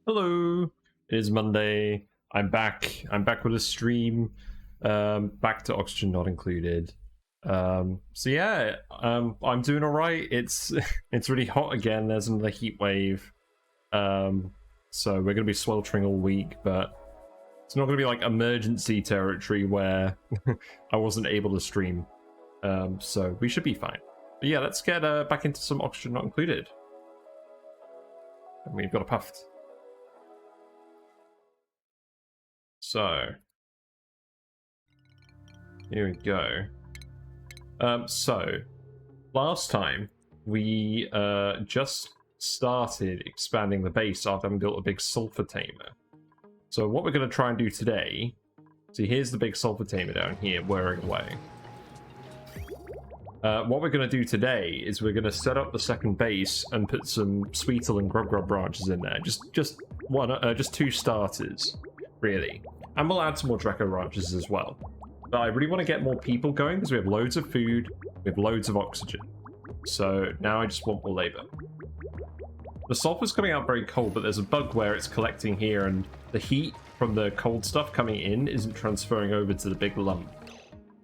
Hello, it is Monday. I'm back. I'm back with a stream. Back to oxygen not included. So yeah, I'm doing all right. It's it's really hot again. There's another heat wave. So we're gonna be sweltering all week, but it's not gonna be like emergency territory where I wasn't able to stream. So we should be fine. But yeah, let's get back into some oxygen not included. And we've got a puffed. So, here we go. So, last time we just started expanding the base after having built a big sulfur tamer. So what we're going to try and do today, see here's the big sulfur tamer down here whirring away. What we're going to do today is we're going to set up the second base and put some Sweetle and Grub Grub branches in there. Just two starters, really. And we'll add some more Draco ranches as well. But I really want to get more people going because we have loads of food, we have loads of oxygen. So now I just want more labor. The sulfur's coming out very cold, but there's a bug where it's collecting here and the heat from the cold stuff coming in isn't transferring over to the big lump.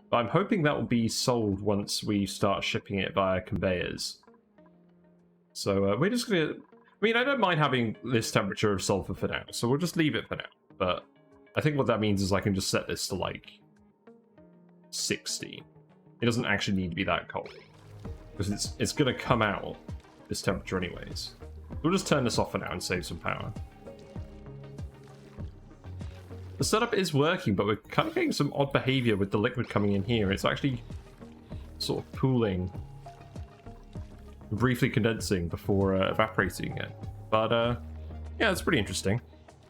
But I'm hoping that will be solved once we start shipping it via conveyors. So we're just going to... I mean, I don't mind having this temperature of sulfur for now, so we'll just leave it for now. But I think what that means is I can just set this to like 60. It doesn't actually need to be that cold because it's going to come out this temperature anyways. We'll just turn this off for now and save some power. The setup is working, but we're kind of getting some odd behavior with the liquid coming in here. It's actually sort of pooling, briefly condensing before evaporating again. But yeah, it's pretty interesting.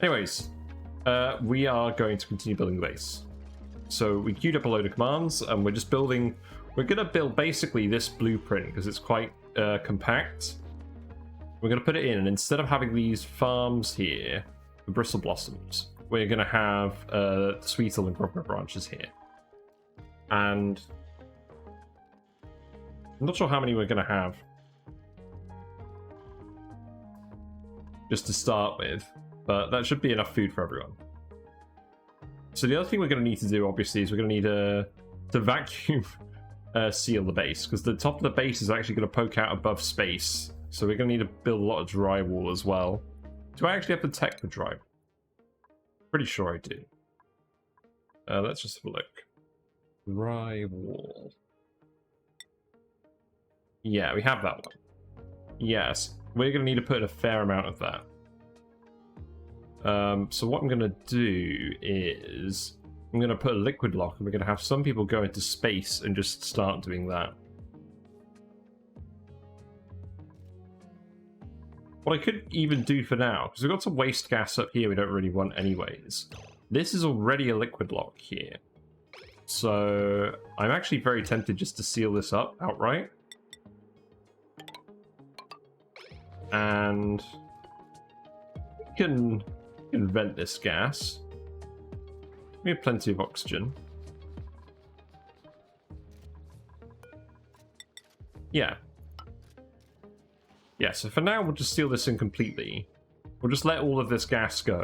Anyways, we are going to continue building the base. So we queued up a load of commands, and we're just building... We're going to build basically this blueprint, because it's quite compact. We're going to put it in, and instead of having these farms here, the bristle blossoms, we're going to have Sweetle and Grub Grub branches here. And I'm not sure how many we're going to have just to start with, but that should be enough food for everyone. So the other thing we're going to need to do, obviously, is we're going to need to vacuum seal the base, because the top of the base is actually going to poke out above space. So we're going to need to build a lot of drywall as well. Do I actually have the tech for drywall? Pretty sure I do. Let's just have a look. Drywall. Yeah, we have that one. Yes, we're going to need to put in a fair amount of that. So what I'm going to do is I'm going to put a liquid lock, and we're going to have some people go into space and just start doing that. What I could even do for now, because we've got some waste gas up here we don't really want anyways. This is already a liquid lock here. So I'm actually very tempted just to seal this up outright. And we can vent this gas. We have plenty of oxygen. Yeah. Yeah, so for now we'll just seal this in completely. We'll just let all of this gas go.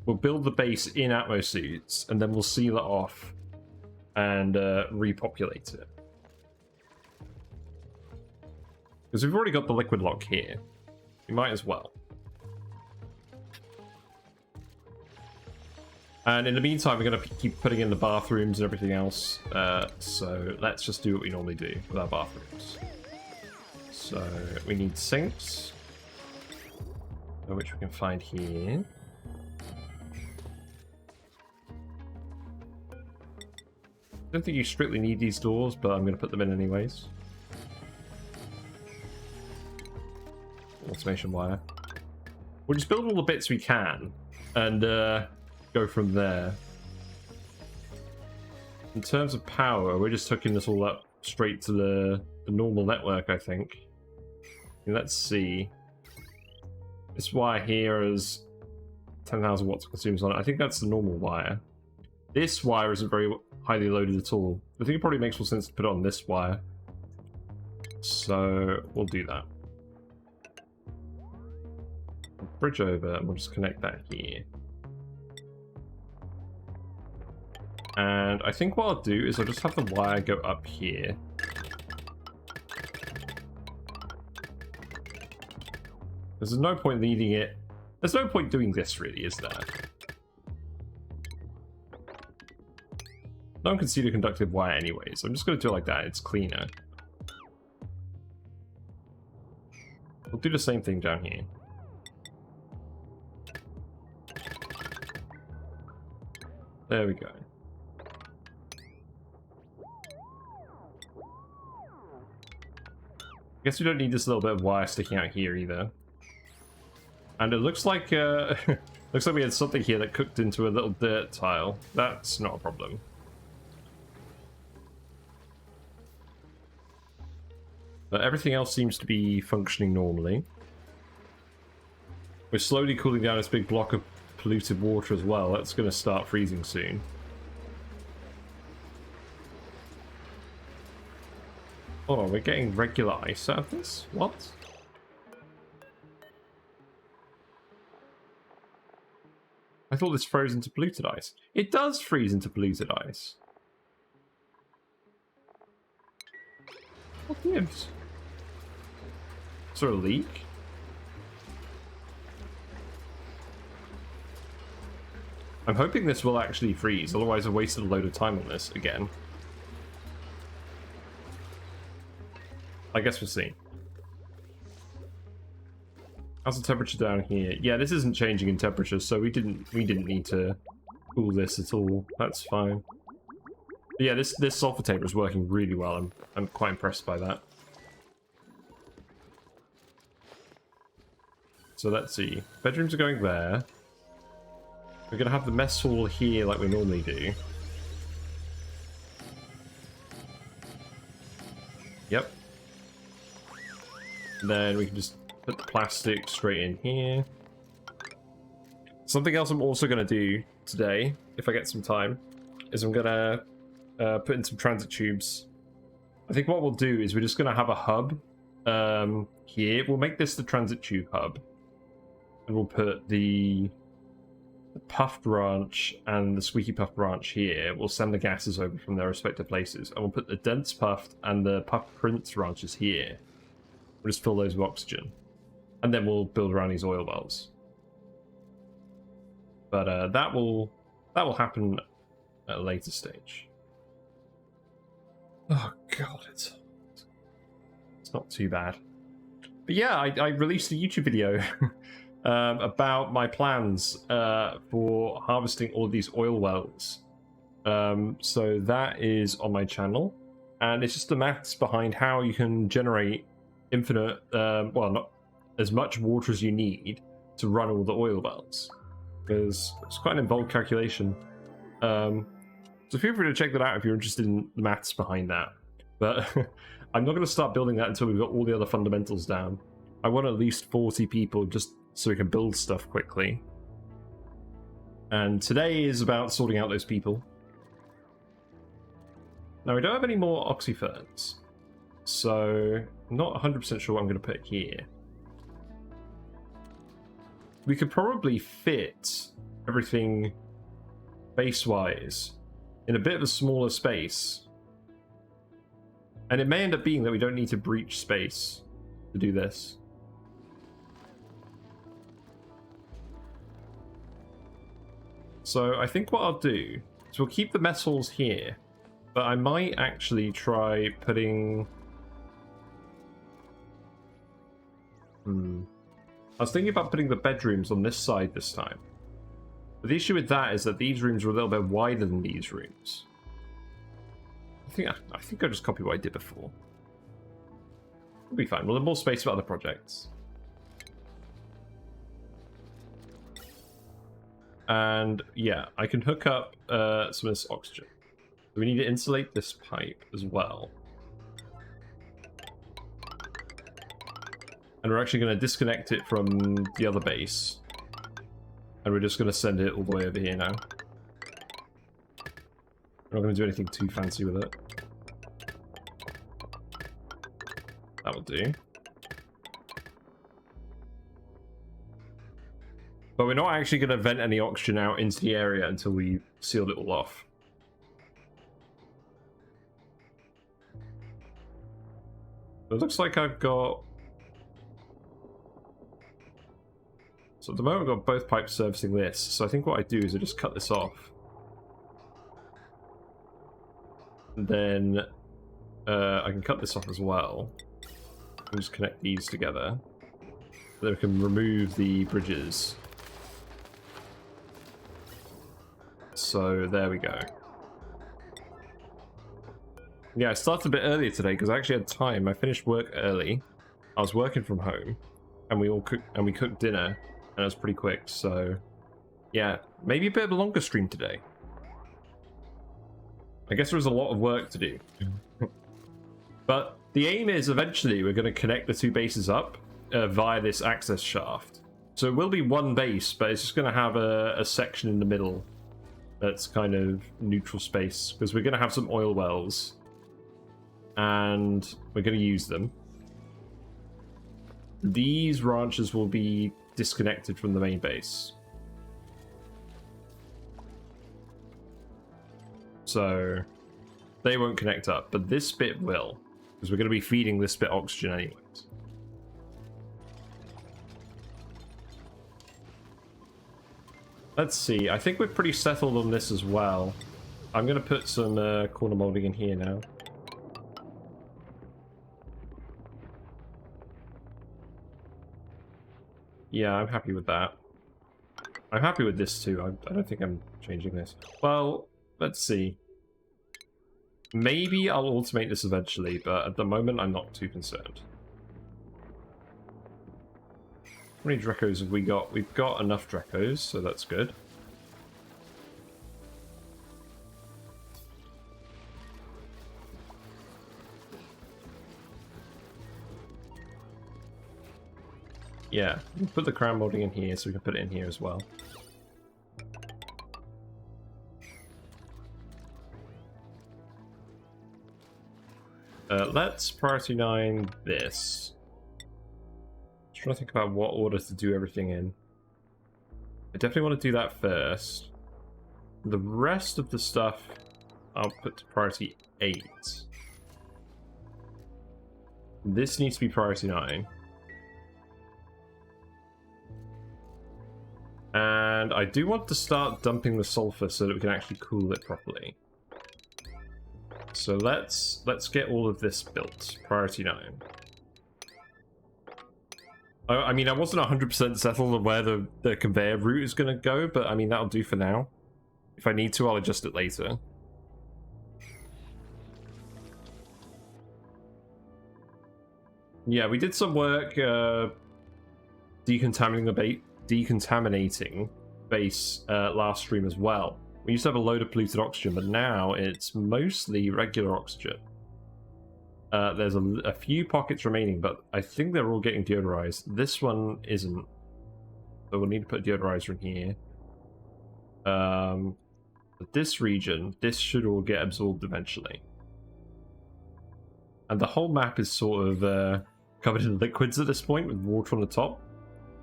We'll build the base in atmosuits, and then we'll seal it off and repopulate it. Because we've already got the liquid lock here. We might as well. And in the meantime, we're going to keep putting in the bathrooms and everything else. So let's just do what we normally do with our bathrooms. So we need sinks, which we can find here. I don't think you strictly need these doors, but I'm going to put them in anyways. Automation wire. We'll just build all the bits we can and go from there. In terms of power, we're just hooking this all up straight to the normal network, I think. Let's see. This wire here is 10,000 watts consumes on it. I think that's the normal wire. This wire isn't very highly loaded at all. I think it probably makes more sense to put it on this wire. So we'll do that. bridge over, and we'll just connect that here. And I think what I'll do is I'll just have the wire go up here. There's no point leading it. There's no point doing this, really, is there? No one can see the conductive wire anyway, so I'm just going to do it like that. It's cleaner. We'll do the same thing down here. There we go. I guess we don't need this little bit of wire sticking out here either. And it looks like looks like we had something here that cooked into a little dirt tile. That's not a problem. But everything else seems to be functioning normally. We're slowly cooling down this big block of polluted water as well. That's going to start freezing soon. Oh, we're getting regular ice out of this? What? I thought this froze into polluted ice. It does freeze into polluted ice. What gives? Is there a leak? I'm hoping this will actually freeze, otherwise I wasted a load of time on this again. I guess we'll see. How's the temperature down here? Yeah, this isn't changing in temperature, so we didn't need to cool this at all. That's fine. But yeah, this sulfur taper is working really well. I'm quite impressed by that. So let's see. Bedrooms are going there. We're gonna have the mess hall here like we normally do. Yep. Then we can just put the plastic straight in here. Something else I'm also going to do today, if I get some time, is I'm going to put in some transit tubes. I think what we'll do is we're just going to have a hub here. We'll make this the transit tube hub. And we'll put the puff branch and the squeaky puff branch here. We'll send the gases over from their respective places. And we'll put the dense puffed and the puff prince branches here. We'll just fill those with oxygen. And then we'll build around these oil wells. But that will happen at a later stage. Oh god, it's not too bad. But yeah, I released a YouTube video about my plans for harvesting all of these oil wells. So that is on my channel, and it's just the maths behind how you can generate infinite, well, not as much water as you need to run all the oil wells, because it's quite an involved calculation. So feel free to check that out if you're interested in the maths behind that. But I'm not going to start building that until we've got all the other fundamentals down. I want at least 40 people just so we can build stuff quickly. And today is about sorting out those people. Now, we don't have any more oxyferns, so I'm not 100% sure what I'm going to put here. We could probably fit everything base-wise in a bit of a smaller space. And it may end up being that we don't need to breach space to do this. So I think what I'll do is we'll keep the mess halls here, but I might actually try putting... I was thinking about putting the bedrooms on this side this time. But the issue with that is that these rooms are a little bit wider than these rooms. I think I'll just copy what I did before. It'll be fine. We'll have more space for other projects. And yeah, I can hook up some of this oxygen. We need to insulate this pipe as well. And we're actually going to disconnect it from the other base. And we're just going to send it all the way over here now. We're not going to do anything too fancy with it. That will do. But we're not actually going to vent any oxygen out into the area until we've sealed it all off. It looks like I've got... So at the moment I've got both pipes servicing this, so I think what I do is I just cut this off. And then I can cut this off as well. And just connect these together. Then we can remove the bridges. So there we go. Yeah, I started a bit earlier today because I actually had time. I finished work early. I was working from home, and we cooked dinner, and it was pretty quick. So yeah, maybe a bit of a longer stream today. I guess there was a lot of work to do. But the aim is eventually we're going to connect the two bases up via this access shaft. So it will be one base, but it's just going to have a section in the middle that's kind of neutral space, because we're going to have some oil wells and we're going to use them. These ranches will be disconnected from the main base. So they won't connect up, but this bit will, because we're going to be feeding this bit oxygen anyways. Let's see, I think we're pretty settled on this as well. I'm going to put some corner molding in here now. Yeah, I'm happy with that. I'm happy with this too. I don't think I'm changing this. Well, let's see. Maybe I'll automate this eventually, but at the moment I'm not too concerned. How many Drecos have we got? We've got enough Drecos, so that's good. Yeah, we'll put the crown molding in here so we can put it in here as well. Let's priority 9 this. Just trying to think about what order to do everything in. I definitely want to do that first. The rest of the stuff I'll put to priority 8. This needs to be priority 9. And I do want to start dumping the sulfur so that we can actually cool it properly. So let's get all of this built. Priority 9. I mean, I wasn't 100% settled on where the conveyor route is going to go, but I mean, that'll do for now. If I need to, I'll adjust it later. Yeah, we did some work decontaminating base last stream as well. We used to have a load of polluted oxygen, but now it's mostly regular oxygen. There's a few pockets remaining, but I think they're all getting deodorized. This one isn't, so we'll need to put a deodorizer in here. But this region, this should all get absorbed eventually. And the whole map is sort of covered in liquids at this point, with water on the top.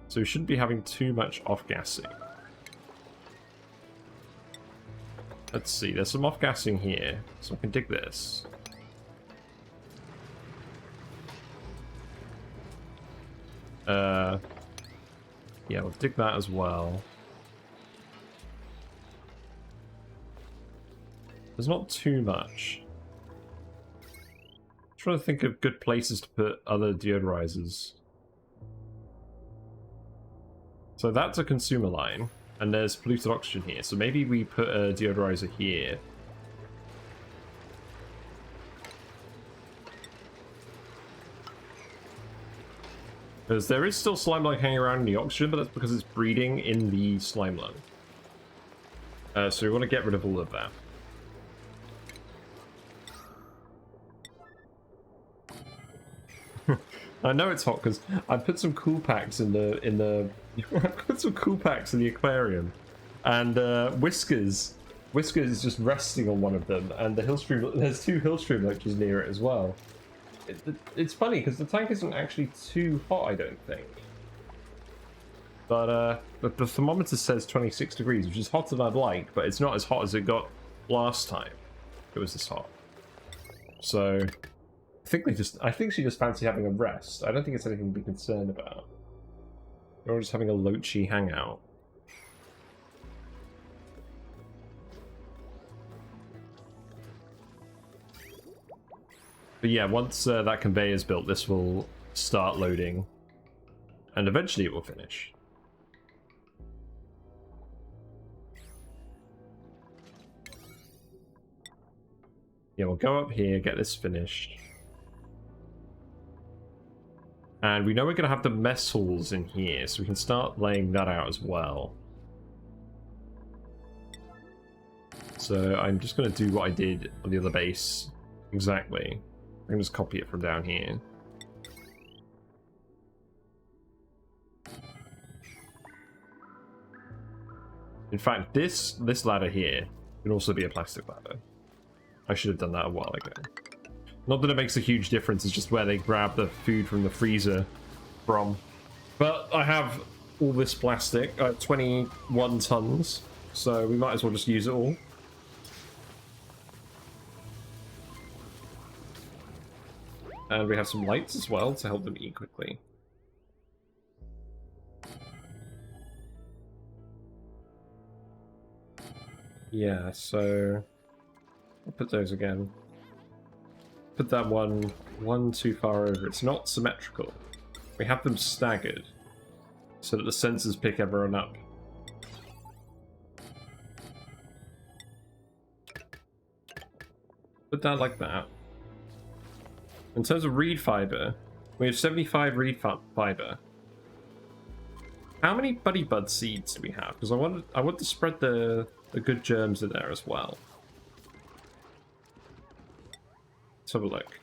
So we shouldn't be having too much off-gassing. Let's see, there's some off-gassing here, so I can dig this. Yeah, we'll dig that as well. There's not too much. I'm trying to think of good places to put other deodorizers. So that's a consumer line, and there's polluted oxygen here, so maybe we put a deodorizer here. Because there is still slime lung hanging around in the oxygen, but that's because it's breeding in the slime lung. So we want to get rid of all of that. I know it's hot because I put some cool packs in the I put some cool packs in the aquarium, and Whiskers is just resting on one of them, and there's 2 Hillstream loaches near it as well. It's funny because the tank isn't actually too hot, I don't think. But the thermometer says 26 degrees, which is hotter than I'd like, but it's not as hot as it got last time it was this hot. So I think she just fancy having a rest. I don't think it's anything to be concerned about. We're just having a Lochi hangout. But yeah, once that conveyor is built, this will start loading. And eventually it will finish. Yeah, we'll go up here, get this finished. And we know we're going to have the mess halls in here, so we can start laying that out as well. So I'm just going to do what I did on the other base. Exactly. I can just copy it from down here. In fact, this ladder here can also be a plastic ladder. I should have done that a while ago. Not that it makes a huge difference, it's just where they grab the food from the freezer from. But I have all this plastic, 21 tons, so we might as well just use it all. And we have some lights as well to help them eat quickly. Yeah, so I'll put those again. Put that one too far over. It's not symmetrical. We have them staggered so that the sensors pick everyone up. Put that like that. In terms of reed fiber, we have 75 reed fiber. How many buddy bud seeds do we have? Because I want to spread the good germs in there as well. Let's have a look.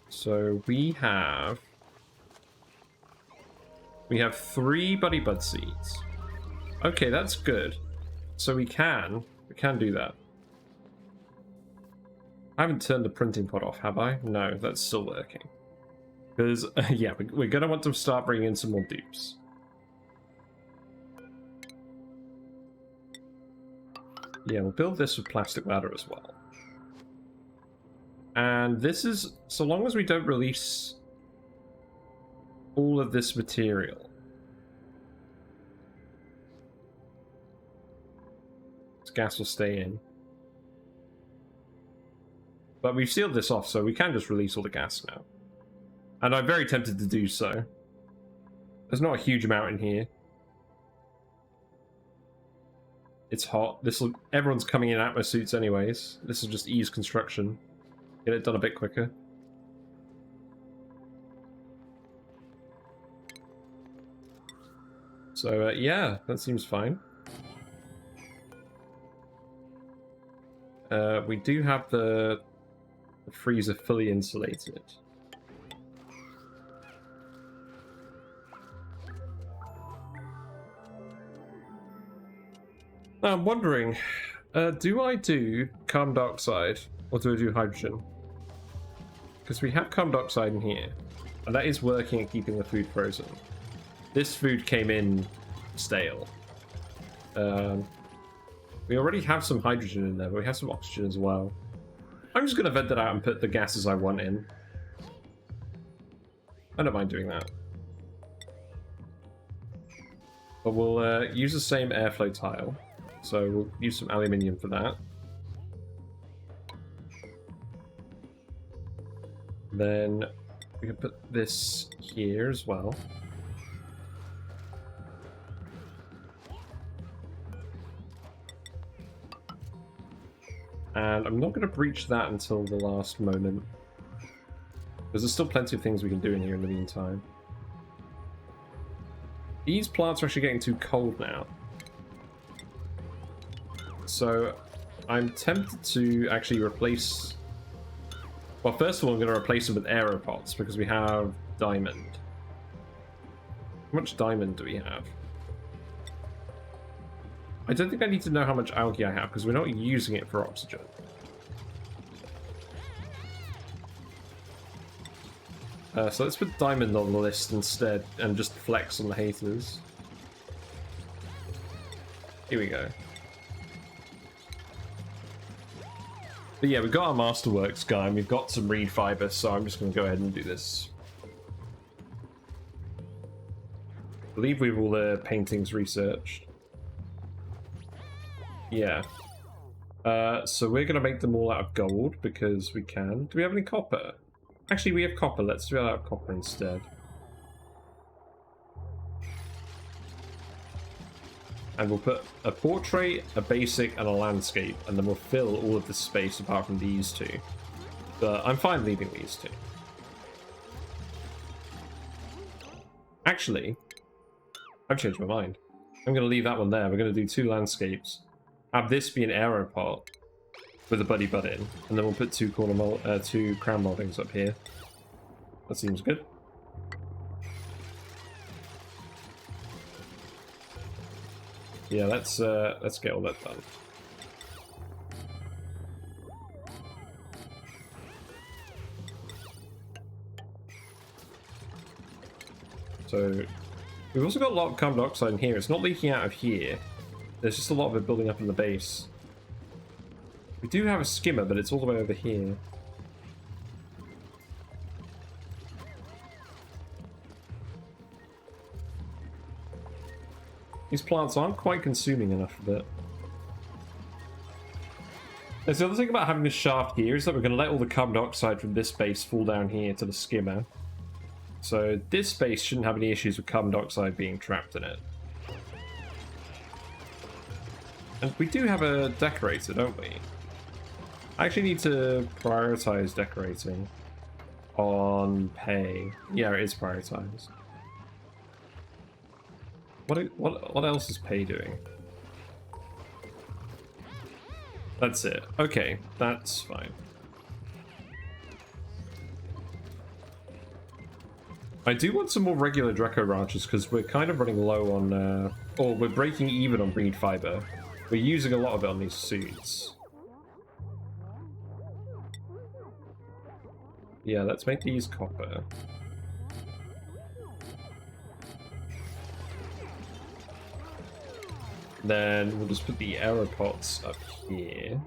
So we have 3 buddy bud seeds. Okay, that's good. So we can do that. I haven't turned the printing pod off, have I? No, that's still working. Because, yeah, we're going to want to start bringing in some more dupes. Yeah, we'll build this with plastic ladder as well. And this is, so long as we don't release all of this material. This gas will stay in. But we've sealed this off, so we can just release all the gas now. And I'm very tempted to do so. There's not a huge amount in here. It's hot. Everyone's coming in atmo suits anyways. This will just ease construction. Get it done a bit quicker. So, yeah, that seems fine. We do have the freezer fully insulated. Now I'm wondering, do I do carbon dioxide or do I do hydrogen? Because we have carbon dioxide in here, and that is working at keeping the food frozen. This food came in stale. We already have some hydrogen in there, but we have some oxygen as well. I'm just going to vent that out and put the gases I want in. I don't mind doing that. But we'll use the same airflow tile. So we'll use some aluminium for that. Then we can put this here as well. And I'm not going to breach that until the last moment. Because there's still plenty of things we can do in here in the meantime. These plants are actually getting too cold now. So I'm tempted to actually replace... Well, first of all, I'm going to replace them with aeropods because we have diamond. How much diamond do we have? I don't think I need to know how much algae I have because we're not using it for oxygen. So let's put diamond on the list instead and just flex on the haters. Here we go. But yeah, we've got our Masterworks guy and we've got some reed fiber, so I'm just going to go ahead and do this. I believe we've all the paintings researched. Yeah. So we're going to make them all out of gold because we can. Do we have any copper? Actually, we have copper. Let's do it out of copper instead. And we'll put a portrait, a basic, and a landscape, and then we'll fill all of this space apart from these two. But I'm fine leaving these two. Actually, I've changed my mind. I'm going to leave that one there. We're going to do 2 landscapes. Have this be an aero pot with a buddy butt in, and then we'll put 2 2 crown moldings up here. That seems good. Yeah, let's get all that done. So we've also got a lot of carbon dioxide in here. It's not leaking out of here. There's just a lot of it building up in the base. We do have a skimmer, but it's all the way over here. These plants aren't quite consuming enough of it. And the other thing about having this shaft here is that we're going to let all the carbon dioxide from this base fall down here to the skimmer. So this base shouldn't have any issues with carbon dioxide being trapped in it. And we do have a decorator, don't we? I actually need to prioritize decorating on pay. Yeah, it is prioritized. What else is pay doing? That's it. Okay, that's fine. I do want some more regular Dreco ranches because we're kind of running low on, or we're breaking even on reed fiber. We're using a lot of it on these suits. Yeah, let's make these copper. Then we'll just put the aeropods up here.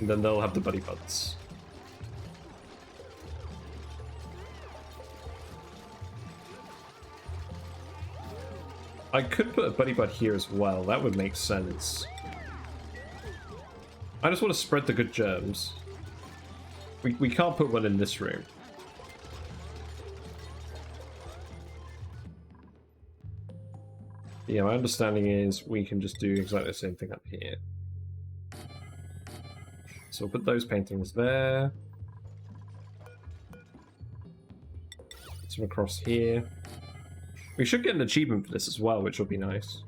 And then they'll have the buddy pods. I could put a buddy bud here as well. That would make sense. I just want to spread the good germs. We can't put one in this room. Yeah, my understanding is we can just do exactly the same thing up here. So we'll put those paintings there. Some across here. We should get an achievement for this as well, which will be nice.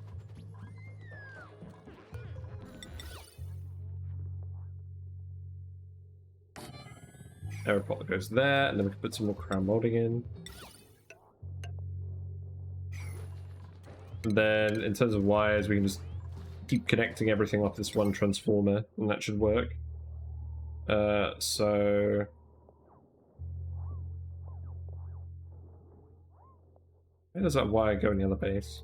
Aeroport goes there, and then we can put some more crown molding in. And then, in terms of wires, we can just keep connecting everything off this one transformer, and that should work. So... where does that wire go in the other base?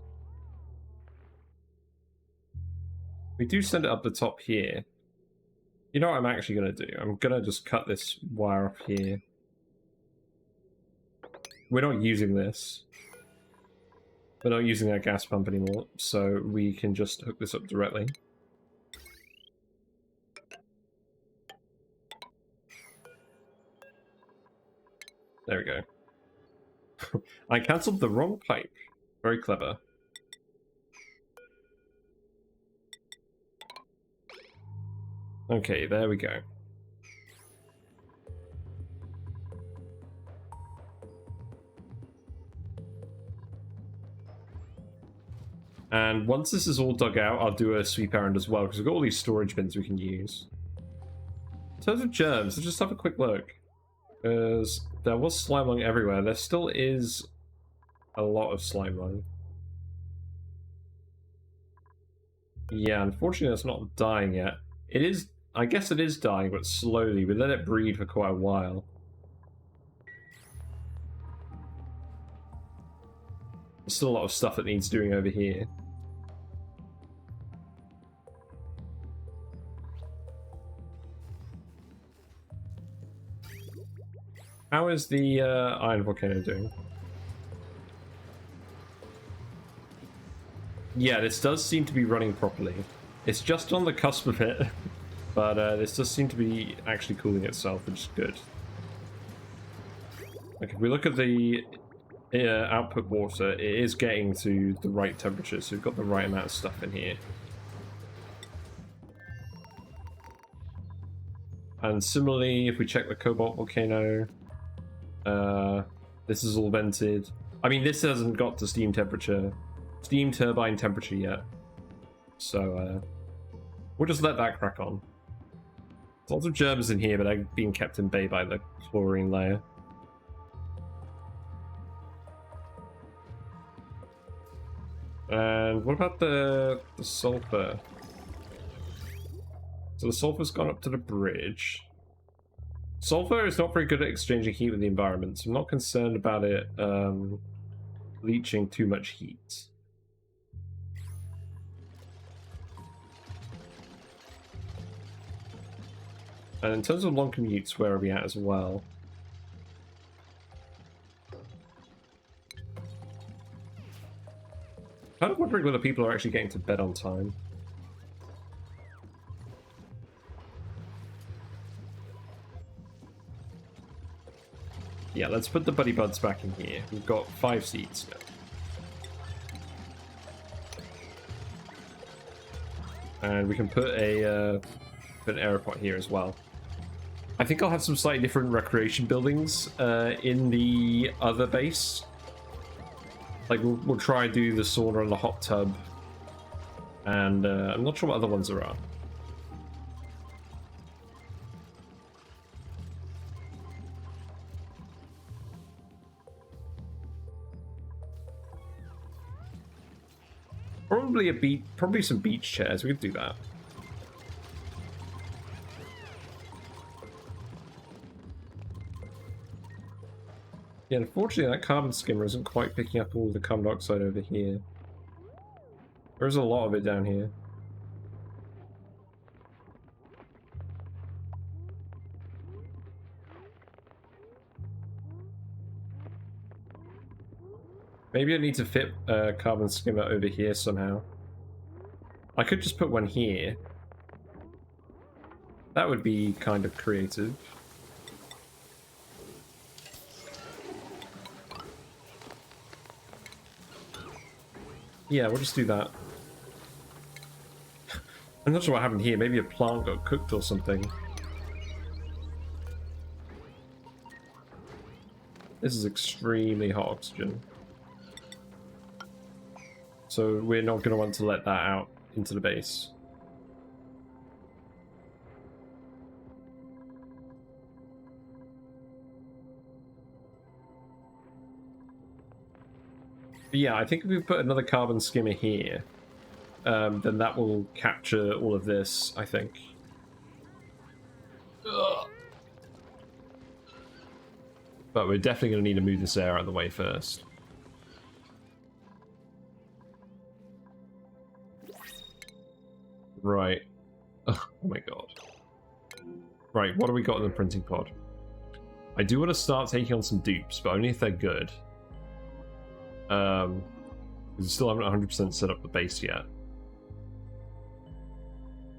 We do send it up the top here. You know what I'm actually going to do? I'm going to just cut this wire off here. We're not using this. We're not using our gas pump anymore, so we can just hook this up directly. There we go. I cancelled the wrong pipe. Very clever. Okay, there we go. And once this is all dug out, I'll do a sweep errand as well, because we've got all these storage bins we can use. In terms of germs, let's just have a quick look. Because there was slime lung everywhere. There still is a lot of slime lung. Yeah, unfortunately it's not dying yet. It is, I guess it is dying, but slowly. We let it breed for quite a while. There's still a lot of stuff that needs doing over here. How is the iron volcano doing? Yeah, this does seem to be running properly. It's just on the cusp of it, but this does seem to be actually cooling itself, which is good. Like, if we look at the output water, it is getting to the right temperature, so we've got the right amount of stuff in here. And similarly, if we check the cobalt volcano, this is all vented. I mean, this hasn't got to steam turbine temperature yet. So, we'll just let that crack on. There's lots of germs in here, but they're being kept in bay by the chlorine layer. And what about the sulfur? So the sulfur's gone up to the bridge. Sulfur is not very good at exchanging heat with the environment, so I'm not concerned about it leaching too much heat. And in terms of long commutes, where are we at as well? Kind of wondering whether people are actually getting to bed on time. Yeah, let's put the buddy buds back in here. We've got 5 seats now. And we can put an aeroport here as well. I think I'll have some slightly different recreation buildings in the other base. Like, we'll try and do the sauna and the hot tub. And I'm not sure what other ones there are. Probably some beach chairs. We could do that. Yeah, unfortunately that carbon skimmer isn't quite picking up all the carbon dioxide over here. There's a lot of it down here. Maybe I need to fit a carbon skimmer over here somehow. I could just put one here. That would be kind of creative. Yeah, we'll just do that. I'm not sure what happened here. Maybe a plant got cooked or something. This is extremely hot oxygen. So we're not going to want to let that out into the base. But yeah, I think if we put another carbon skimmer here, then that will capture all of this, I think. Ugh. But we're definitely going to need to move this air out of the way first. Right. Oh my god. Right, what do we got in the printing pod? I do want to start taking on some dupes, but only if they're good. Because we still haven't 100% set up the base yet.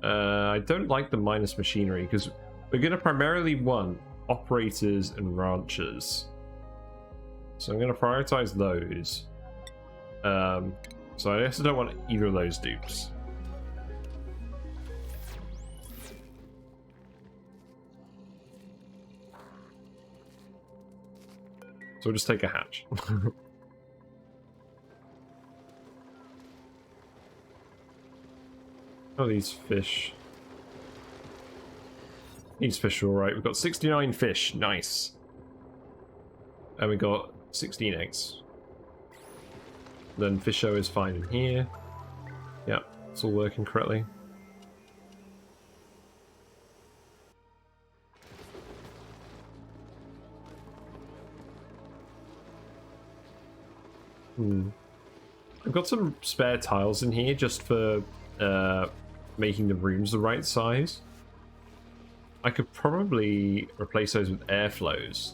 I don't like the minus machinery, because we're going to primarily want operators and ranchers. So I'm going to prioritize those. So I also don't want either of those dupes. So we'll just take a hatch. Oh, these fish. These fish are alright. We've got 69 fish. Nice. And we got 16 eggs. Then Fisho is fine in here. Yeah, it's all working correctly. I've got some spare tiles in here just for making the rooms the right size. I could probably replace those with airflows,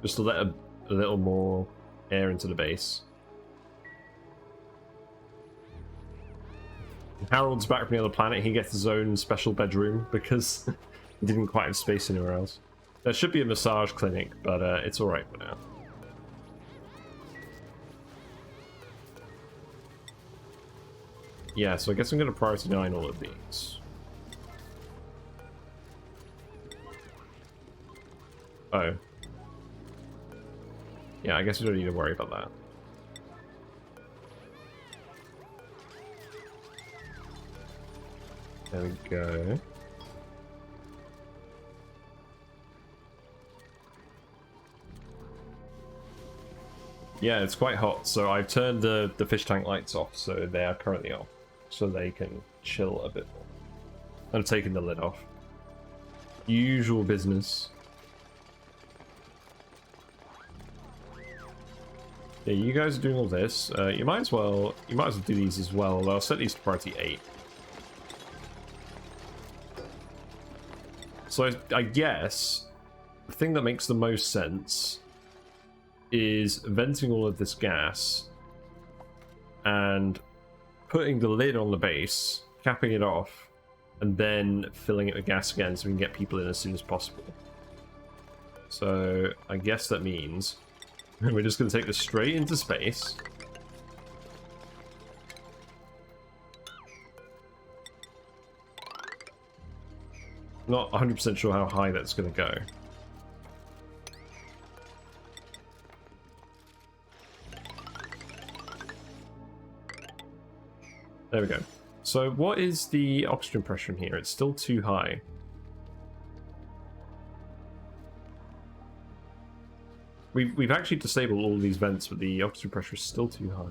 just to let a little more air into the base. Harold's back from the other planet. He gets his own special bedroom because he didn't quite have space anywhere else. There should be a massage clinic, but it's alright for now. Yeah, so I guess I'm going to priority 9 all of these. Oh. Yeah, I guess we don't need to worry about that. There we go. Yeah, it's quite hot, so I've turned the fish tank lights off, so they are currently off, so they can chill a bit more. I'm taking the lid off. Usual business. Yeah, you guys are doing all this. You might as well do these as well, although I'll set these to priority 8. So I guess the thing that makes the most sense is venting all of this gas and putting the lid on the base, capping it off, and then filling it with gas again so we can get people in as soon as possible. So I guess that means we're just going to take this straight into space. Not 100% sure how high that's going to go. There we go. So what is the oxygen pressure in here? It's still too high. We've actually disabled all these vents, but the oxygen pressure is still too high.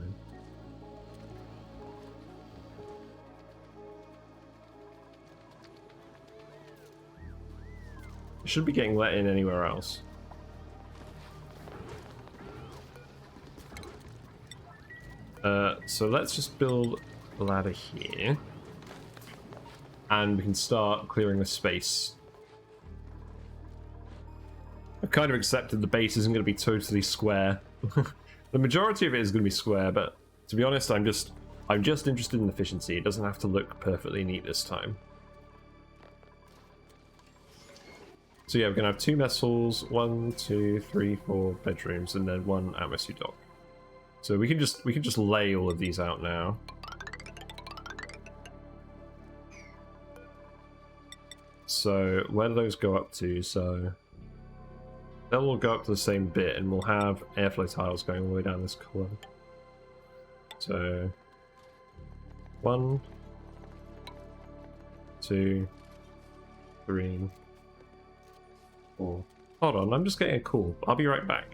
It should be getting let in anywhere else. So let's just build a ladder here. And we can start clearing the space. I've kind of accepted the base isn't going to be totally square. The majority of it is going to be square, but to be honest, I'm just interested in efficiency. It doesn't have to look perfectly neat this time. So yeah, we're going to have 2 mess halls, 1, 2, 3, 4 bedrooms, and then 1 atmosphere dock. So we can just lay all of these out now. So where do those go up to? So they'll all go up to the same bit, and we'll have airflow tiles going all the way down this column. So 1, 2, 3, 4. Hold on, I'm just getting a call. I'll be right back.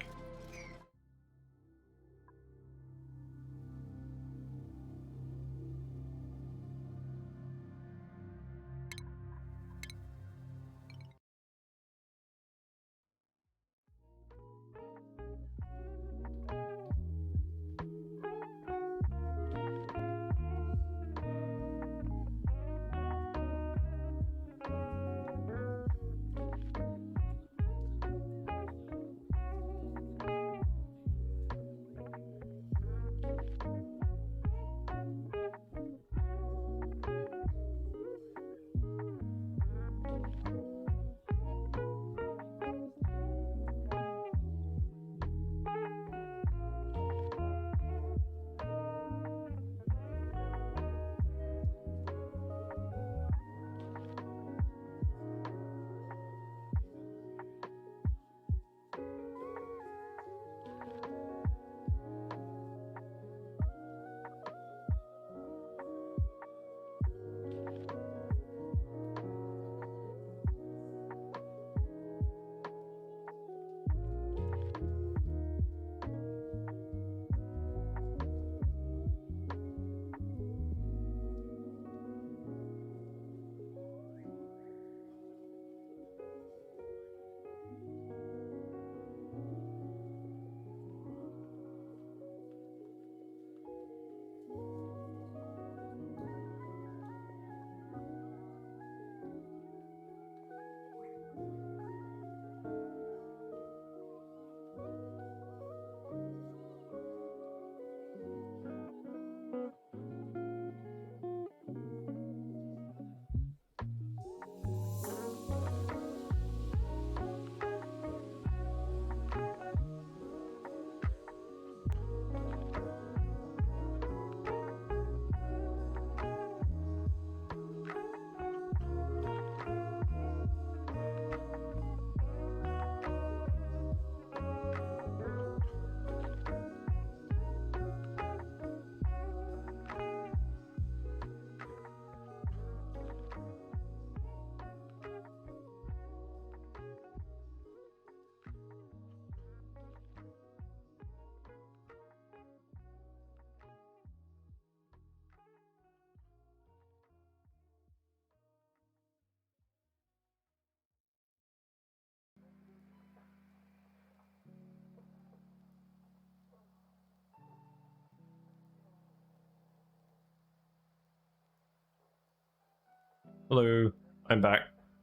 Hello, I'm back.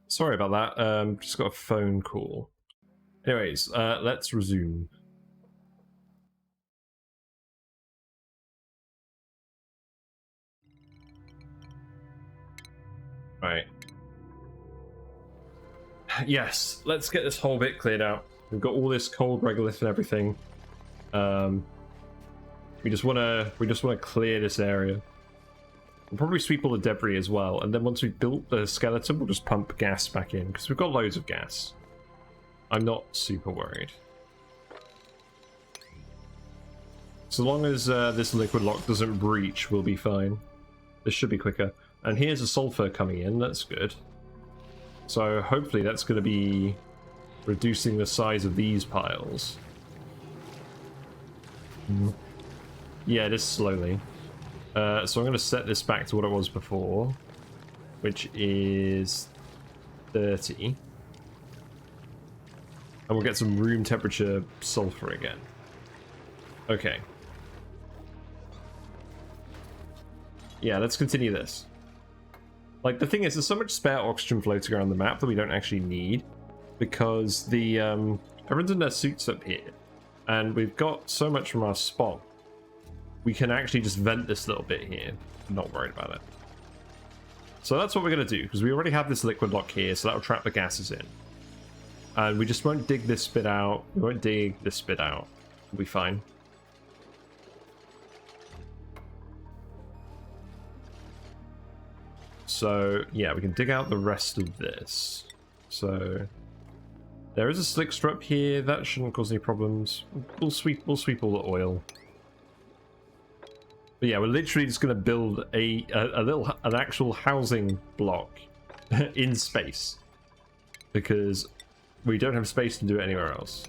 Sorry about that. Just got a phone call. Anyways, let's resume. Right. Yes, let's get this whole bit cleared out. We've got all this cold regolith and everything. We just wanna clear this area. We'll probably sweep all the debris as well, and then once we've built the skeleton, we'll just pump gas back in because we've got loads of gas. I'm not super worried. So long as this liquid lock doesn't breach, we'll be fine. This should be quicker. And here's a sulfur coming in, that's good. So hopefully that's going to be reducing the size of these piles. Yeah, it is slowly. So I'm going to set this back to what it was before, which is 30. And we'll get some room temperature sulfur again. Okay. Yeah, let's continue this. Like, the thing is, there's so much spare oxygen floating around the map that we don't actually need, because the everyone's in their suits up here, and we've got so much from our spot. We can actually just vent this little bit here. I'm not worried about it. So that's what we're going to do, because we already have this liquid lock here, so that'll trap the gases in. And we just won't dig this bit out. We won't dig this bit out. We'll be fine. So, yeah, we can dig out the rest of this. So, there is a slick strip here. That shouldn't cause any problems. We'll sweep all the oil. But yeah, we're literally just going to build an actual housing block in space, because we don't have space to do it anywhere else.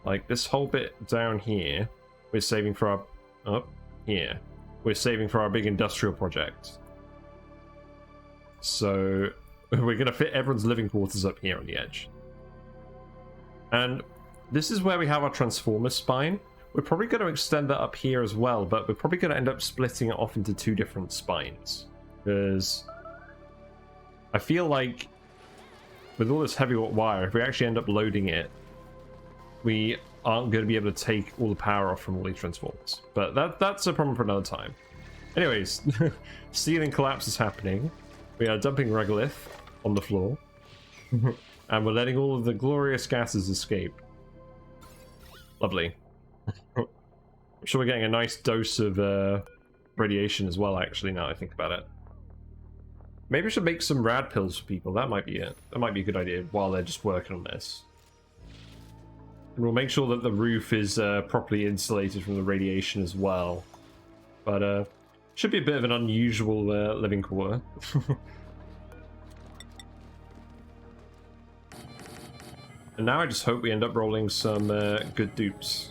Like this whole bit down here, we're saving for our here. We're saving for our big industrial project. So we're going to fit everyone's living quarters up here on the edge. And this is where we have our transformer spine. We're probably going to extend that up here as well, but we're probably going to end up splitting it off into two different spines. Because I feel like with all this heavy wire, if we actually end up loading it, we aren't going to be able to take all the power off from all these transformers. But that's a problem for another time. Anyways, ceiling collapse is happening. We are dumping regolith on the floor. And we're letting all of the glorious gases escape. Lovely. I'm sure we're getting a nice dose of radiation as well, actually, now I think about it. Maybe we should make some rad pills for people. That might be it. That might be a good idea while they're just working on this. And we'll make sure that the roof is properly insulated from the radiation as well. But should be a bit of an unusual living quarter. And now I just hope we end up rolling some good dupes.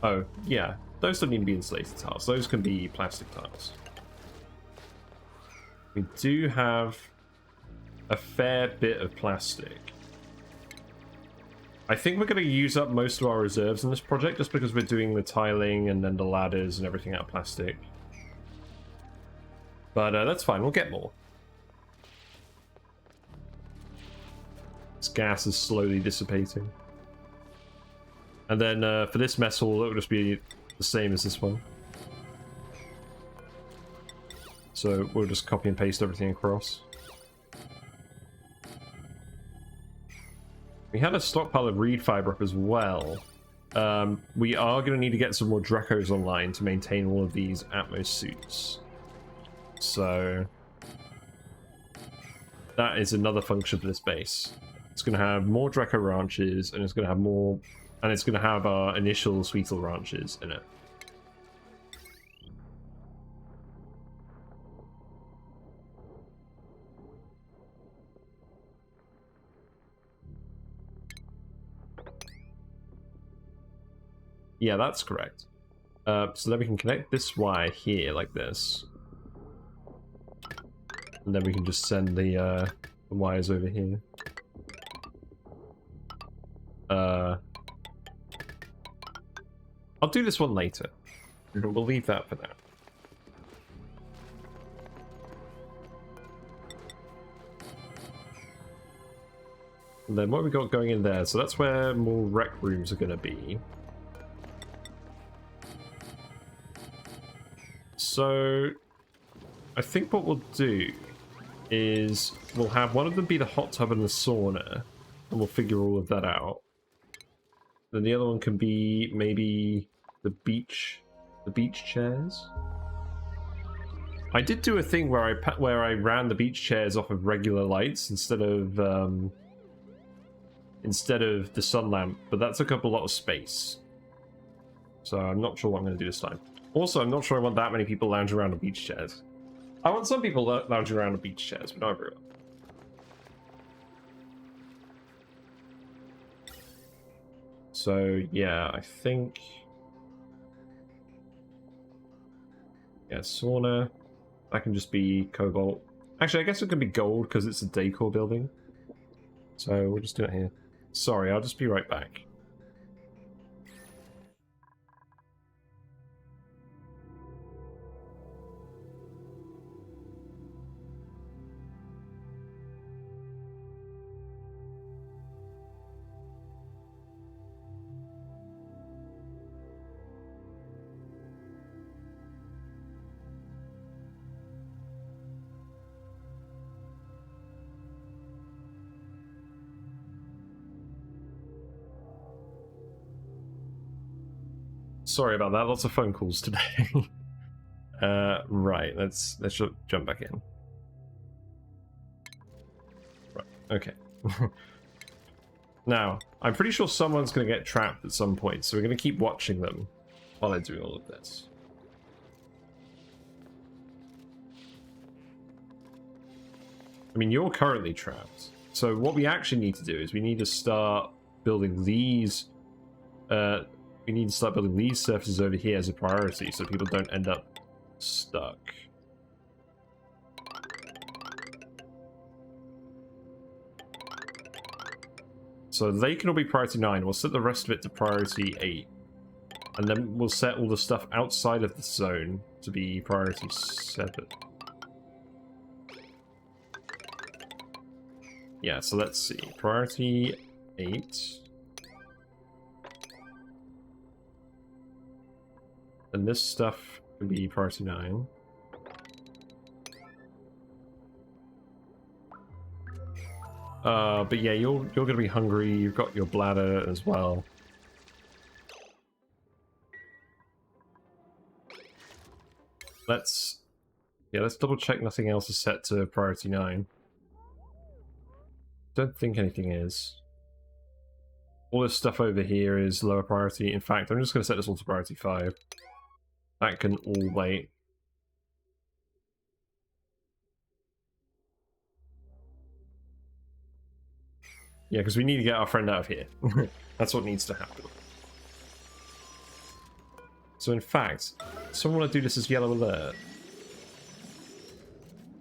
Oh, yeah. Those don't need to be insulated tiles. Those can be plastic tiles. We do have a fair bit of plastic. I think we're going to use up most of our reserves in this project just because we're doing the tiling and then the ladders and everything out of plastic. But that's fine. We'll get more. This gas is slowly dissipating. And then for this mess hall, it'll just be the same as this one. So we'll just copy and paste everything across. We had a stockpile of reed fiber up as well. We are going to need to get some more Drecos online to maintain all of these Atmos suits. So that is another function for this base. It's going to have more Dreco ranches, and it's going to have more, and it's going to have our initial Sweetle ranches in it. Yeah, that's correct. So then we can connect this wire here like this. And then we can just send the wires over here. I'll do this one later. We'll leave that for now. And then what have we got going in there? So that's where more rec rooms are going to be. So I think what we'll do is we'll have one of them be the hot tub and the sauna, and we'll figure all of that out. Then the other one can be maybe the beach chairs. I did do a thing where I ran the beach chairs off of regular lights instead of the sun lamp, but that took up a lot of space. So I'm not sure what I'm going to do this time. Also, I'm not sure I want that many people lounging around on beach chairs. I want some people lounging around on beach chairs, but not everyone. So, yeah, I think... Yeah, sauna. That can just be cobalt. Actually, I guess it can be gold because it's a decor building. So, we'll just do it here. Sorry, I'll just be right back. Sorry about that, lots of phone calls today. Right, let's jump back in. Right, okay. Now, I'm pretty sure someone's going to get trapped at some point, so we're going to keep watching them while they're doing all of this. I mean, you're currently trapped. So what we actually need to do is we need to start building these... we need to start building these surfaces over here as a priority so people don't end up stuck. So they can all be priority 9. We'll set the rest of it to priority 8. And then we'll set all the stuff outside of the zone to be priority 7. Yeah, so let's see. Priority 8. And this stuff can be priority 9. But yeah, you're gonna be hungry. You've got your bladder as well. Let's double check nothing else is set to priority 9. Don't think anything is. All this stuff over here is lower priority. In fact, I'm just gonna set this all to priority 5. That can all wait. Yeah, because we need to get our friend out of here. That's what needs to happen. So in fact, someone want to do this as yellow alert?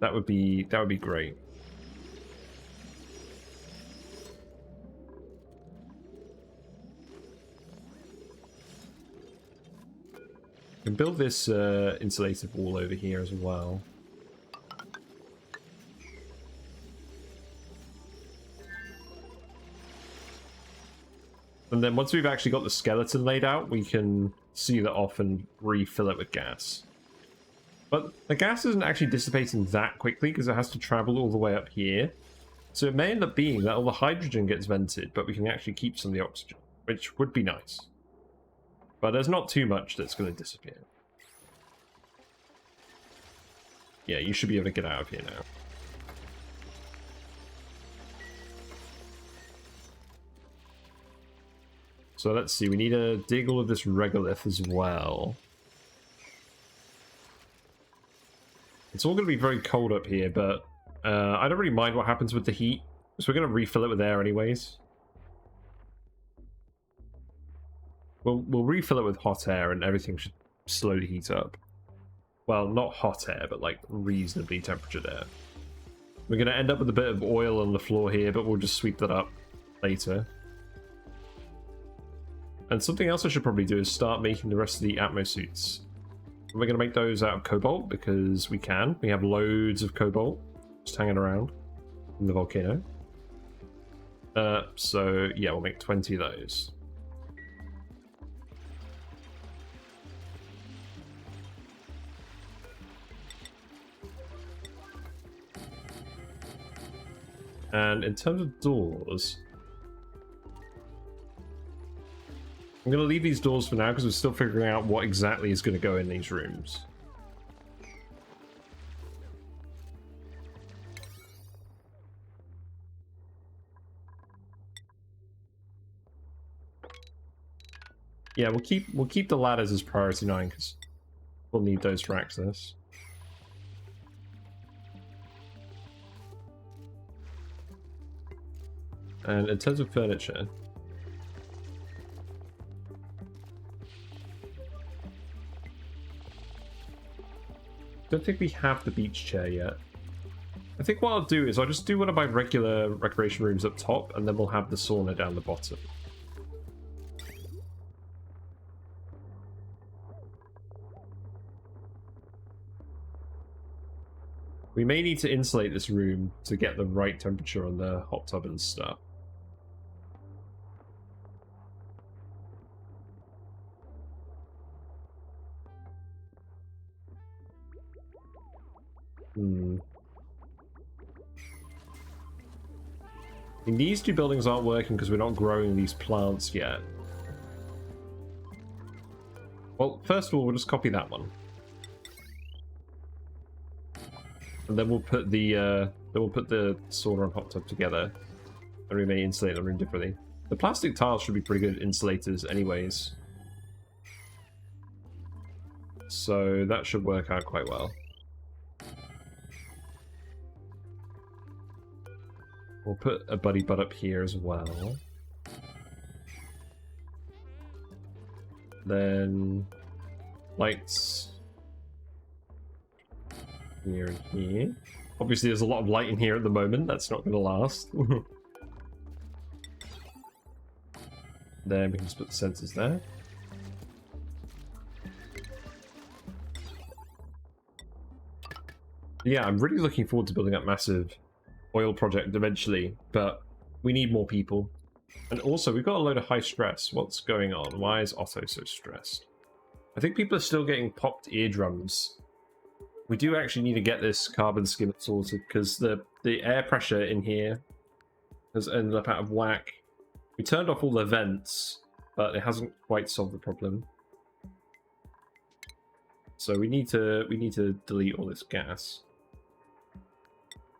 That would be great. We can build this insulated wall over here as well. And then once we've actually got the skeleton laid out, we can seal it off and refill it with gas. But the gas isn't actually dissipating that quickly because it has to travel all the way up here. So it may end up being that all the hydrogen gets vented, but we can actually keep some of the oxygen, which would be nice. But there's not too much that's going to disappear. Yeah, you should be able to get out of here now. So let's see, we need to dig all of this regolith as well. It's all going to be very cold up here, but I don't really mind what happens with the heat. So we're going to refill it with air anyways. We'll refill it with hot air and everything should slowly heat up. Well, not hot air, but like reasonably temperatured air. We're going to end up with a bit of oil on the floor here, but we'll just sweep that up later. And something else I should probably do is start making the rest of the Atmo suits. We're going to make those out of cobalt because we can. We have loads of cobalt just hanging around in the volcano. So yeah, we'll make 20 of those. And in terms of doors, I'm going to leave these doors for now because we're still figuring out what exactly is going to go in these rooms. Yeah, we'll keep the ladders as priority 9 because we'll need those for access. And in terms of furniture, don't think we have the beach chair yet. I think what I'll do is I'll just do one of my regular recreation rooms up top, and then we'll have the sauna down the bottom. We may need to insulate this room to get the right temperature on the hot tub and stuff. And these two buildings aren't working because we're not growing these plants yet. Well, first of all, we'll just copy that one. And then we'll put the sauna and hot tub together, and we may insulate the room differently. The plastic tiles should be pretty good insulators anyways, so that should work out quite well. We'll put a buddy butt up here as well. Then lights here and here. Obviously there's a lot of light in here at the moment, that's not going to last. Then we can just put the sensors there. Yeah, I'm really looking forward to building up massive oil project eventually, but we need more people. And also we've got a load of high stress. What's going on? Why is Otto so stressed? I think people are still getting popped eardrums. We do actually need to get this carbon skimmer sorted because the air pressure in here has ended up out of whack. We turned off all the vents, but it hasn't quite solved the problem. So we need to delete all this gas.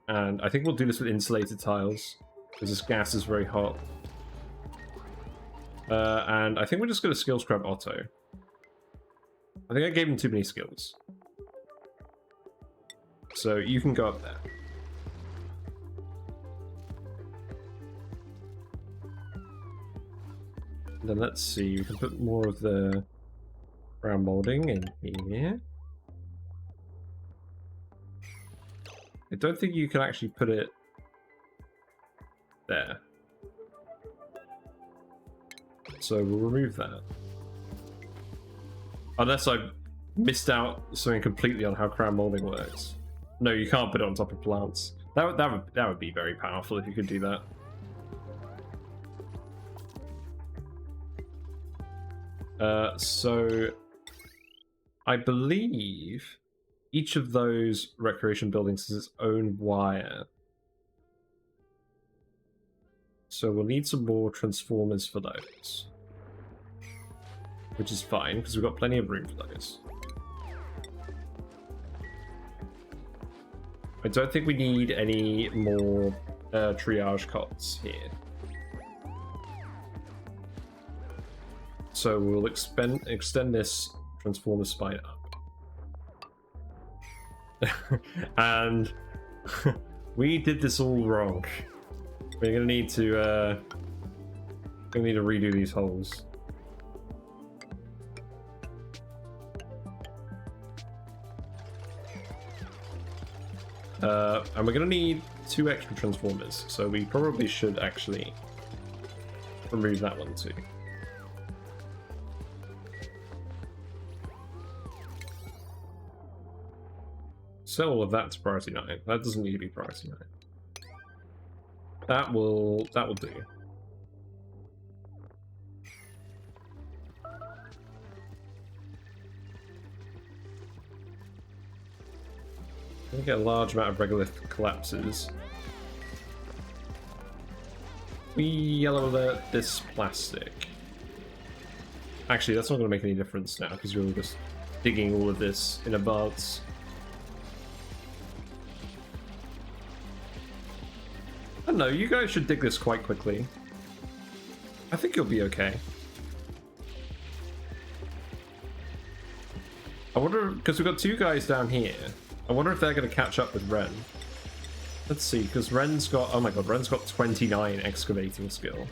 And I think we'll do this with insulated tiles because this gas is very hot. And I think we're just going to skill scrub Otto. I think I gave him too many skills. So you can go up there. Then let's see, we can put more of the brown molding in here. I don't think you can actually put it there. So we'll remove that. Unless I missed out something completely on how crown molding works. No, you can't put it on top of plants. That would be very powerful if you could do that. So I believe each of those recreation buildings has its own wire. So we'll need some more transformers for those. Which is fine, because we've got plenty of room for those. I don't think we need any more triage cots here. So we'll extend this transformer spine up. And we did this all wrong. We're gonna need to redo these holes. And we're gonna need 2 extra transformers, so we probably should actually remove that one too. Sell all of that to priority 9. That doesn't need to be priority 9. That will do. We get a large amount of regolith collapses. We yellow alert this plastic. Actually, that's not going to make any difference now because we're just digging all of this in advance. I don't know, you guys should dig this quite quickly. I think you'll be okay. I wonder, because we've got 2 guys down here. I wonder if they're going to catch up with Ren. Let's see, because Ren's got... Oh my god, Ren's got 29 excavating skill.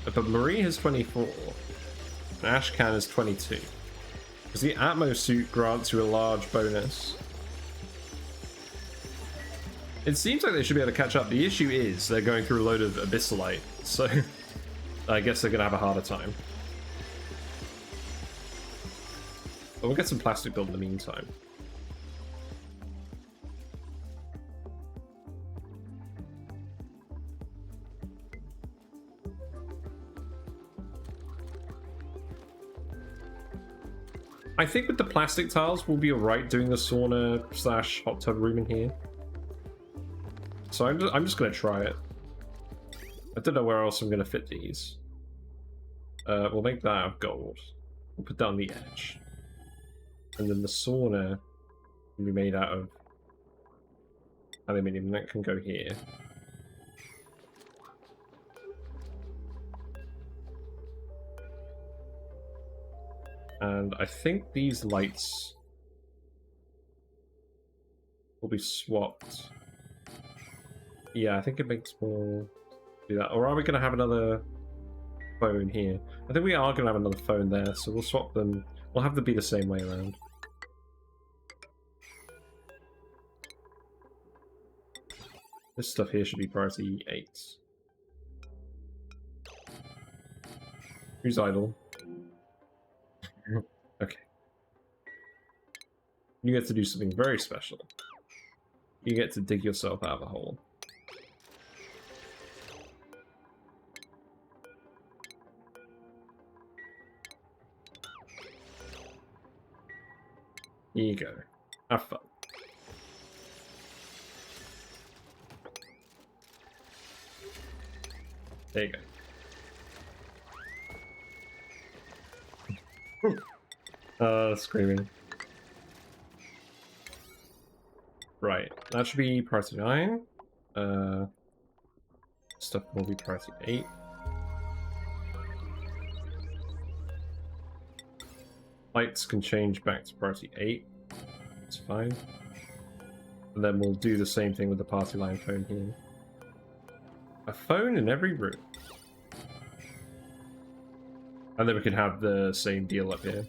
But Marie has 24. And Ashcan has 22. Because the Atmo suit grants you a large bonus. It seems like they should be able to catch up. The issue is they're going through a load of abyssalite, so I guess they're going to have a harder time. But we'll get some plastic built in the meantime. I think with the plastic tiles, we'll be alright doing the sauna / hot tub room in here. So I'm just going to try it. I don't know where else I'm going to fit these. We'll make that out of gold. We'll put that on the edge. And then the sauna can be made out of aluminium. That can go here. And I think these lights will be swapped. Yeah, I think it makes more do that. Or are we going to have another phone here? I think we are going to have another phone there, so we'll swap them. We'll have them be the same way around. This stuff here should be priority 8. Who's idle? Okay. You get to do something very special. You get to dig yourself out of a hole. Here you go. Have fun. There you go. Screaming. Right, that should be priority 9. Stuff will be priority 8. Lights can change back to priority 8. It's fine. And then we'll do the same thing with the party line phone here. A phone in every room. And then we can have the same deal up here.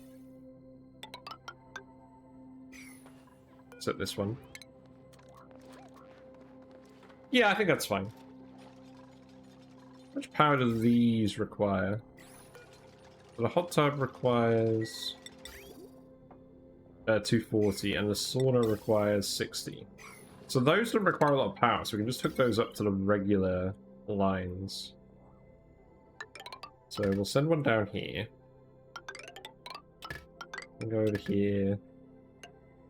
Except this one. Yeah, I think that's fine. How much power do these require? The hot tub requires 240, and the sauna requires 60. So those don't require a lot of power, so we can just hook those up to the regular lines. So we'll send one down here. We'll go over here.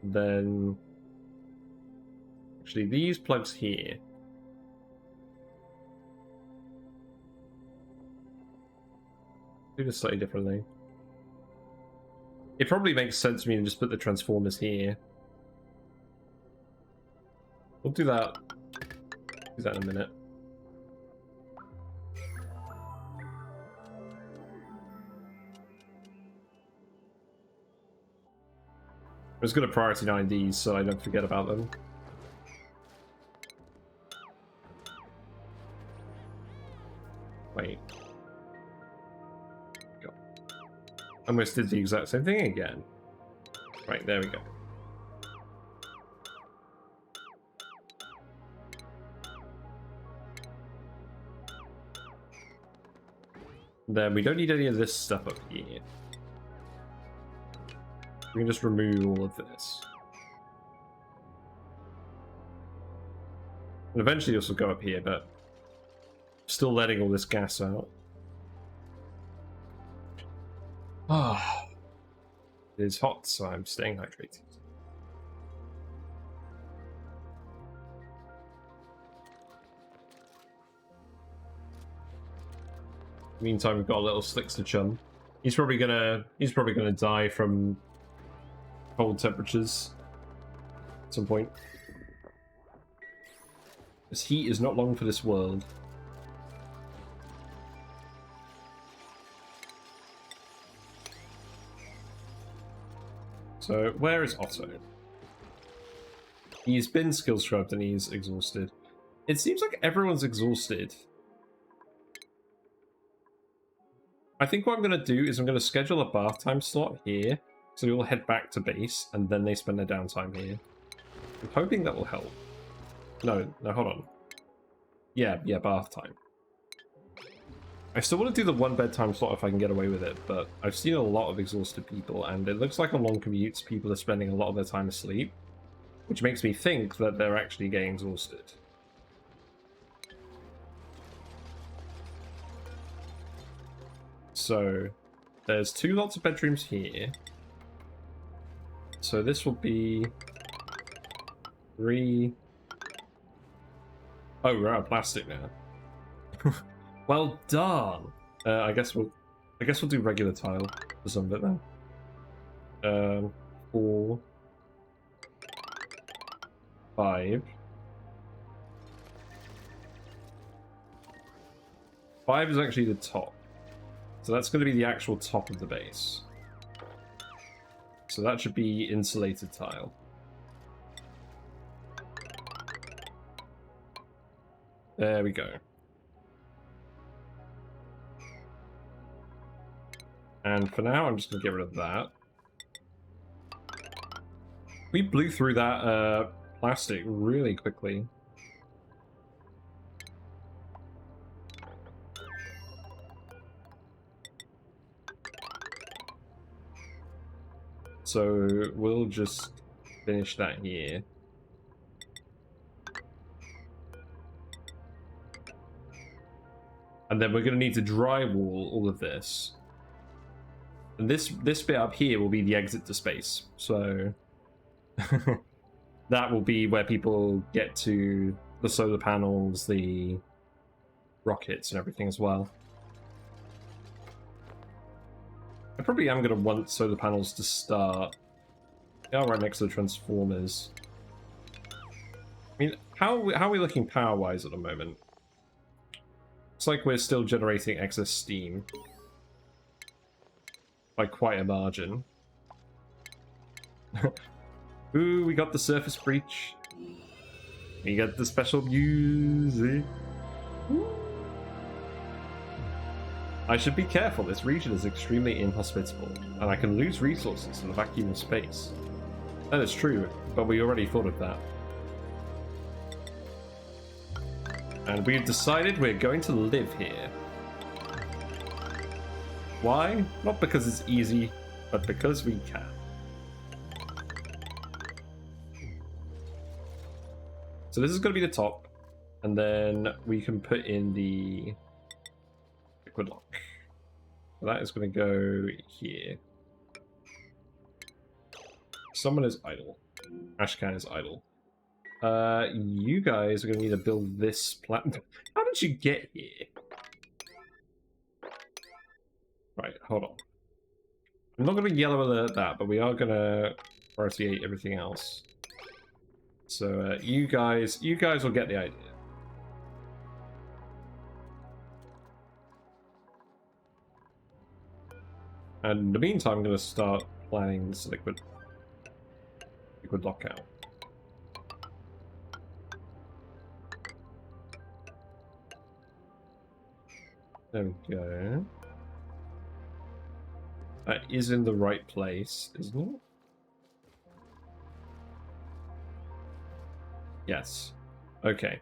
Then... Actually, these plugs here. Do this slightly differently. It probably makes sense to me to just put the transformers here. We'll do that. Do that in a minute. I was going to priority 9 these so I don't forget about them. Wait. God. I almost did the exact same thing again. Right, there we go. Then we don't need any of this stuff up here. We can just remove all of this. And eventually this will go up here, but still letting all this gas out. Ah, it is hot, so I'm staying hydrated. Meantime, we've got a little Slickster chum. He's probably gonna die from cold temperatures at some point. This heat is not long for this world. So, where is Otto? He's been skill scrubbed and he's exhausted. It seems like everyone's exhausted. I think what I'm going to do is I'm going to schedule a bath time slot here, so we all head back to base, and then they spend their downtime here. I'm hoping that will help. No, hold on. Yeah, bath time. I still want to do the one bedtime slot if I can get away with it, but I've seen a lot of exhausted people, and it looks like on long commutes, people are spending a lot of their time asleep, which makes me think that they're actually getting exhausted. So, there's 2 lots of bedrooms here. So this will be 3. Oh, we're out of plastic now. Well, darn. I guess we'll do regular tile for some of it then. 4, 5. 5 is actually the top. So that's going to be the actual top of the base. So that should be insulated tile. There we go. And for now, I'm just going to get rid of that. We blew through that plastic really quickly. So we'll just finish that here. And then we're going to need to drywall all of this. And this bit up here will be the exit to space. So that will be where people get to the solar panels, the rockets and everything as well. I probably am going to want solar panels to start. They are right next to the transformers. I mean, how are we looking power-wise at the moment? Looks like we're still generating excess steam. By quite a margin. Ooh, we got the surface breach. We got the special music. Ooh. I should be careful, this region is extremely inhospitable, and I can lose resources in the vacuum of space. That is true, but we already thought of that. And we've decided we're going to live here. Why? Not because it's easy, but because we can. So this is going to be the top, and then we can put in the liquid lock. So that is going to go here. Someone is idle. Ashcan is idle. You guys are going to need to build this platform. How did you get here? Right, hold on. I'm not going to yellow alert that, but we are going to prioritize everything else. So you guys will get the idea. And in the meantime, I'm going to start planning this liquid lockout. There we go. That is in the right place, isn't it? Yes. Okay.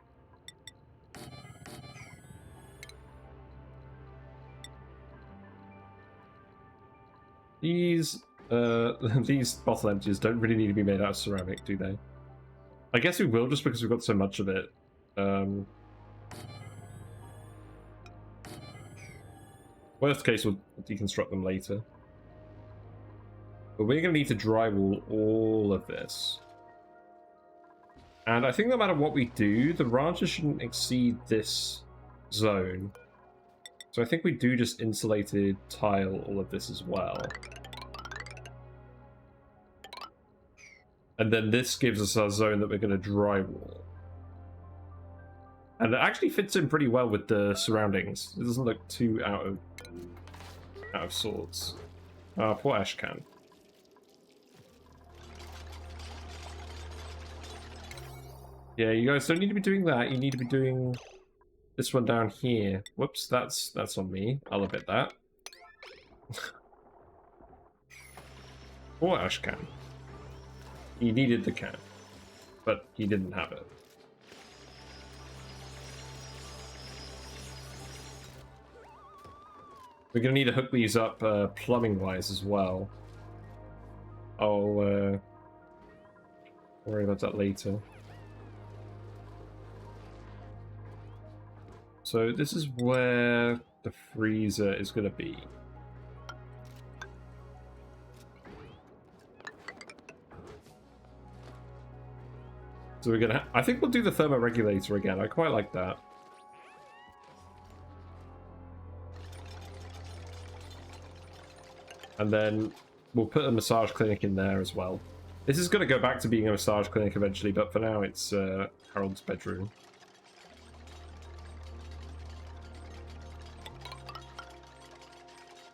These these bottle empties don't really need to be made out of ceramic, do they? I guess we will, just because we've got so much of it. Worst case, we'll deconstruct them later. But we're going to need to drywall all of this. And I think no matter what we do, the branches shouldn't exceed this zone. So I think we do just insulated tile all of this as well. And then this gives us our zone that we're going to drywall. And it actually fits in pretty well with the surroundings. It doesn't look too out of sorts. Poor Ashcan. Yeah, you guys don't need to be doing that. You need to be doing this one down here. Whoops, that's on me. I'll admit that. Poor Ashcan. He needed the can, but he didn't have it. We're going to need to hook these up plumbing-wise as well. I'll worry about that later. So this is where the freezer is going to be. So we're going to... I think we'll do the thermoregulator again. I quite like that. And then we'll put a massage clinic in there as well. This is going to go back to being a massage clinic eventually, but for now it's Harold's bedroom.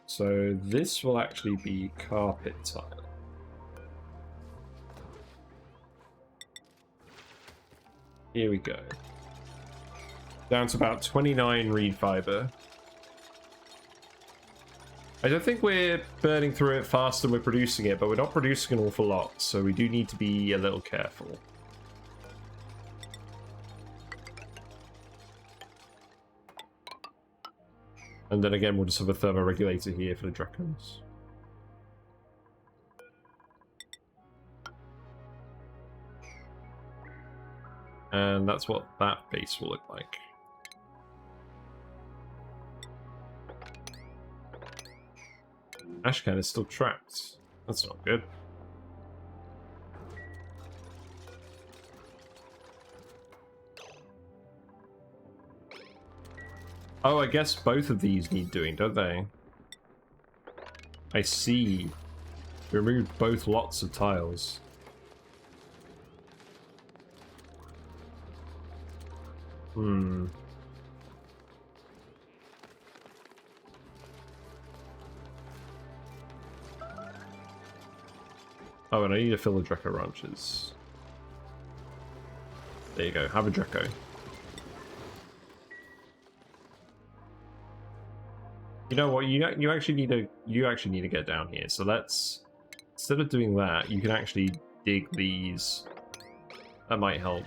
So this will actually be carpet tile. Here we go. Down to about 29 reed fiber. I don't think we're burning through it faster than we're producing it, but we're not producing an awful lot, so we do need to be a little careful. And then again, we'll just have a thermoregulator here for the Dracons. And that's what that base will look like. Ashcan is still trapped. That's not good. Oh, I guess both of these need doing, don't they? I see. We removed both lots of tiles. Hmm. Oh, and I need to fill the Draco ranches. There you go. Have a Draco. You know what? You actually need to get down here. So let's, instead of doing that, you can actually dig these. That might help.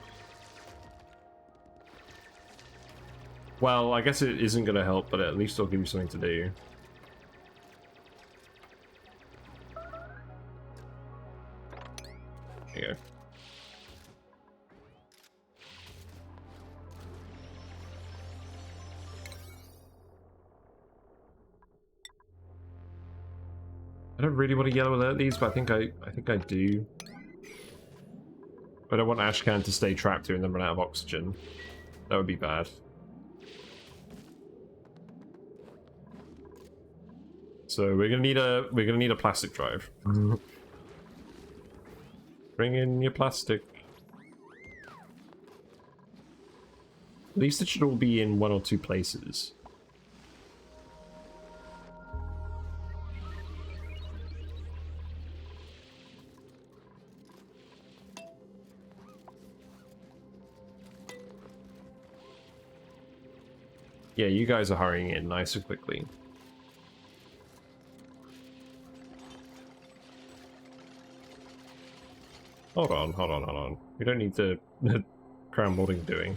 Well, I guess it isn't going to help, but at least it'll give you something to do. There you go. I don't really want to yellow alert these, but I think I do. I don't want Ashcan to stay trapped here and then run out of oxygen. That would be bad. So we're gonna need a plastic drive. Bring in your plastic. At least it should all be in one or two places. Yeah, you guys are hurrying in nice and quickly. Hold on. We don't need the crown molding doing.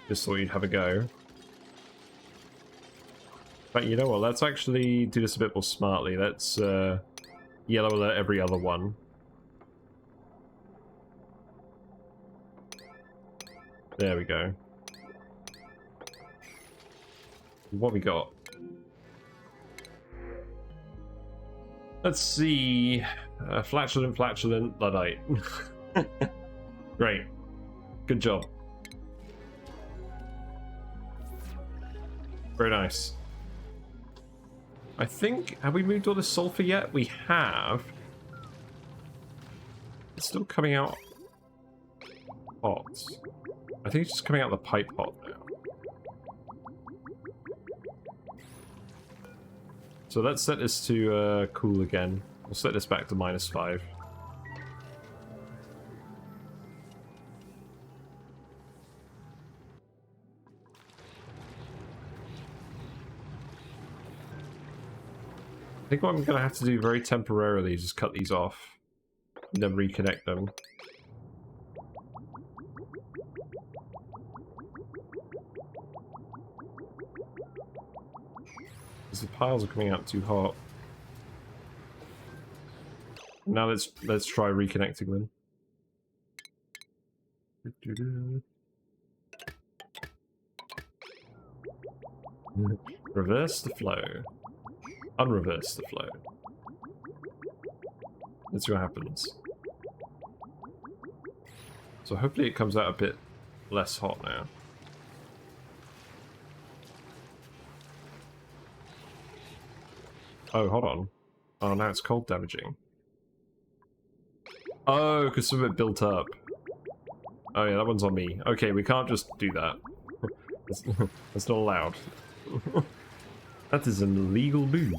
Just thought you'd have a go. But you know what, let's actually do this a bit more smartly. Let's yellow alert every other one. There we go. What we got? Let's see. Flatulent, Luddite. Great. Good job. Very nice. I think... Have we moved all this sulfur yet? We have. It's still coming out hot. I think it's just coming out the pipe hot now. So let's set this to cool again. We'll set this back to -5. I think what I'm going to have to do very temporarily is just cut these off and then reconnect them. Because the piles are coming out too hot. Now let's try reconnecting them. Reverse the flow. Unreverse the flow. Let's see what happens. So hopefully it comes out a bit less hot now. Oh, hold on. Oh, now it's cold damaging. Oh, because some of it built up. Oh yeah, that one's on me. Okay, we can't just do that. That's not allowed. That is an illegal move.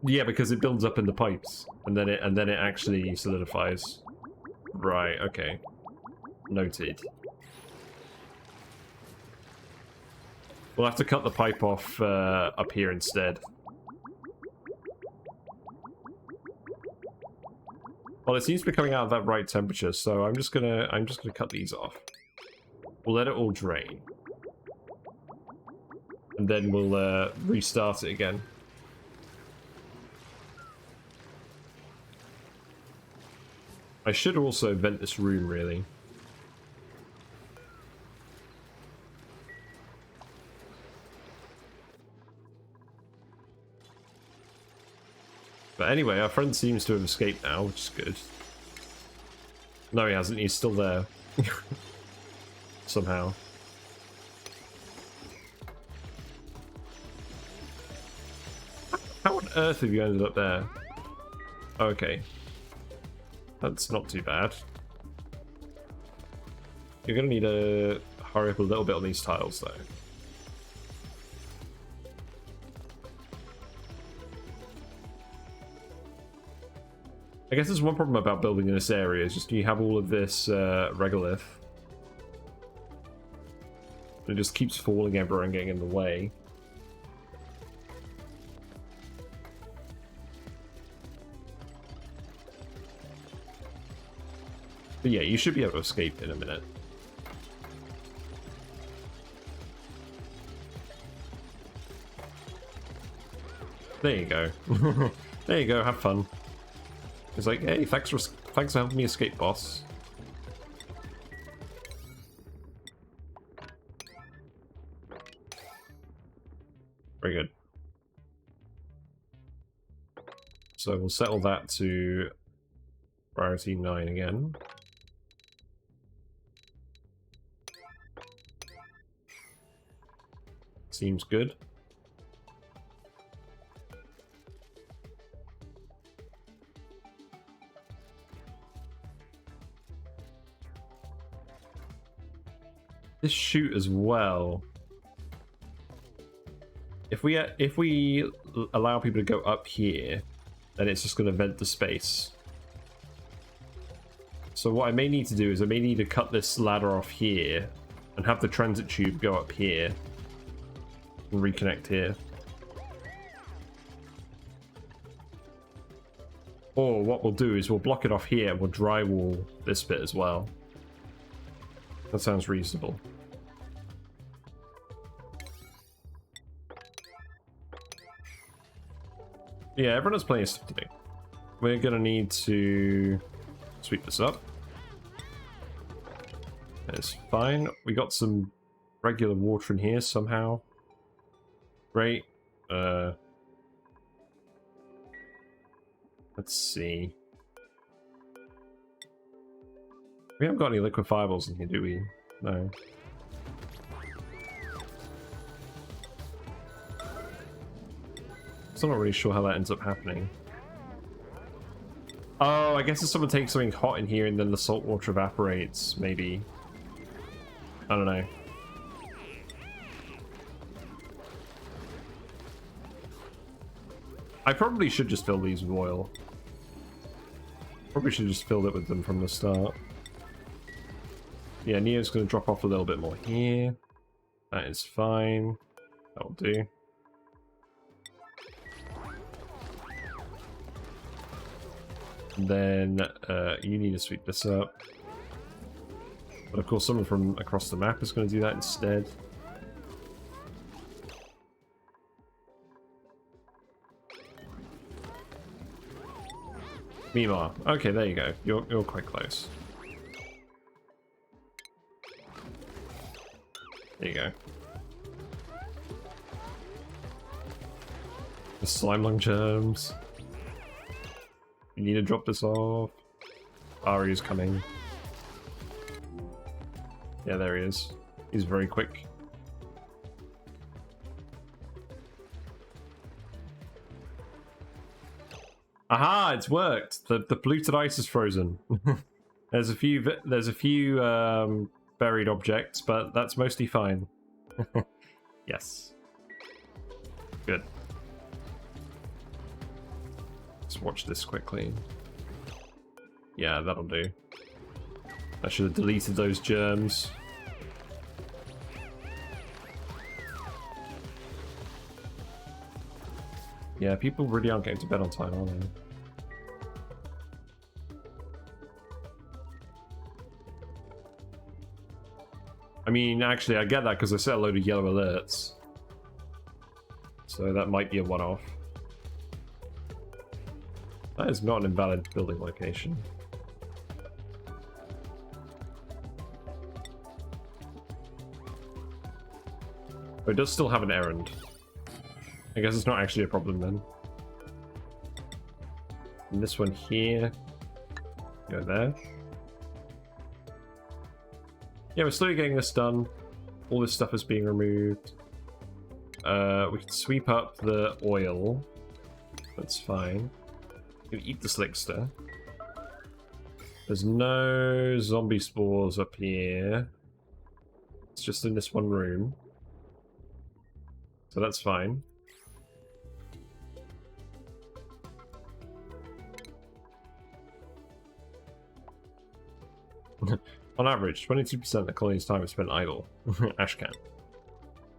Yeah, because it builds up in the pipes, and then it actually solidifies. Right. Okay. Noted. We'll have to cut the pipe off up here instead. Well, it seems to be coming out at that right temperature, so I'm just gonna cut these off. We'll let it all drain. And then we'll restart it again. I should also vent this room, really. But anyway, our friend seems to have escaped now, which is good. No, he hasn't. He's still there. Somehow. How on earth have you ended up there? Okay. That's not too bad. You're going to need to hurry up a little bit on these tiles, though. I guess there's one problem about building in this area, is just you have all of this regolith. It just keeps falling everywhere and getting in the way. But yeah, you should be able to escape in a minute. There you go. There you go, have fun. It's like, hey, thanks for helping me escape, boss. Very good. So we'll settle that to priority 9 again. Seems good. This chute as well. If we allow people to go up here, then it's just going to vent the space. So what I may need to do is I may need to cut this ladder off here and have the transit tube go up here and reconnect here. Or what we'll do is we'll block it off here and we'll drywall this bit as well. That sounds reasonable. Yeah, everyone has plenty of stuff to do. We're gonna need to sweep this up. And It's fine. We got some regular water in here somehow. Great. Let's see. We haven't got any liquefiables in here, do we? No. So I'm not really sure how that ends up happening. Oh, I guess if someone takes something hot in here and then the salt water evaporates, maybe. I don't know. I probably should just fill these with oil. Probably should have just filled it with them from the start. Yeah, Neo's going to drop off a little bit more here. That is fine. That'll do. And then you need to sweep this up. But of course someone from across the map is going to do that instead. Mima. Okay, there you go. You're quite close. There you go. The slime lung germs. You need to drop this off. Ari's coming. Yeah, there he is. He's very quick. Aha! It's worked. The polluted ice is frozen. There's a few buried objects, but that's mostly fine. Yes. Good. Let's watch this quickly. Yeah, that'll do. I should have deleted those germs. Yeah, people really aren't getting to bed on time, are they? I mean, actually, I get that because I set a load of yellow alerts. So that might be a one-off. That is not an invalid building location. But it does still have an errand. I guess it's not actually a problem then. And this one here. Go there. Yeah, we're slowly getting this done. All this stuff is being removed. We can sweep up the oil. That's fine. We can eat the slickster. There's no zombie spores up here. It's just in this one room. So that's fine. On average, 22% of the colony's time is spent idle. Ashcan.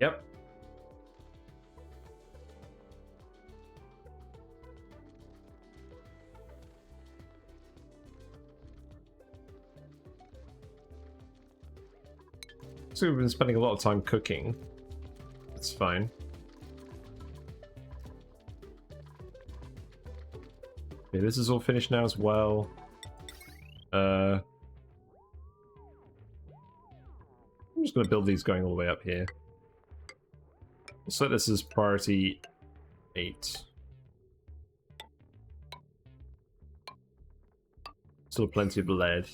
Yep. So we've been spending a lot of time cooking. That's fine. Okay, this is all finished now as well. I'm just going to build these going all the way up here. We'll set this as priority 8. Still plenty of lead.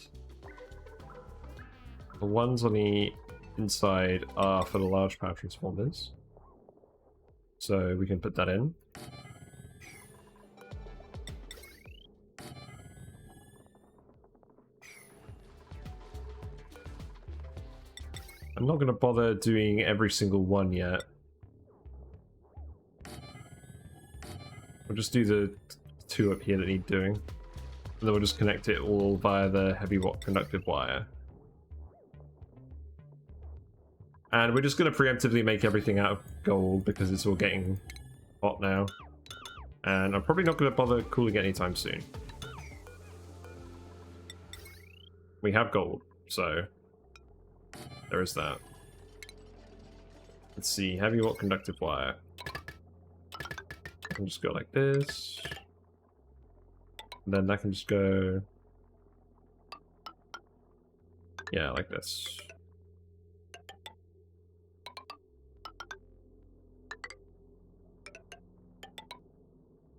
The ones on the inside are for the large power transformers. So we can put that in. I'm not going to bother doing every single one yet. We'll just do the 2 up here that need doing. And then we'll just connect it all via the heavy conductive wire. And we're just going to preemptively make everything out of gold because it's all getting hot now. And I'm probably not going to bother cooling it anytime soon. We have gold, so there is that. Let's see, heavy conductive wire. I can just go like this. And then that can just go... yeah, like this.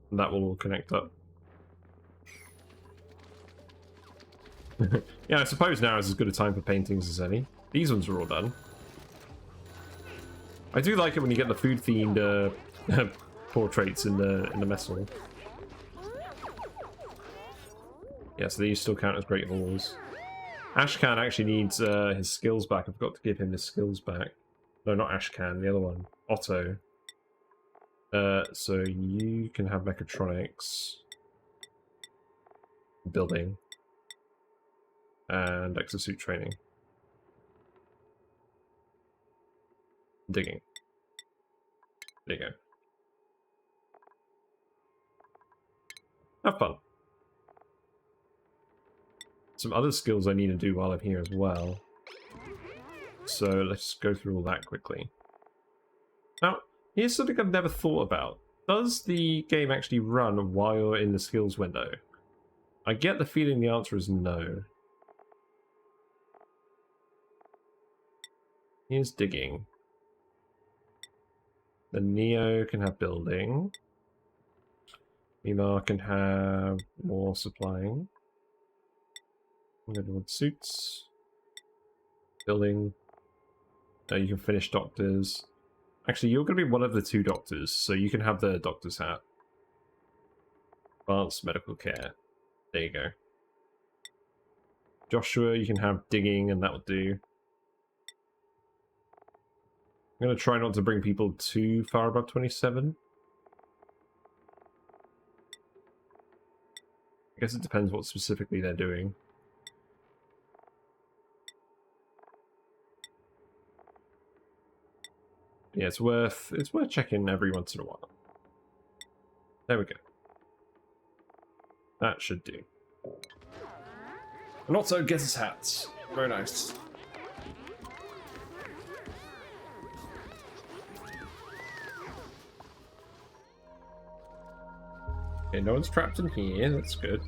And that will all connect up. Yeah, I suppose now is as good a time for paintings as any. These ones are all done. I do like it when you get the food-themed portraits in the mess hall. Yeah, so these still count as Great Halls. Ashcan actually needs his skills back. I forgot to give him his skills back. No, not Ashcan, the other one. Otto. So you can have mechatronics, building, and exosuit training. Digging. There you go. Have fun. Some other skills I need to do while I'm here as well. So let's go through all that quickly. Now, here's something I've never thought about. Does the game actually run while you're in the skills window? I get the feeling the answer is no. Here's digging. The Neo can have building. Mimar can have more supplying. Everyone suits. Building. You can finish doctors. Actually, you're going to be one of the two doctors, so you can have the doctor's hat. Advanced medical care. There you go. Joshua, you can have digging, and that will do. I'm going to try not to bring people too far above 27. I guess it depends what specifically they're doing. Yeah, it's worth checking every once in a while. There we go. That should do. And also get his hats. Very nice. Okay, no one's trapped in here. That's good.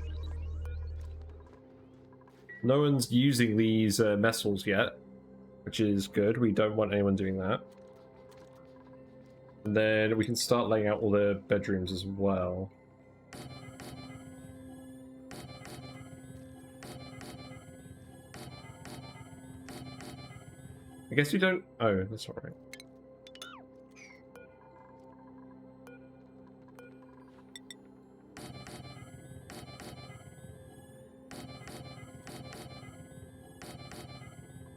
No one's using these mess halls yet, which is good. We don't want anyone doing that. And then we can start laying out all the bedrooms as well. I guess you don't... Oh, that's alright.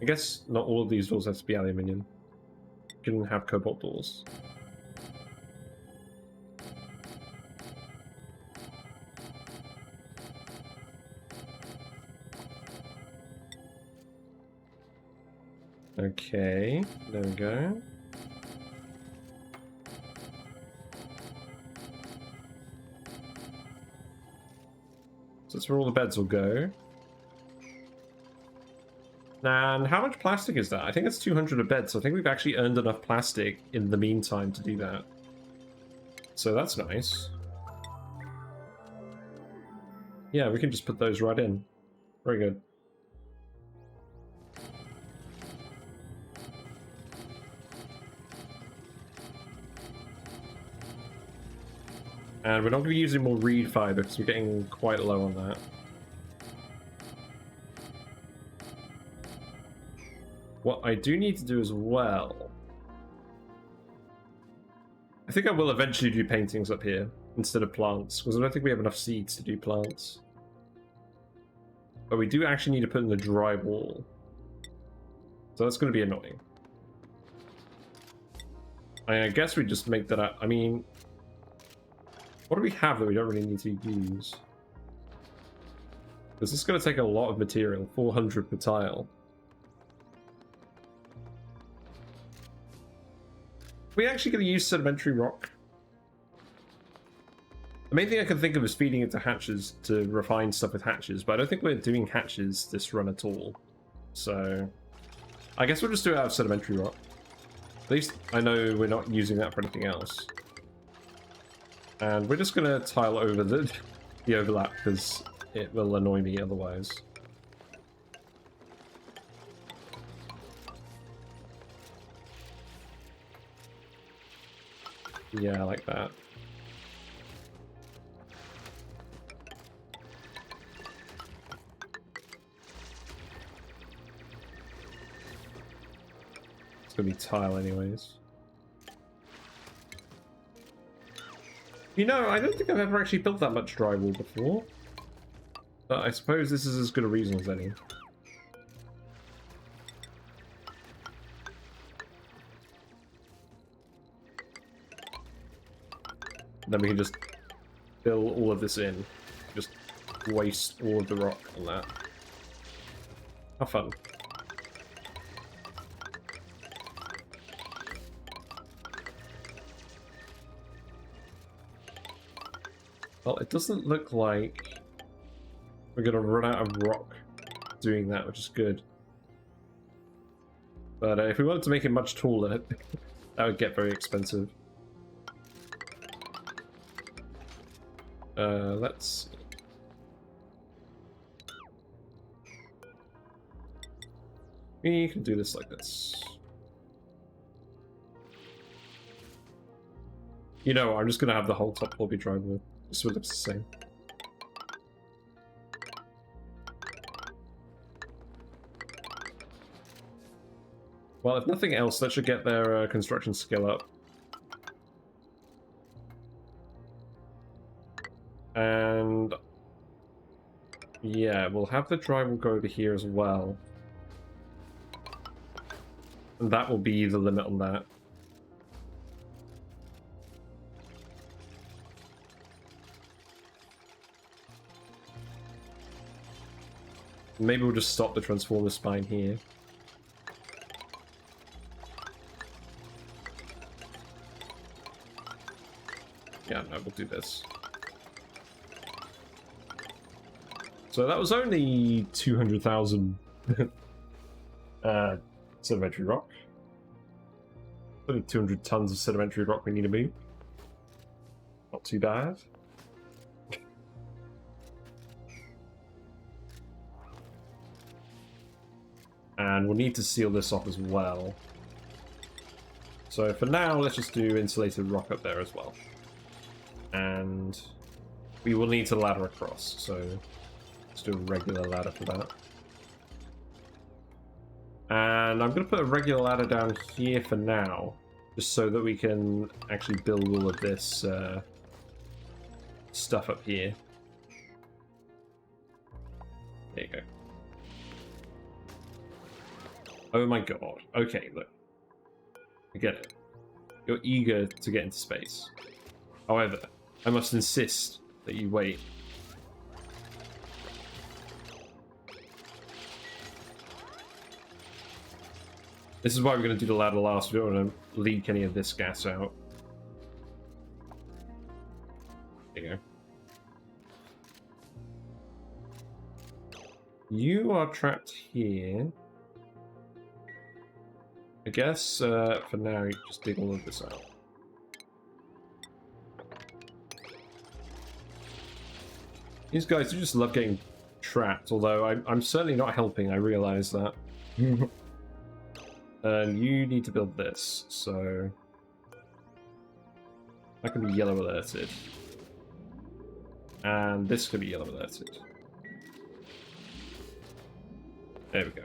I guess not all of these doors have to be aluminium. You can have cobalt doors. Okay, there we go. So that's where all the beds will go. And how much plastic is that? I think it's 200 a bed, so I think we've actually earned enough plastic in the meantime to do that. So that's nice. Yeah, we can just put those right in. Very good. And we're not going to be using more reed fiber because we're getting quite low on that. What I do need to do as well... I think I will eventually do paintings up here instead of plants, because I don't think we have enough seeds to do plants. But we do actually need to put in the drywall. So that's going to be annoying. I guess we just make that up. I mean... What do we have that we don't really need to use? This is going to take a lot of material, 400 per tile. Are we actually going to use sedimentary rock? The main thing I can think of is feeding it to hatches to refine stuff with hatches, but I don't think we're doing hatches this run at all. So, I guess we'll just do it out of sedimentary rock. At least I know we're not using that for anything else. And we're just going to tile over the overlap because it will annoy me otherwise. Yeah, I like that. It's gonna be tile anyways. You know, I don't think I've ever actually built that much drywall before. But I suppose this is as good a reason as any. Then we can just fill all of this in. Just waste all of the rock on that. How fun. Well, it doesn't look like we're going to run out of rock doing that, which is good. But if we wanted to make it much taller, that would get very expensive. Let's... You can do this like this. You know, I'm just going to have the whole top floor be drywall. This would look the same. Well, if nothing else, that should get their construction skill up. And yeah, we'll have the drywall go over here as well. And that will be the limit on that. Maybe we'll just stop the transformer spine here. Yeah, no, we'll do this. So that was only 200,000 sedimentary rock. Only 200 tons of sedimentary rock we need to move. Not too bad. And we'll need to seal this off as well. So for now, let's just do insulated rock up there as well. And we will need to ladder across, so let's do a regular ladder for that. And I'm going to put a regular ladder down here for now, just so that we can actually build all of this stuff up here. There you go. Oh my god. Okay, look. I get it. You're eager to get into space. However, I must insist that you wait. This is why we're going to do the ladder last. We don't want to leak any of this gas out. There you go. You are trapped here. I guess for now you just dig all of this out. These guys do just love getting trapped, although I'm certainly not helping, I realise that. And you need to build this, so... that can be yellow alerted. And this can be yellow alerted. There we go.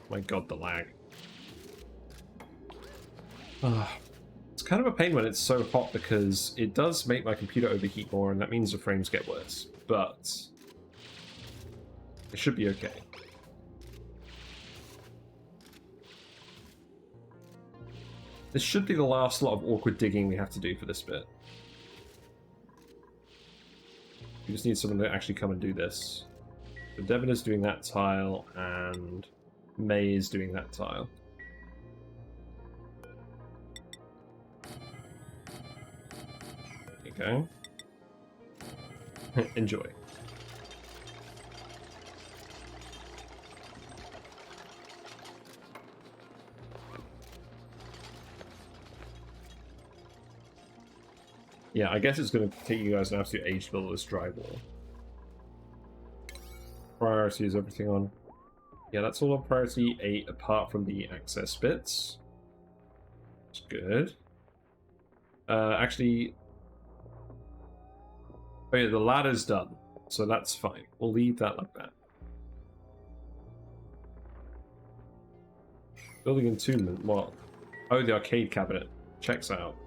My god, the lag. It's kind of a pain when it's so hot because it does make my computer overheat more and that means the frames get worse. But it should be okay. This should be the last lot of awkward digging we have to do for this bit. We just need someone to actually come and do this. So Devin is doing that tile and May is doing that tile. Okay. Enjoy. Yeah, I guess it's going to take you guys an absolute age to build this drywall. Priority is everything on. Yeah, that's all on priority 8 apart from the access bits. It's good. Actually... oh yeah, the ladder's done, so that's fine. We'll leave that like that. Building entombment, what? Oh, the arcade cabinet. Checks out.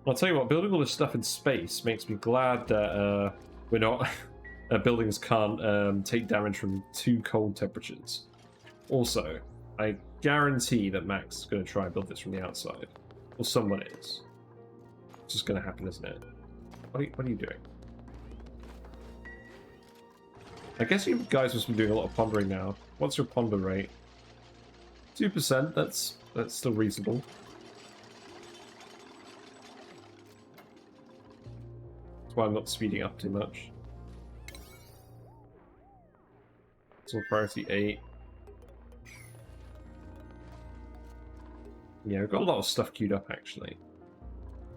I'll tell you what, building all this stuff in space makes me glad that we're not... buildings can't take damage from too cold temperatures. Also, I guarantee that Max is going to try and build this from the outside. Or someone is. It's just going to happen, isn't it? What are you doing? I guess you guys must be doing a lot of pondering now. What's your ponder rate? 2%, that's still reasonable. That's why I'm not speeding up too much. It's all priority 8. Yeah, we've got a lot of stuff queued up actually.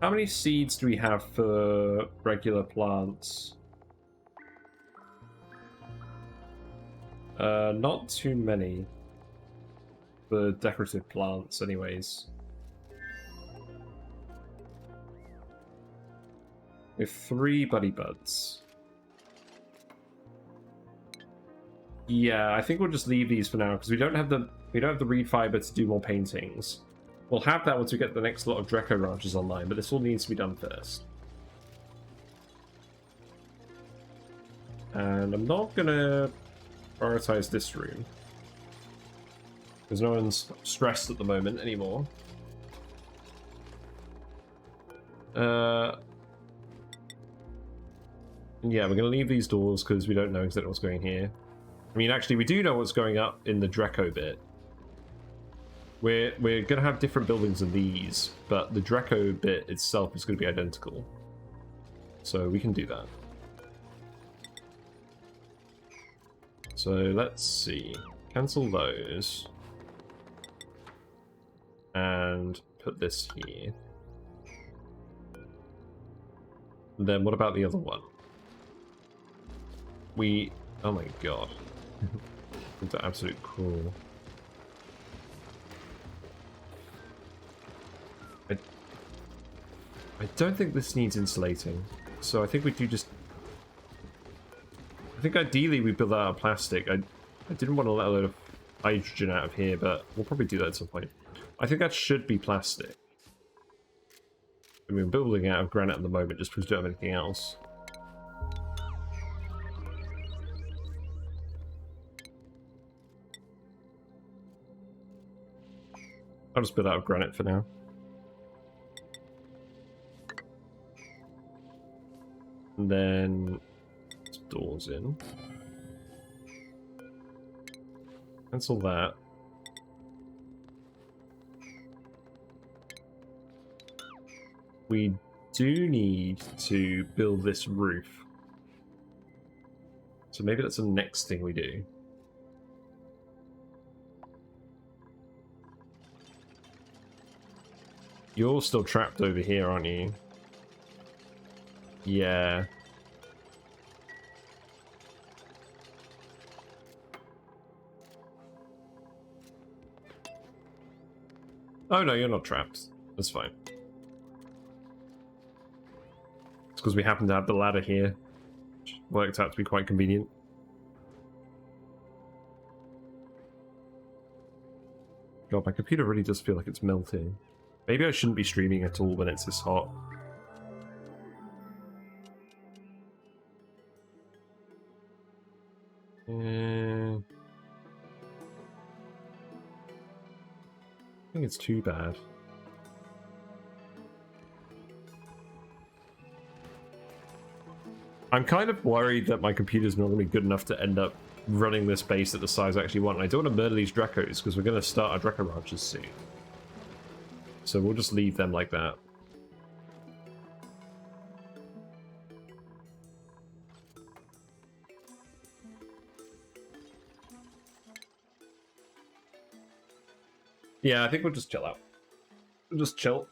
How many seeds do we have for regular plants? Not too many. For decorative plants, anyways. We have 3 buddy buds. Yeah, I think we'll just leave these for now because we don't have the reed fiber to do more paintings. We'll have that once we get the next lot of Dreco ranches online, but this all needs to be done first. And I'm not gonna prioritize this room because no one's stressed at the moment anymore. Yeah, we're gonna leave these doors because we don't know exactly what's going here. I mean, actually, we do know what's going up in the Dreco bit. We're gonna have different buildings than these, but the Dreco bit itself is gonna be identical. So we can do that. So let's see. Cancel those. And put this here. Then what about the other one? Oh my god. It's absolute cruel. I don't think this needs insulating, so I think we do just... I think ideally we build that out of plastic. I didn't want to let a load of hydrogen out of here, but we'll probably do that at some point. I think that should be plastic. I mean, we're building out of granite at the moment just because we don't have anything else. I'll just build out of granite for now. And then doors in. Cancel that. We do need to build this roof. So maybe that's the next thing we do. You're still trapped over here, aren't you? Yeah. Oh no, you're not trapped. That's fine. It's because we happen to have the ladder here. Which worked out to be quite convenient. God, my computer really does feel like it's melting. Maybe I shouldn't be streaming at all when it's this hot. I think it's too bad. I'm kind of worried that my computer's not going to be good enough to end up running this base at the size I actually want. And I don't want to murder these Drecos because we're going to start our Dreco ranches soon. So we'll just leave them like that. Yeah, I think we'll just chill out. We'll just chill.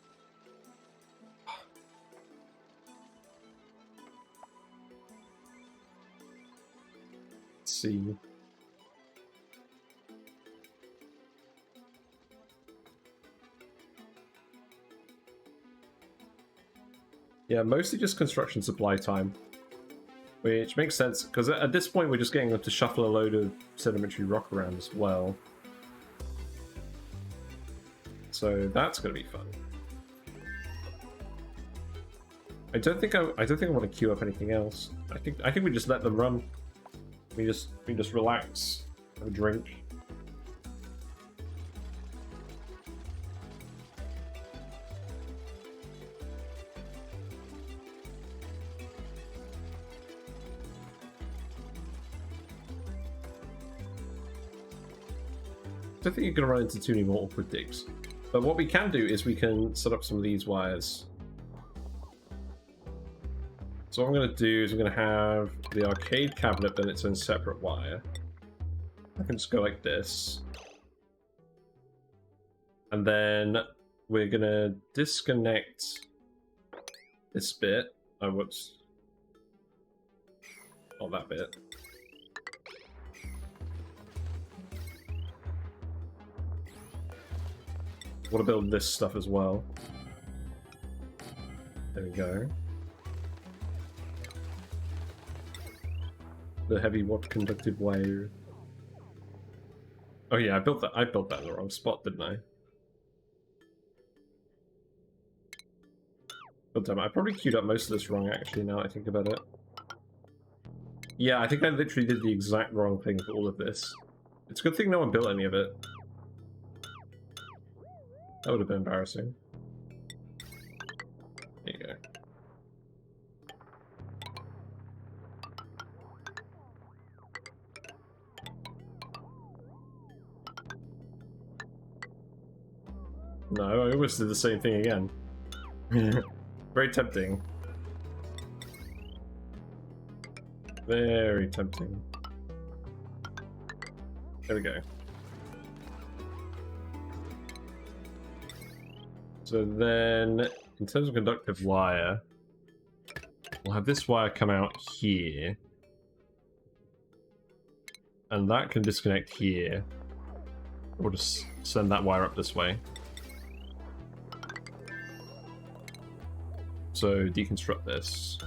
Let's see. Yeah, mostly just construction supply time. Which makes sense, because at this point we're just getting them to shuffle a load of sedimentary rock around as well. So that's gonna be fun. I don't think I want to queue up anything else. I think we just let them run. We just relax, have a drink. I don't think you're going to run into too many more awkward digs. But what we can do is we can set up some of these wires. So what I'm going to do is I'm going to have the arcade cabinet, then its own separate wire. I can just go like this. And then we're going to disconnect this bit. Oh, whoops. Not that bit. I want to build this stuff as well. There we go. The heavy water conductive wire. Oh yeah, I built that in the wrong spot, didn't I? Oh damn, I probably queued up most of this wrong actually, now I think about it. Yeah, I think I literally did the exact wrong thing for all of this. It's a good thing no one built any of it. That would have been embarrassing. There you go. No, I almost did the same thing again. Very tempting. Very tempting. There we go. So then, in terms of conductive wire, we'll have this wire come out here. And that can disconnect here. We'll just send that wire up this way. So deconstruct this.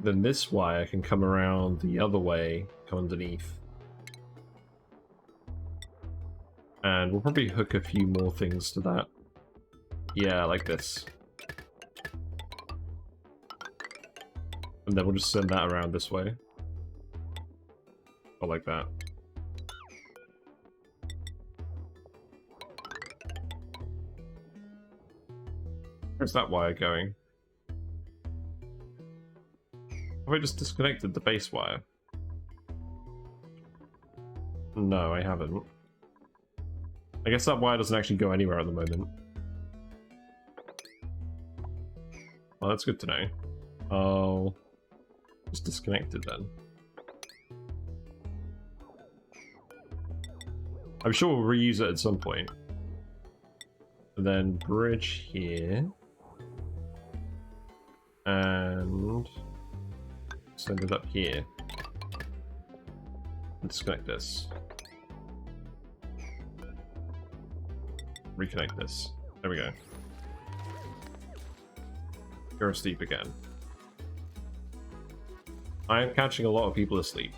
Then this wire can come around the other way, come underneath. And we'll probably hook a few more things to that. Yeah, like this. And then we'll just send that around this way. Or like that. Where's that wire going? Have I just disconnected the base wire? No, I haven't. I guess that wire doesn't actually go anywhere at the moment. Well, that's good to know. Oh, it's disconnected then. I'm sure we'll reuse it at some point. And then bridge here. And send it up here. And disconnect this. Reconnect this. There we go. Go asleep again. I am catching a lot of people asleep.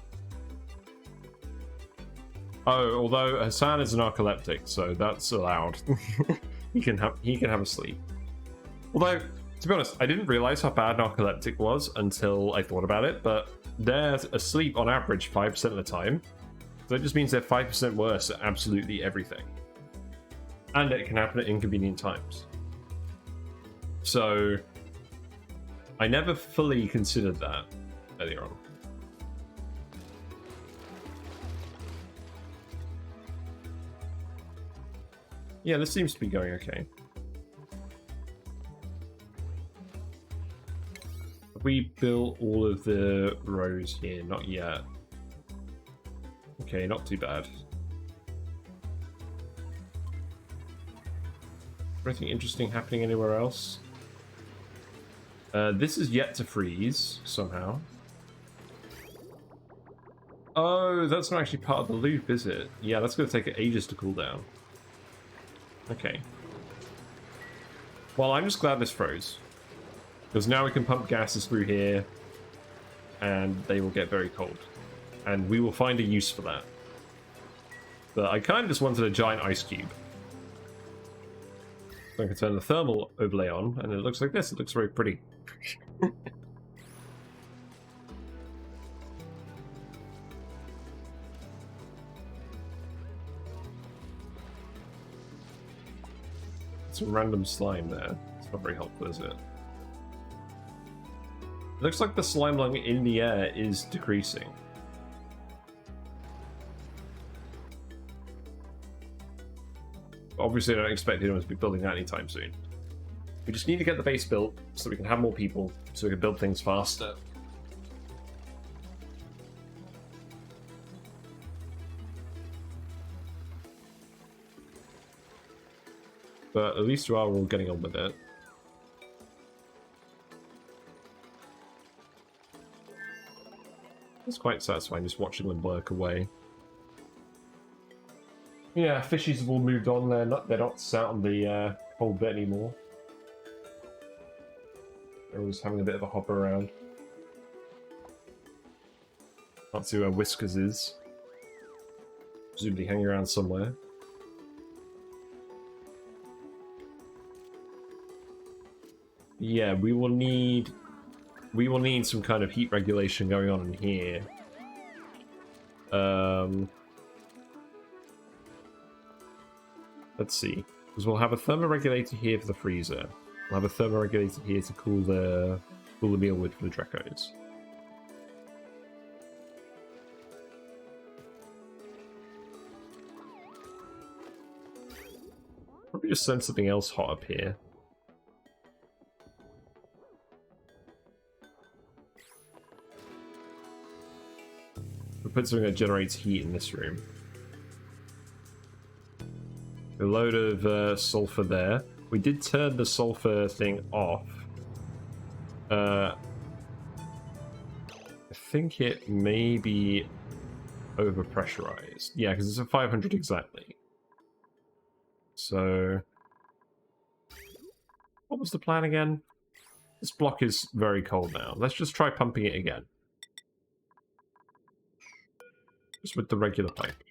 Oh, although Hassan is an narcoleptic, so that's allowed. he can have a sleep. Although, to be honest, I didn't realize how bad narcoleptic was until I thought about it, but they're asleep on average 5% of the time. So that just means they're 5% worse at absolutely everything. And it can happen at inconvenient times. So I never fully considered that earlier on. Yeah, this seems to be going okay. Have we built all of the rows here? Not yet. Okay, not too bad. Anything interesting happening anywhere else? This is yet to freeze, somehow. Oh, that's not actually part of the loop, is it? Yeah, that's going to take ages to cool down. Okay. Well, I'm just glad this froze. Because now we can pump gases through here, and they will get very cold. And we will find a use for that. But I kind of just wanted a giant ice cube. So I can turn the thermal overlay on, and it looks like this. It looks very pretty. Some random slime there. It's not very helpful, is it? It looks like the slime level in the air is decreasing. Obviously, I don't expect anyone to be building that anytime soon. We just need to get the base built so we can have more people, so we can build things faster. But at least we are all getting on with it. It's quite satisfying just watching them work away. Yeah, fishies have all moved on. They're not sat on the cold bit anymore. They're always having a bit of a hop around. Can't see where Whiskers is. Presumably hanging around somewhere. Yeah, we will need some kind of heat regulation going on in here. Let's see, because we'll have a thermoregulator here for the freezer. We'll have a thermoregulator here to cool the meal with for the Drecos. Probably just send something else hot up here. We'll put something that generates heat in this room. A load of sulfur there. We did turn the sulfur thing off. I think it may be overpressurized. Yeah, because it's a 500 exactly. So, what was the plan again? This block is very cold now. Let's just try pumping it again. Just with the regular pipe.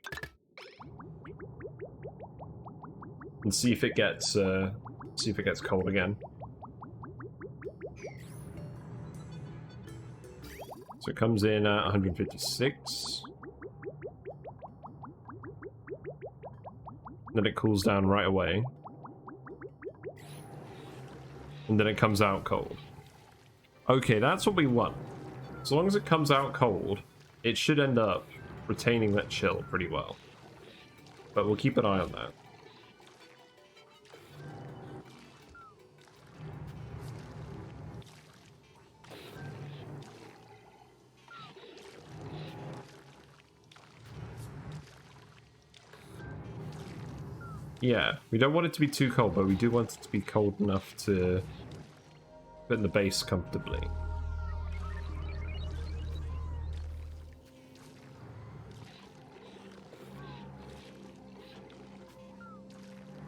And see if it gets cold again. So it comes in at 156. Then it cools down right away. And then it comes out cold. Okay, that's what we want. As long as it comes out cold, it should end up retaining that chill pretty well. But we'll keep an eye on that. Yeah, we don't want it to be too cold, but we do want it to be cold enough to fit in the base comfortably.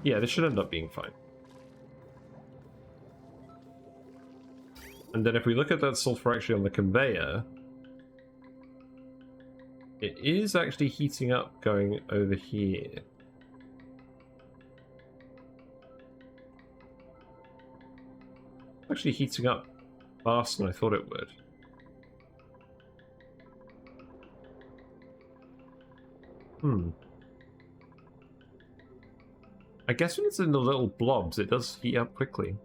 Yeah, this should end up being fine. And then if we look at that sulfur actually on the conveyor, it is actually heating up going over here. Actually heating up faster than I thought it would. I guess when it's in the little blobs, it does heat up quickly.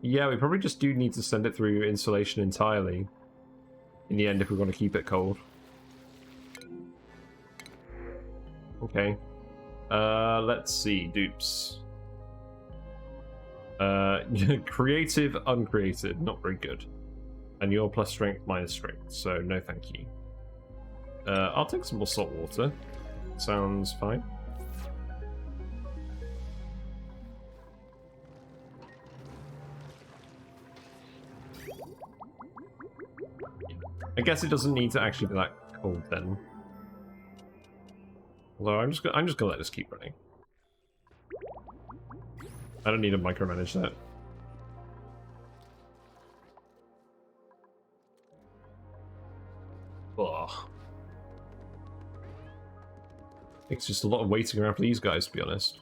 Yeah, we probably just do need to send it through insulation entirely. In the end, if we want to keep it cold. Okay. Let's see. Dupes. Creative, uncreative. Not very good. And you're plus strength, minus strength. So, no thank you. I'll take some more salt water. Sounds fine. I guess it doesn't need to actually be that cold then. Although I'm just gonna let this keep running. I don't need to micromanage that. Ugh. It's just a lot of waiting around for these guys, to be honest.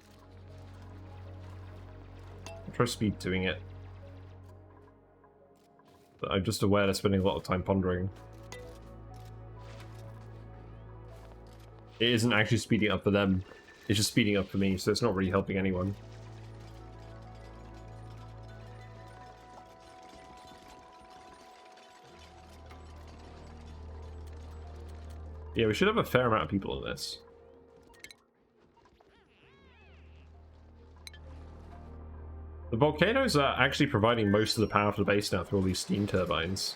I'll try speed doing it. But I'm just aware they're spending a lot of time pondering. It isn't actually speeding up for them. It's just speeding up for me, so it's not really helping anyone. Yeah, we should have a fair amount of people in this. The volcanoes are actually providing most of the power for the base now through all these steam turbines.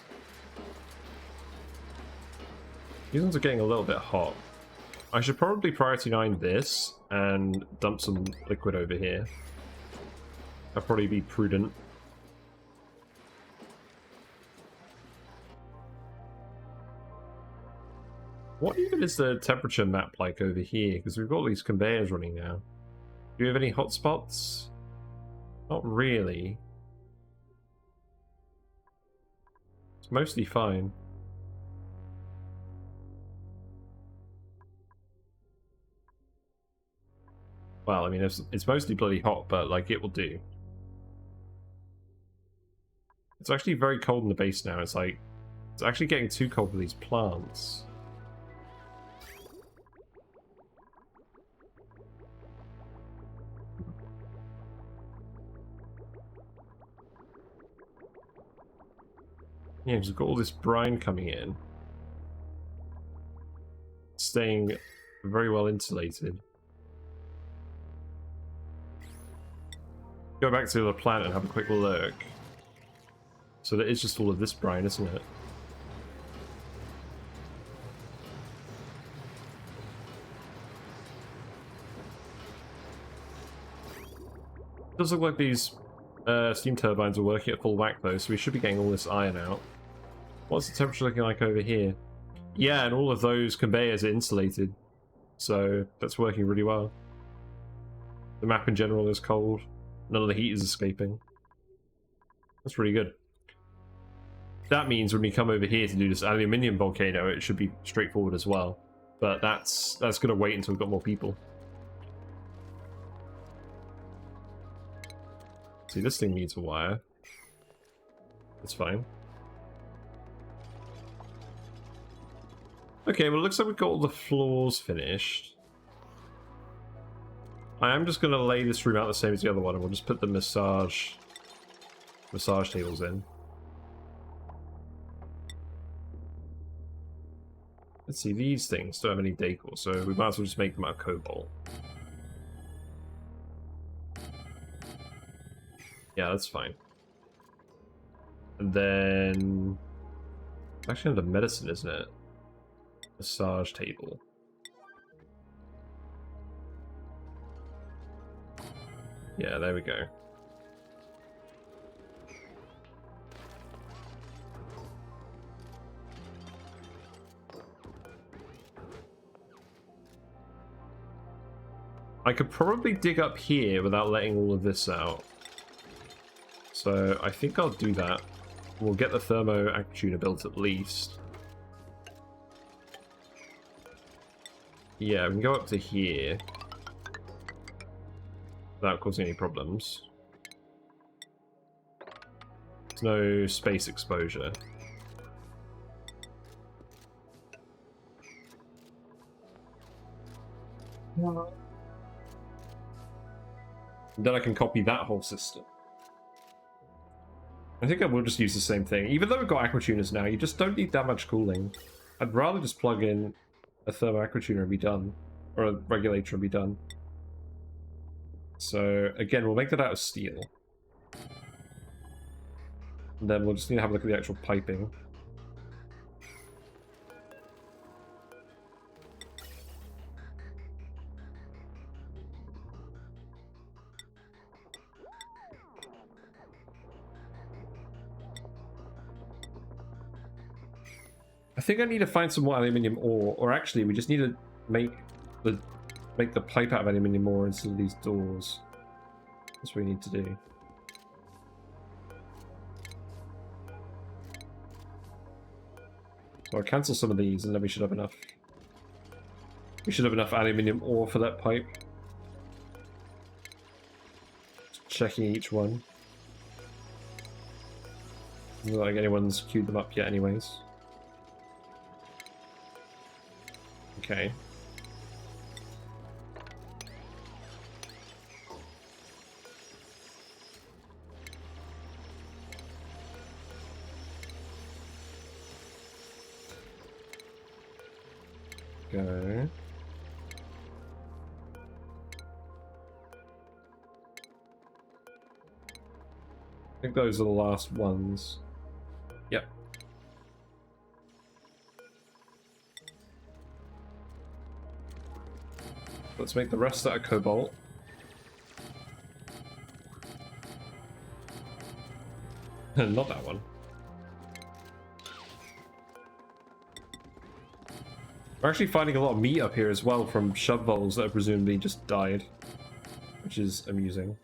These ones are getting a little bit hot. I should probably priority 9 this and dump some liquid over here. That'd probably be prudent. What even is the temperature map like over here? Because we've got all these conveyors running now. Do you have any hotspots? Not really. It's mostly fine. Well, I mean, it's mostly bloody hot, but, like, it will do. It's actually very cold in the base now. It's like, it's actually getting too cold for these plants. Yeah, we've got all this brine coming in. Staying very well insulated. Go back to the planet and have a quick look. So there is just all of this brine, isn't it? It does look like these steam turbines are working at full whack though, so we should be getting all this iron out. What's the temperature looking like over here? Yeah, and all of those conveyors are insulated. So that's working really well. The map in general is cold. None of the heat is escaping. That's really good. That means when we come over here to do this aluminium volcano, it should be straightforward as well. But that's going to wait until we've got more people. See, this thing needs a wire. That's fine. Okay, well it looks like we've got all the floors finished. I am just going to lay this room out the same as the other one, and we'll just put the massage tables in. Let's see, these things don't have any decor, so we might as well just make them out of cobalt. Yeah, that's fine. And then... it's actually under medicine, isn't it? Massage table. Yeah, there we go. I could probably dig up here without letting all of this out. So I think I'll do that. We'll get the thermo actuator built at least. Yeah, we can go up to here without causing any problems. There's no space exposure. And then I can copy that whole system. I think I will just use the same thing. Even though we've got aquatuners now, you just don't need that much cooling. I'd rather just plug in a thermo aquatuner and be done. Or a regulator and be done. So, again, we'll make that out of steel. And then we'll just need to have a look at the actual piping. I think I need to find some more aluminium ore, or actually we just need to make the pipe out of aluminium ore instead of these doors. That's what we need to do. So I'll cancel some of these and then we should have enough. We should have enough aluminium ore for that pipe. Just checking each one. Doesn't look like anyone's queued them up yet anyways. Okay. Go. I think those are the last ones. Yep. Let's make the rest out of cobalt. Not that one. We're actually finding a lot of meat up here as well from shub voles that have presumably just died, which is amusing.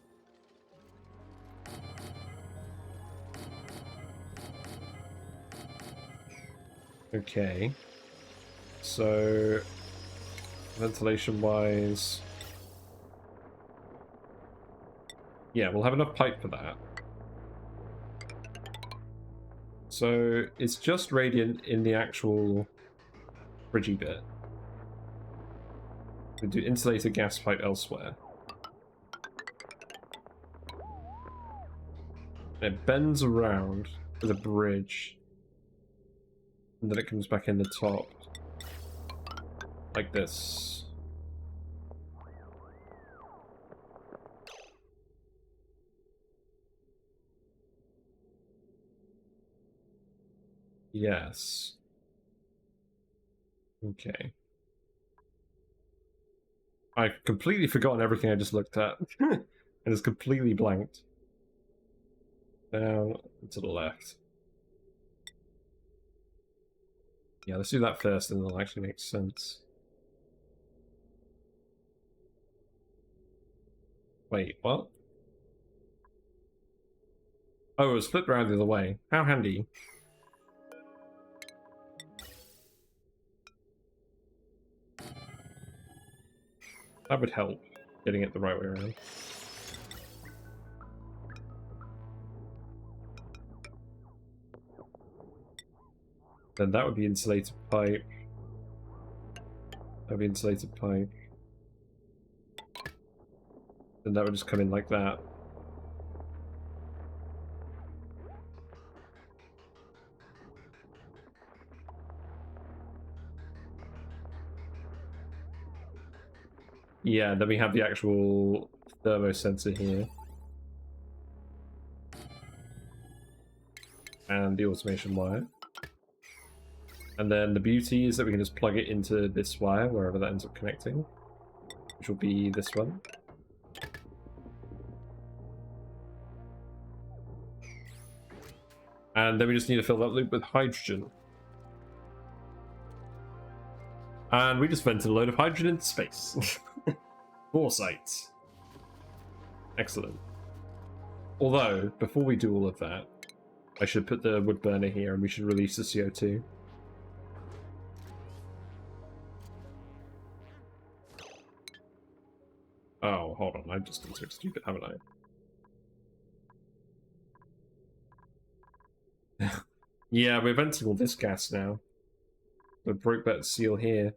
Okay, so ventilation wise, yeah, we'll have enough pipe for that. So it's just radiant in the actual bridgy bit. We do insulated gas pipe elsewhere. And it bends around with a bridge. And then it comes back in the top. Like this. Yes. Okay. I've completely forgotten everything I just looked at. And it's completely blanked. Down to the left. Yeah, let's do that first and it'll actually make sense. Wait, what? Oh, it was flipped around the other way. How handy. That would help, getting it the right way around. Then that would be insulated pipe. That would be insulated pipe. Then that would just come in like that. Yeah, then we have the actual thermo sensor here. And the automation wire. And then the beauty is that we can just plug it into this wire, wherever that ends up connecting. Which will be this one. And then we just need to fill that loop with hydrogen. And we just vented a load of hydrogen into space. Foresight. Excellent. Although, before we do all of that, I should put the wood burner here and we should release the CO2. Oh, hold on, I've just been so stupid, haven't I? Yeah, we're venting all this gas now. The broke that seal here.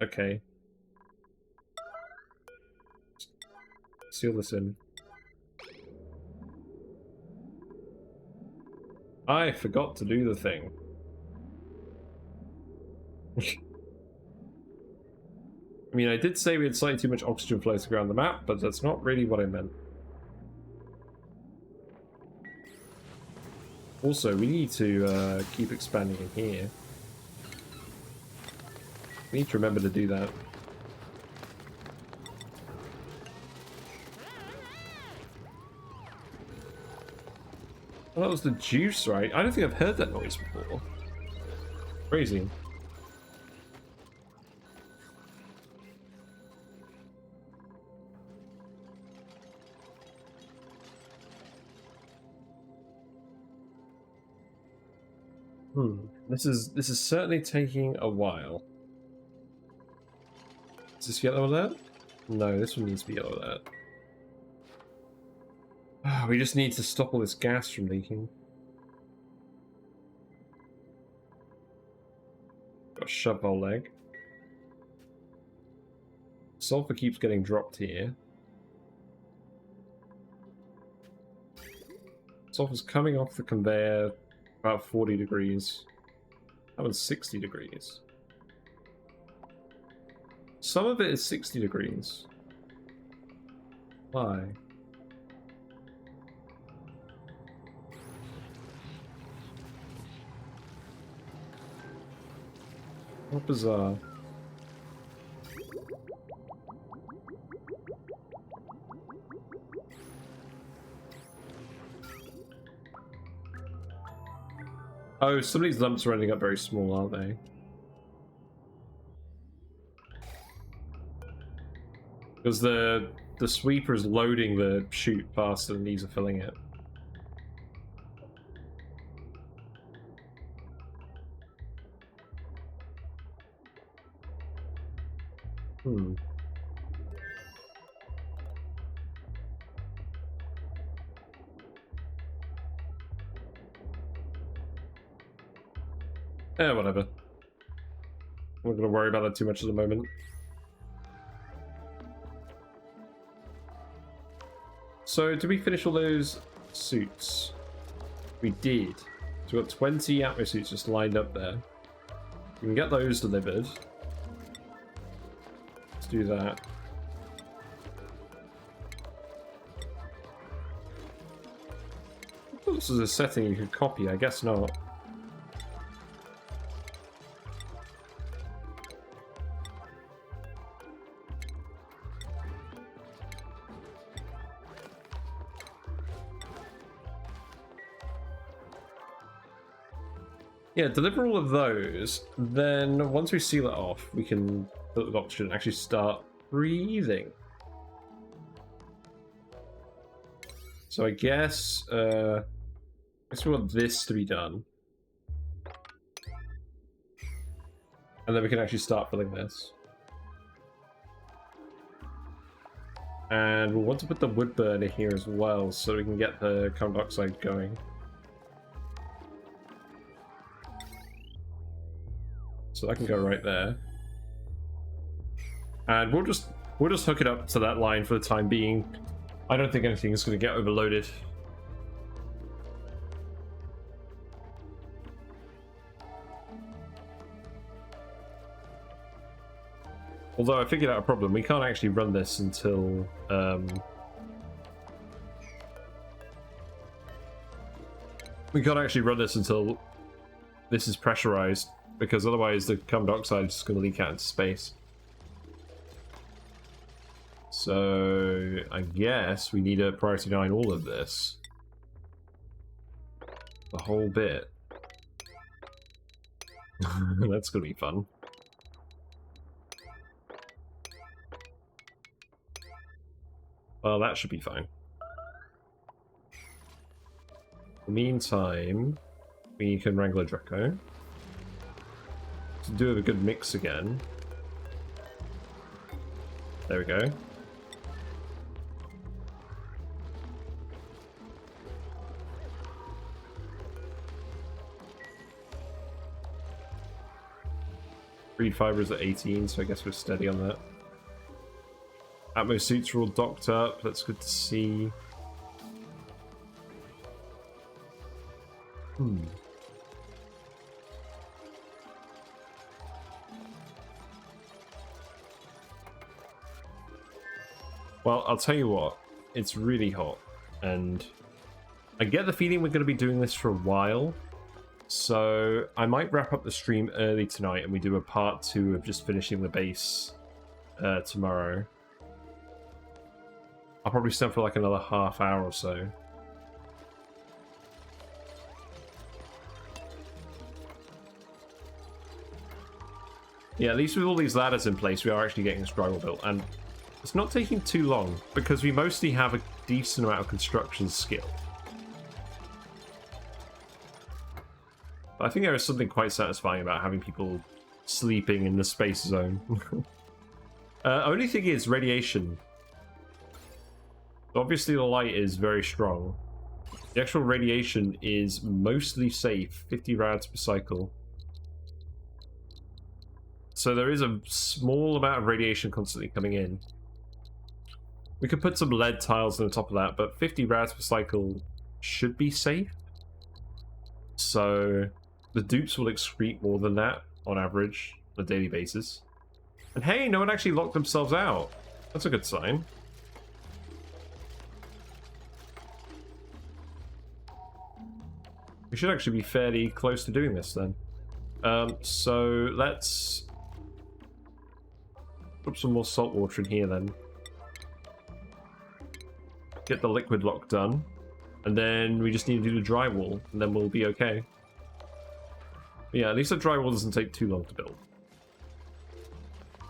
Okay. Seal this in. I forgot to do the thing. I mean, I did say we had slightly too much oxygen floating around the map, but that's not really what I meant. Also, we need to keep expanding in here. We need to remember to do that. Well, that was the juice, right? I don't think I've heard that noise before. Crazy. This is certainly taking a while. Is this yellow alert? No, this one needs to be yellow alert. We just need to stop all this gas from leaking. Got a shove our leg. Sulfur keeps getting dropped here. Sulfur's coming off the conveyor about 40 degrees. That one's 60 degrees. Some of it is 60 degrees. Why? What bizarre. Oh, some of these lumps are ending up very small, aren't they? Because the sweeper is loading the chute faster than these are filling it. Whatever. I'm not gonna worry about that too much at the moment. So, did we finish all those suits? We did. So we've got 20 Atmo suits just lined up there. We can get those delivered. Let's do that. I thought this was a setting you could copy, I guess not. Yeah, deliver all of those, then once we seal it off, we can put the oxygen and actually start breathing. So I guess we want this to be done. And then we can actually start filling this. And we'll want to put the wood burner here as well, so we can get the carbon dioxide going. So that can go right there. And we'll just hook it up to that line for the time being. I don't think anything is going to get overloaded. Although I figured out a problem. We can't actually run this until this is pressurized, because otherwise the carbon dioxide is going to leak out into space. So I guess we need to priority 9 all of this. The whole bit. That's going to be fun. Well, that should be fine. In the meantime, we can wrangle a Draco. To do a good mix again. There we go. Reed fibers at 18, so I guess we're steady on that. Atmo suits are all docked up, that's good to see. Well, I'll tell you what, it's really hot, and I get the feeling we're going to be doing this for a while, so I might wrap up the stream early tonight and we do a part 2 of just finishing the base tomorrow. I'll probably stay for like another half hour or so. Yeah, at least with all these ladders in place, we are actually getting this drywall built, and it's not taking too long because we mostly have a decent amount of construction skill. But I think there is something quite satisfying about having people sleeping in the space zone. Only thing is radiation. Obviously the light is very strong. The actual radiation is mostly safe, 50 rads per cycle. So there is a small amount of radiation constantly coming in. We could put some lead tiles on the top of that, but 50 rads per cycle should be safe. So the dupes will excrete more than that on average on a daily basis. And hey, no one actually locked themselves out. That's a good sign. We should actually be fairly close to doing this then. So let's put some more salt water in here then. Get the liquid lock done. And then we just need to do the drywall, and then we'll be okay. But yeah, at least the drywall doesn't take too long to build.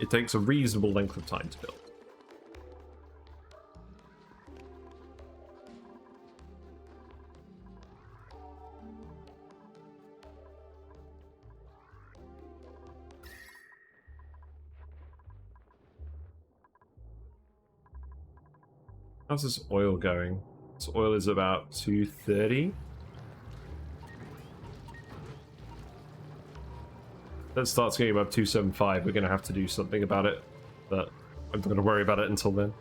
It takes a reasonable length of time to build. How's this oil going? This oil is about 230. That starts getting above 275. We're going to have to do something about it, but I'm not going to worry about it until then.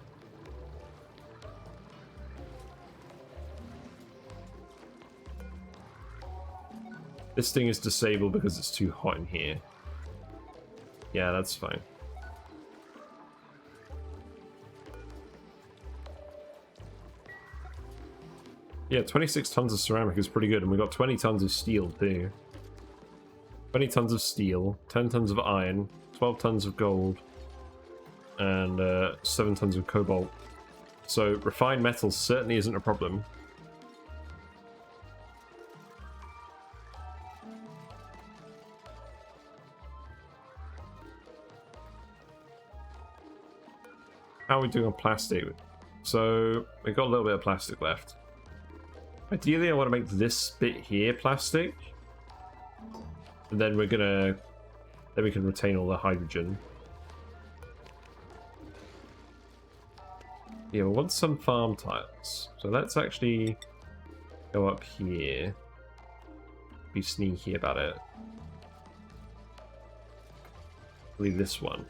This thing is disabled because it's too hot in here. Yeah, that's fine. Yeah, 26 tons of ceramic is pretty good, and we got 20 tons of steel too. 20 tons of steel, 10 tons of iron, 12 tons of gold, and 7 tons of cobalt. So refined metals certainly isn't a problem. How are we doing on plastic? So we've got a little bit of plastic left. Ideally, I want to make this bit here plastic. And then we're gonna... then we can retain all the hydrogen. Yeah, we want some farm tiles. So let's actually go up here. Be sneaky about it. Leave this one.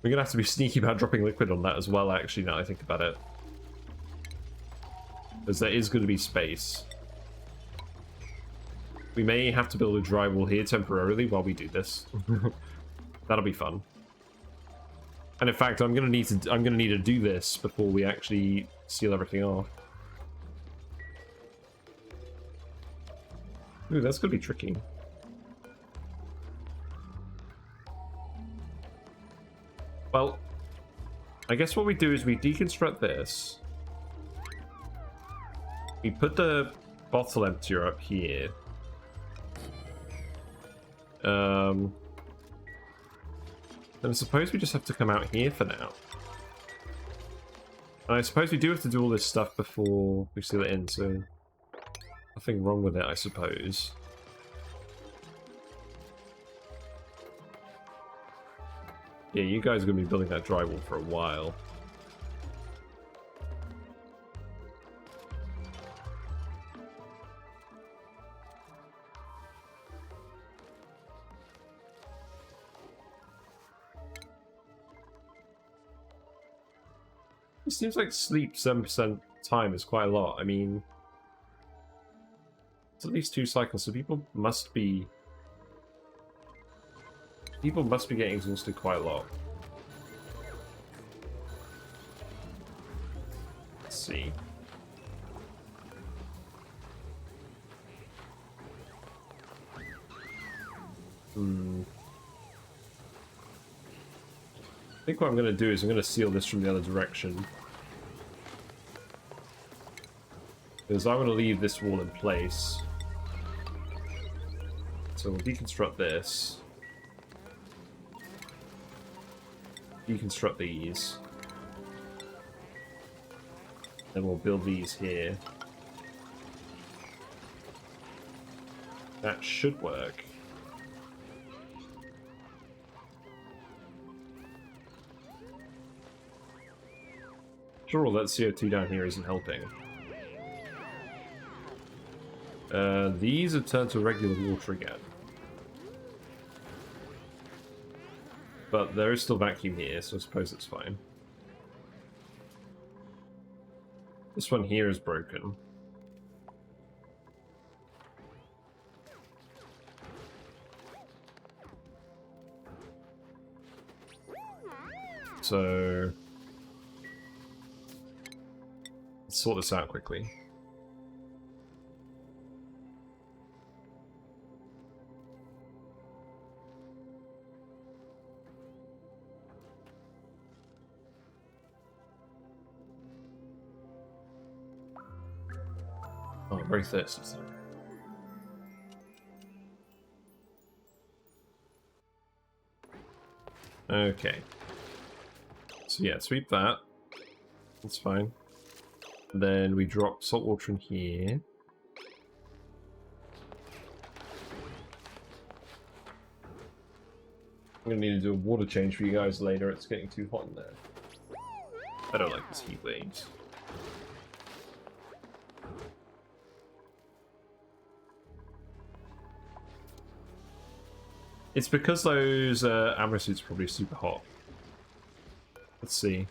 We're gonna have to be sneaky about dropping liquid on that as well, actually, now I think about it. Because there is going to be space. We may have to build a drywall here temporarily while we do this. That'll be fun. And in fact, I'm gonna need to do this before we actually seal everything off. Ooh, that's gonna be tricky. Well, I guess what we do is we deconstruct this. We put the bottle emptier up here. Then I suppose we just have to come out here for now. And I suppose we do have to do all this stuff before we seal it in, so nothing wrong with it, I suppose. Yeah, you guys are going to be building that drywall for a while. It seems like sleep 7% time is quite a lot. I mean, it's at least 2 cycles, so people must be getting exhausted quite a lot. Let's see. I think what I'm going to do is I'm going to seal this from the other direction. Because I want to leave this wall in place. So we'll deconstruct this. Deconstruct these. Then we'll build these here. That should work. Sure, all that CO2 down here isn't helping. These have turned to regular water again. But there is still vacuum here, so I suppose it's fine. This one here is broken. So let's sort this out quickly. Oh, I'm very thirsty. Okay. So yeah, sweep that. That's fine. Then we drop salt water in here. I'm gonna need to do a water change for you guys later. It's getting too hot in there. I don't like this heat waves. It's because those ammo suits are probably super hot. Let's see.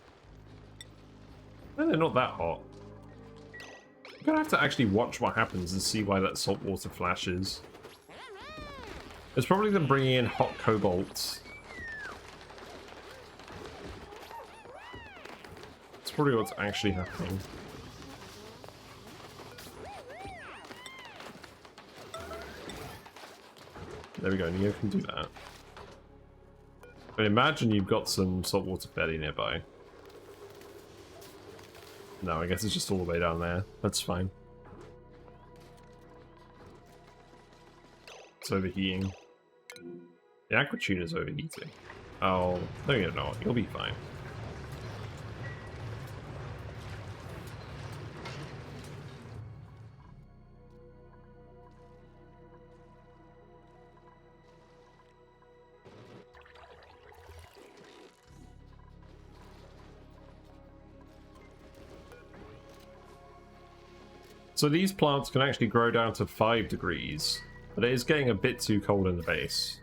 No, they're not that hot. I'm gonna have to actually watch what happens and see why that salt water flashes. It's probably them bringing in hot cobalt. It's probably what's actually happening. There we go, Neo can do that. But imagine you've got some saltwater fairly nearby. No, I guess it's just all the way down there. That's fine. It's overheating. The aqua tuner's overheating. Oh, no you're not. You'll be fine. So these plants can actually grow down to 5 degrees, but it is getting a bit too cold in the base.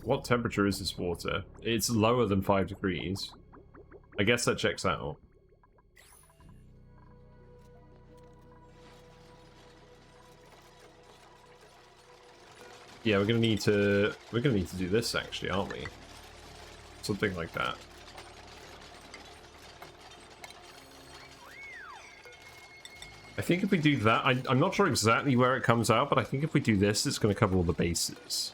What temperature is this water? It's lower than 5 degrees. I guess that checks out. Yeah, we're gonna need to do this actually, aren't we? Something like that. I think if we do that, I'm not sure exactly where it comes out, but I think if we do this, it's going to cover all the bases.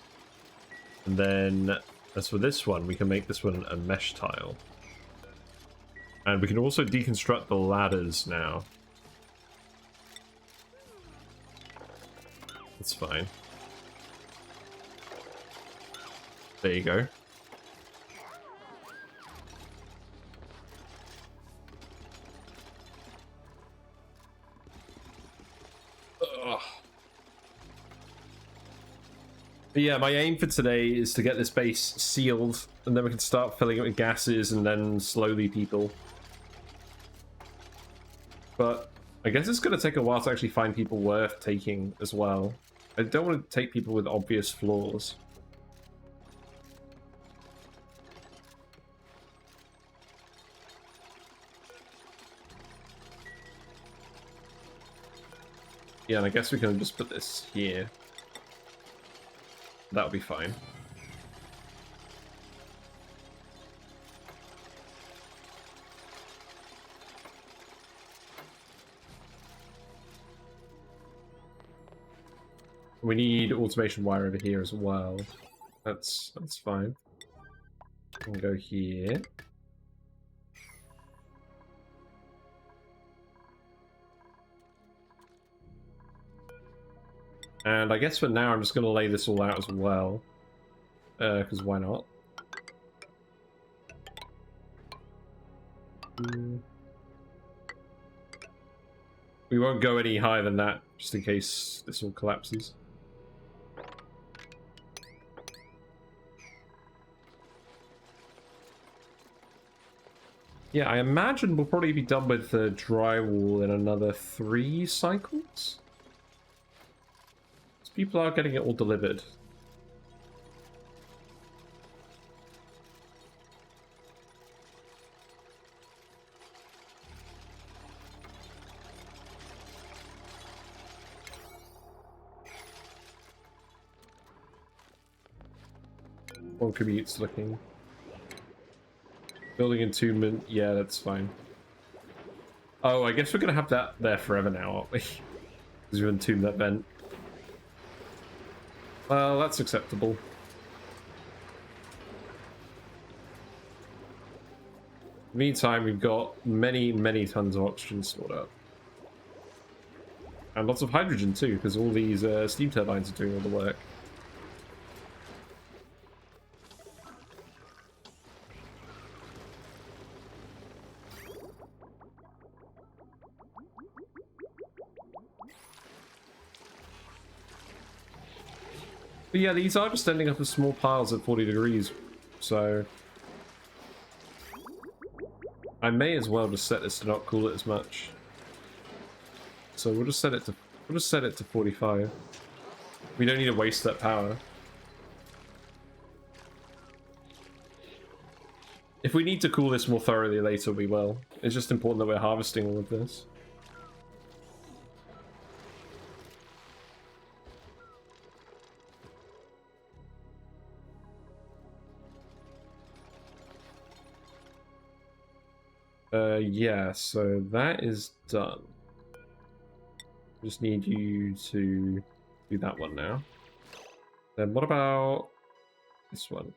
And then, as for this one, we can make this one a mesh tile. And we can also deconstruct the ladders now. That's fine. There you go. But yeah, my aim for today is to get this base sealed, and then we can start filling it with gases, and then slowly people. But I guess it's going to take a while to actually find people worth taking as well. I don't want to take people with obvious flaws. Yeah, and I guess we can just put this here. That'll be fine. We need automation wire over here as well. That's fine. And go here. And I guess for now I'm just going to lay this all out as well. Because why not? We won't go any higher than that, just in case this all collapses. Yeah, I imagine we'll probably be done with the drywall in another 3 cycles. So people are getting it all delivered. One commute's looking. Building entombment, yeah, that's fine. Oh, I guess we're gonna have that there forever now, aren't we? Because we've entombed that vent. Well, that's acceptable. Meantime, we've got many, many tons of oxygen stored up. And lots of hydrogen too, because all these steam turbines are doing all the work. But yeah, these are just ending up as small piles at 40 degrees, so I may as well just set this to not cool it as much. So we'll just set it to 45. We don't need to waste that power. If we need to cool this more thoroughly later, we will. It's just important that we're harvesting all of this. Yeah, so that is done. Just need you to do that one now. Then what about this one?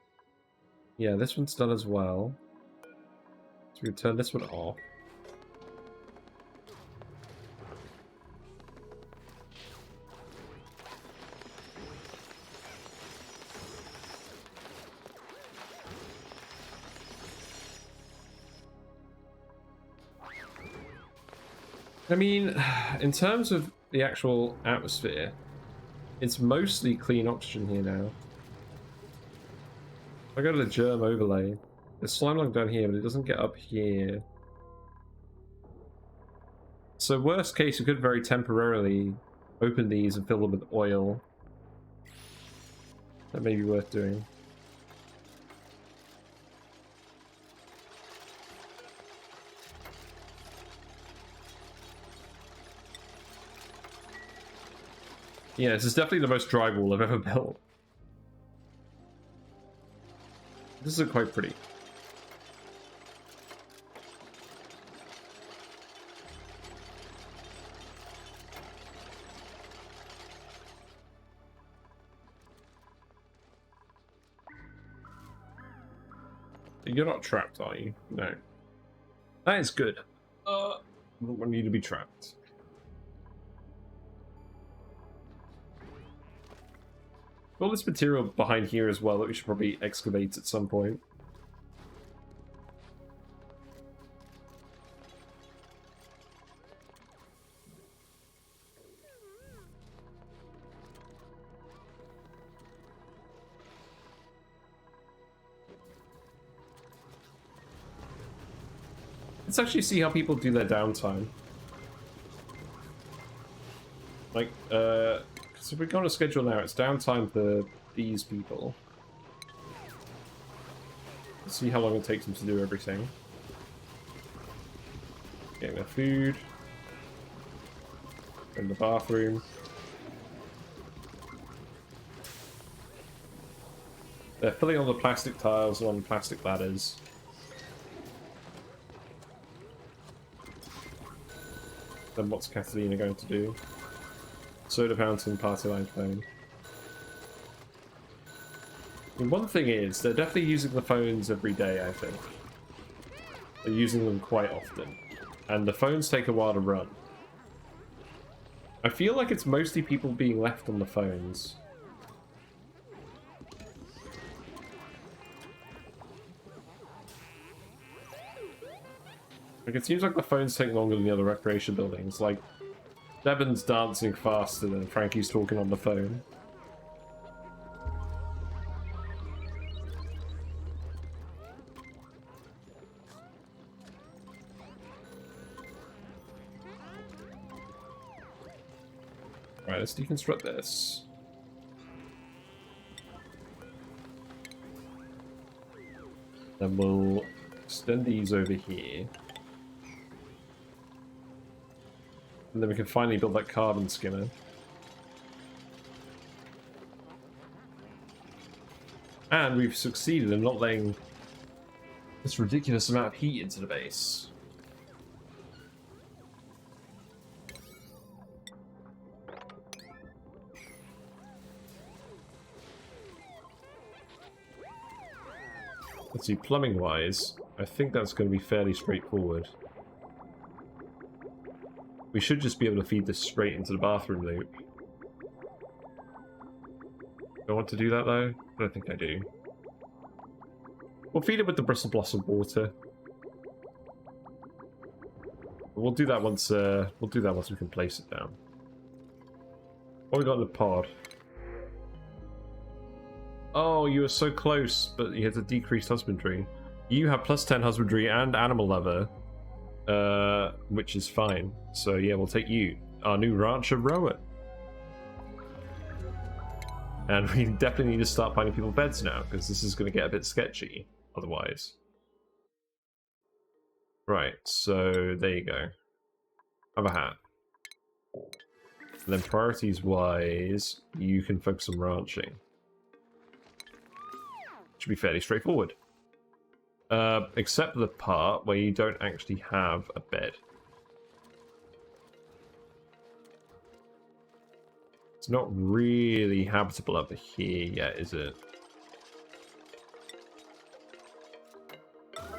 Yeah, this one's done as well. So we can turn this one off. I mean, in terms of the actual atmosphere, it's mostly clean oxygen here now. If I go to the germ overlay, there's slime lung down here, but it doesn't get up here. So worst case, we could very temporarily open these and fill them with oil. That may be worth doing. Yeah, this is definitely the most drywall I've ever built. This is quite pretty. You're not trapped, are you? No. That is good. I don't want you to be trapped. All this material behind here as well that we should probably excavate at some point. Let's actually see how people do their downtime. Like, so if we go on a schedule now, it's downtime for these people. Let's see how long it takes them to do everything. Getting their food. In the bathroom. They're filling all the plastic tiles on plastic ladders. Then what's Catalina going to do? Soda fountain, party line phone. One thing is, they're definitely using the phones every day, I think. They're using them quite often. And the phones take a while to run. I feel like it's mostly people being left on the phones. Like, it seems like the phones take longer than the other recreation buildings. Like, Devon's dancing faster than Frankie's talking on the phone. Alright, let's deconstruct this. Then we'll extend these over here. And then we can finally build that carbon skimmer. And we've succeeded in not letting this ridiculous amount of heat into the base. Let's see, plumbing-wise, I think that's going to be fairly straightforward. We should just be able to feed this straight into the bathroom loop. Do I want to do that, though? I don't think I do. We'll feed it with the bristle blossom water. We'll do that once. We'll do that once we can place it down. What we got in the pod? Oh, you were so close, but you had a decreased husbandry. You have +10 husbandry and animal lover, which is fine. So yeah, we'll take you, our new rancher rower. And we definitely need to start finding people beds now, because this is going to get a bit sketchy otherwise. Right, so there you go. Have a hat. And then priorities-wise, you can focus on ranching. Should be fairly straightforward. Except the part where you don't actually have a bed. It's not really habitable over here yet, is it?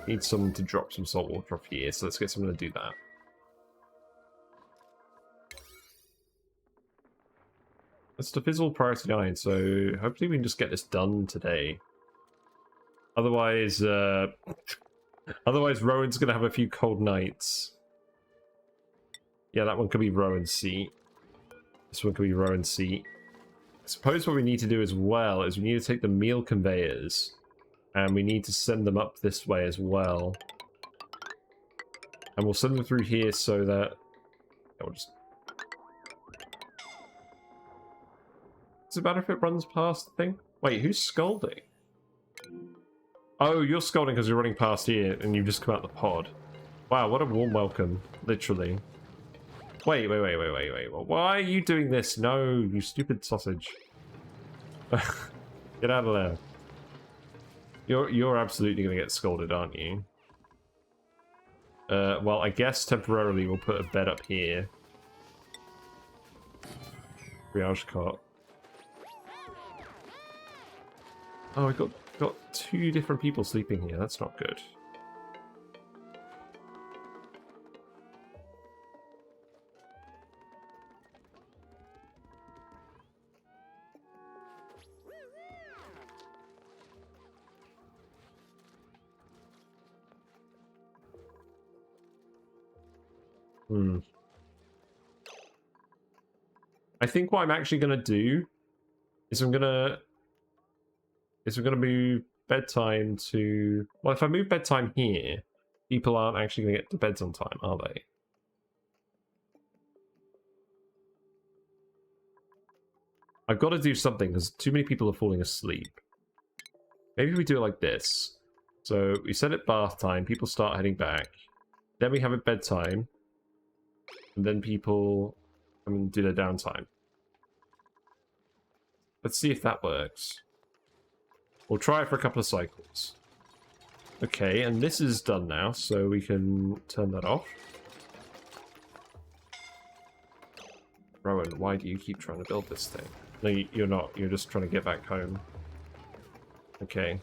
Need someone to drop some salt water off here, so let's get someone to do that. That's the visible priority 9, so hopefully we can just get this done today. Otherwise, otherwise Rowan's gonna have a few cold nights. Yeah, that one could be Rowan's seat. This one could be Rowan's seat. I suppose what we need to do as well is we need to take the meal conveyors and we need to send them up this way as well. And we'll send them through here so that... Yeah, we'll just... Does it matter if it runs past the thing? Wait, who's scolding? Oh, you're scolding because you're running past here and you've just come out the pod. Wow, what a warm welcome, literally. Wait. Why are you doing this? No, you stupid sausage. Get out of there. You're absolutely going to get scolded, aren't you? Well, I guess temporarily we'll put a bed up here. Triage cot. Oh, I got 2 different people sleeping here. That's not good. I think what I'm actually going to do is I'm going to move bedtime to... Well, if I move bedtime here, people aren't actually going to get to beds on time, are they? I've got to do something because too many people are falling asleep. Maybe we do it like this. So we set it bath time, people start heading back. Then we have it bedtime. And then people come and do their downtime. Let's see if that works. We'll try it for a couple of cycles. Okay, and this is done now, so we can turn that off. Rowan, why do you keep trying to build this thing? No, you're not. You're just trying to get back home. Okay.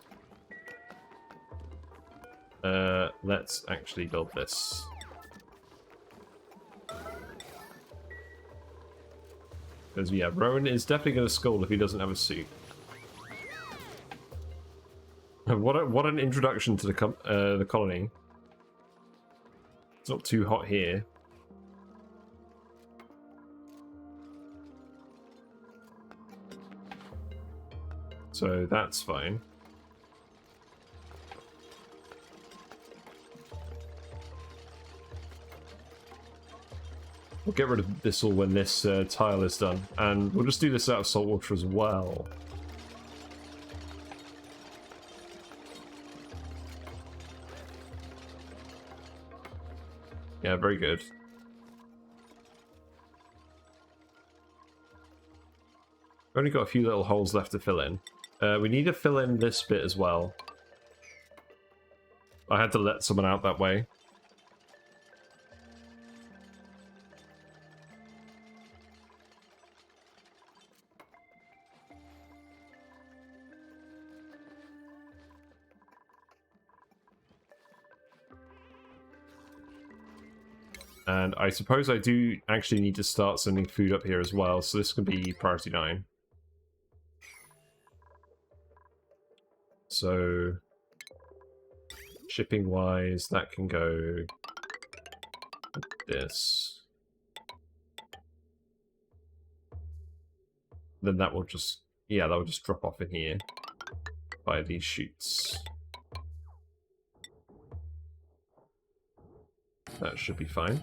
Let's actually build this. Because, yeah, Rowan is definitely going to scold if he doesn't have a suit. What an introduction to the colony. It's not too hot here. So that's fine. We'll get rid of this all when this tile is done. And we'll just do this out of salt water as well. Yeah, very good. We've only got a few little holes left to fill in. We need to fill in this bit as well. I had to let someone out that way. And I suppose I do actually need to start sending food up here as well, so this can be priority 9. So, shipping wise, that can go like this. Then that will just, yeah, that will just drop off in here by these chutes. That should be fine.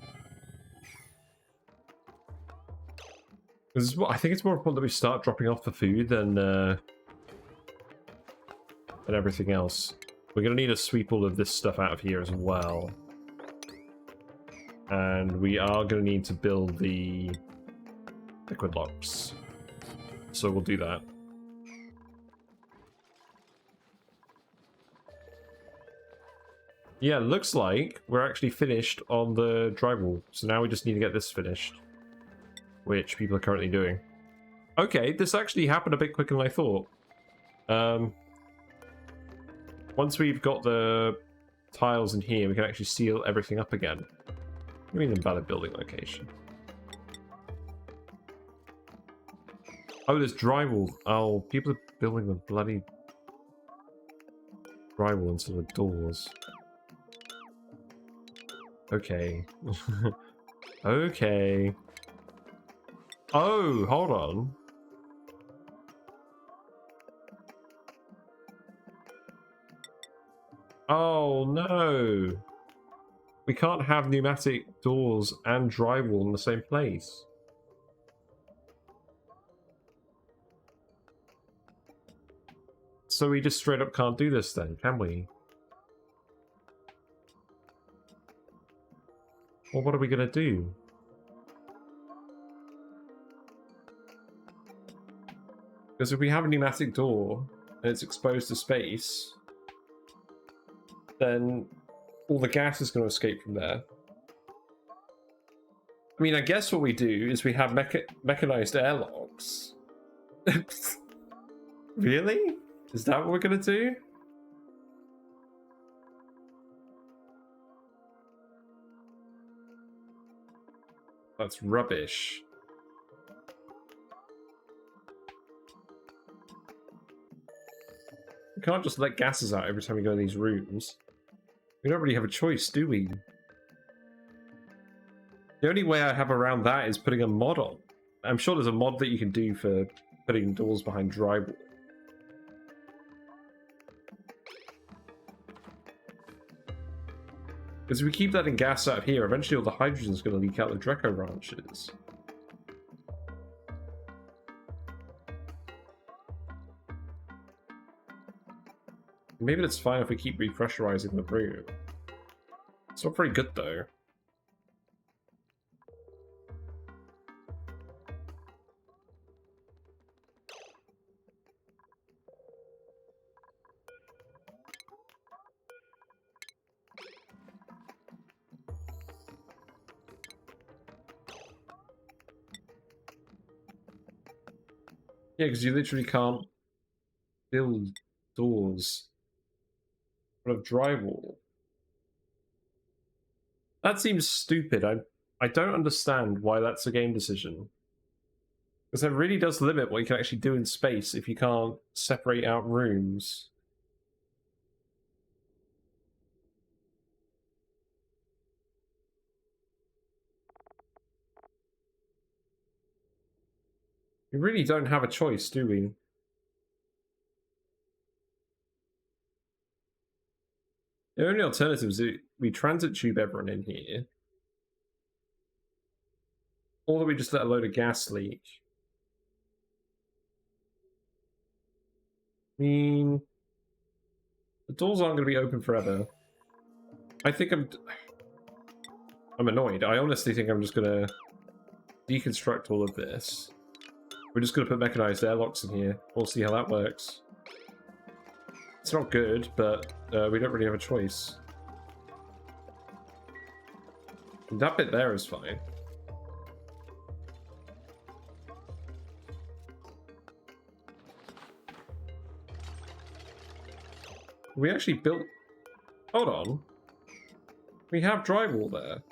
I think it's more important that we start dropping off the food than everything else. We're going to need to sweep all of this stuff out of here as well. And we are going to need to build the liquid locks. So we'll do that. Yeah, looks like we're actually finished on the drywall. So now we just need to get this finished, which people are currently doing. Okay, this actually happened a bit quicker than I thought. Once we've got the tiles in here, we can actually seal everything up again. I mean, invalid building location. Oh, there's drywall. Oh, people are building the bloody drywall into the doors. Okay. Okay. Oh, hold on. Oh, no. We can't have pneumatic doors and drywall in the same place. So we just straight up can't do this then, can we? Well, what are we going to do? Because if we have a pneumatic door and it's exposed to space, then all the gas is going to escape from there. I mean, I guess what we do is we have mechanized airlocks. Really? Is that what we're going to do? That's rubbish. We can't just let gases out every time we go in these rooms. We don't really have a choice, do we? The only way I have around that is putting a mod on. I'm sure there's a mod that you can do for putting doors behind drywall. Because if we keep letting gas out of here, eventually all the hydrogen is going to leak out the Dreco ranches. Maybe it's fine if we keep repressurizing the room. It's not very good though. Yeah, because you literally can't build doors of drywall. That seems stupid. I don't understand why that's a game decision. Because it really does limit what you can actually do in space if you can't separate out rooms. We really don't have a choice, do we? The only alternative is we transit tube everyone in here. Or that we just let a load of gas leak. I mean, the doors aren't going to be open forever. I think I'm annoyed. I honestly think I'm just going to deconstruct all of this. We're just going to put mechanized airlocks in here. We'll see how that works. It's not good, but we don't really have a choice. That bit there is fine. We actually built... Hold on. We have drywall there.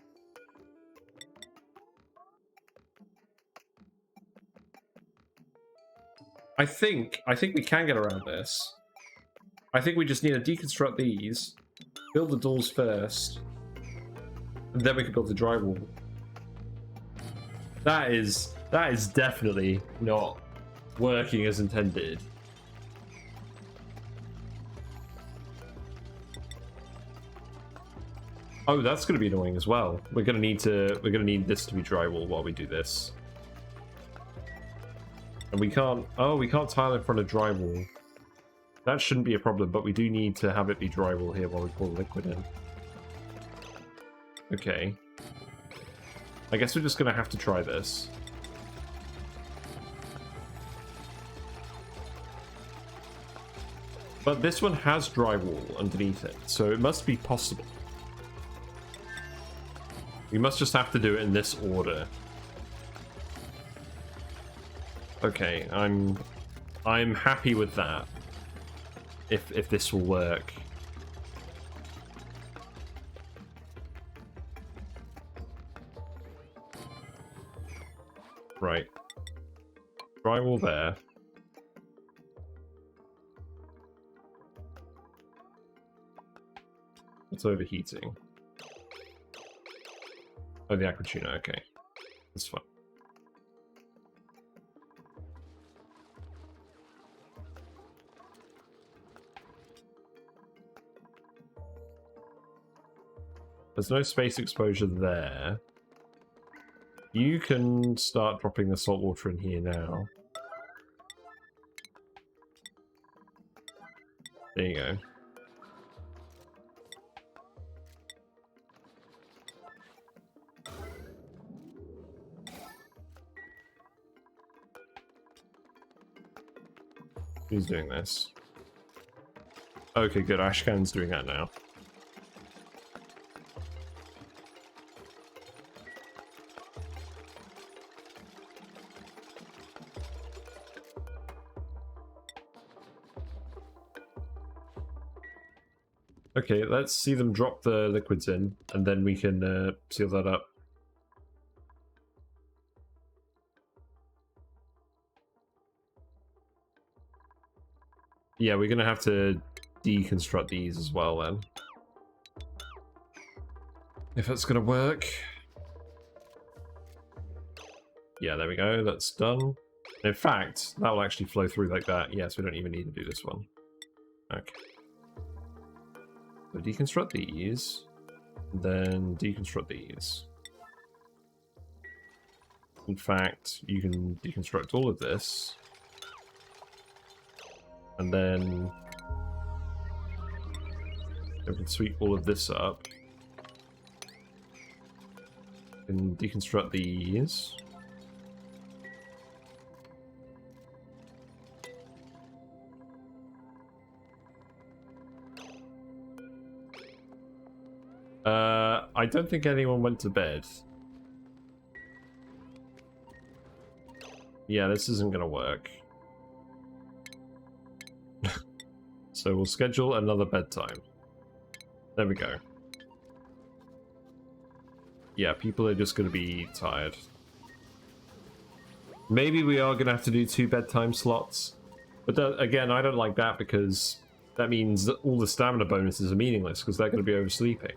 I think we can get around this. I think we just need to deconstruct these, build the doors first, and then we can build the drywall. That is definitely not working as intended. Oh, that's going to be annoying as well. We're going to need this to be drywall while we do this. And we can't tile in front of drywall. That shouldn't be a problem, but we do need to have it be drywall here while we pour the liquid in. Okay. I guess we're just going to have to try this. But this one has drywall underneath it, so it must be possible. We must just have to do it in this order. Okay, I'm happy with that. If this will work. Right. Drywall there. It's overheating. Oh, the aqua tuna, okay. That's fine. There's no space exposure there. You can start dropping the salt water in here now. There you go. Who's doing this? Okay, good. Ashcan's doing that now. Okay, let's see them drop the liquids in, and then we can seal that up. Yeah, we're gonna have to deconstruct these as well then. If that's gonna work. Yeah, there we go, that's done. In fact, that will actually flow through like that. Yes, we don't even need to do this one. Okay. So deconstruct these, then deconstruct these. In fact, you can deconstruct all of this, and then we can sweep all of this up, and deconstruct these. I don't think anyone went to bed. Yeah, this isn't gonna work. So we'll schedule another bedtime. There we go. Yeah, people are just going to be tired. Maybe we are going to have to do 2 bedtime slots. But again, I don't like that because that means that all the stamina bonuses are meaningless because they're going to be oversleeping.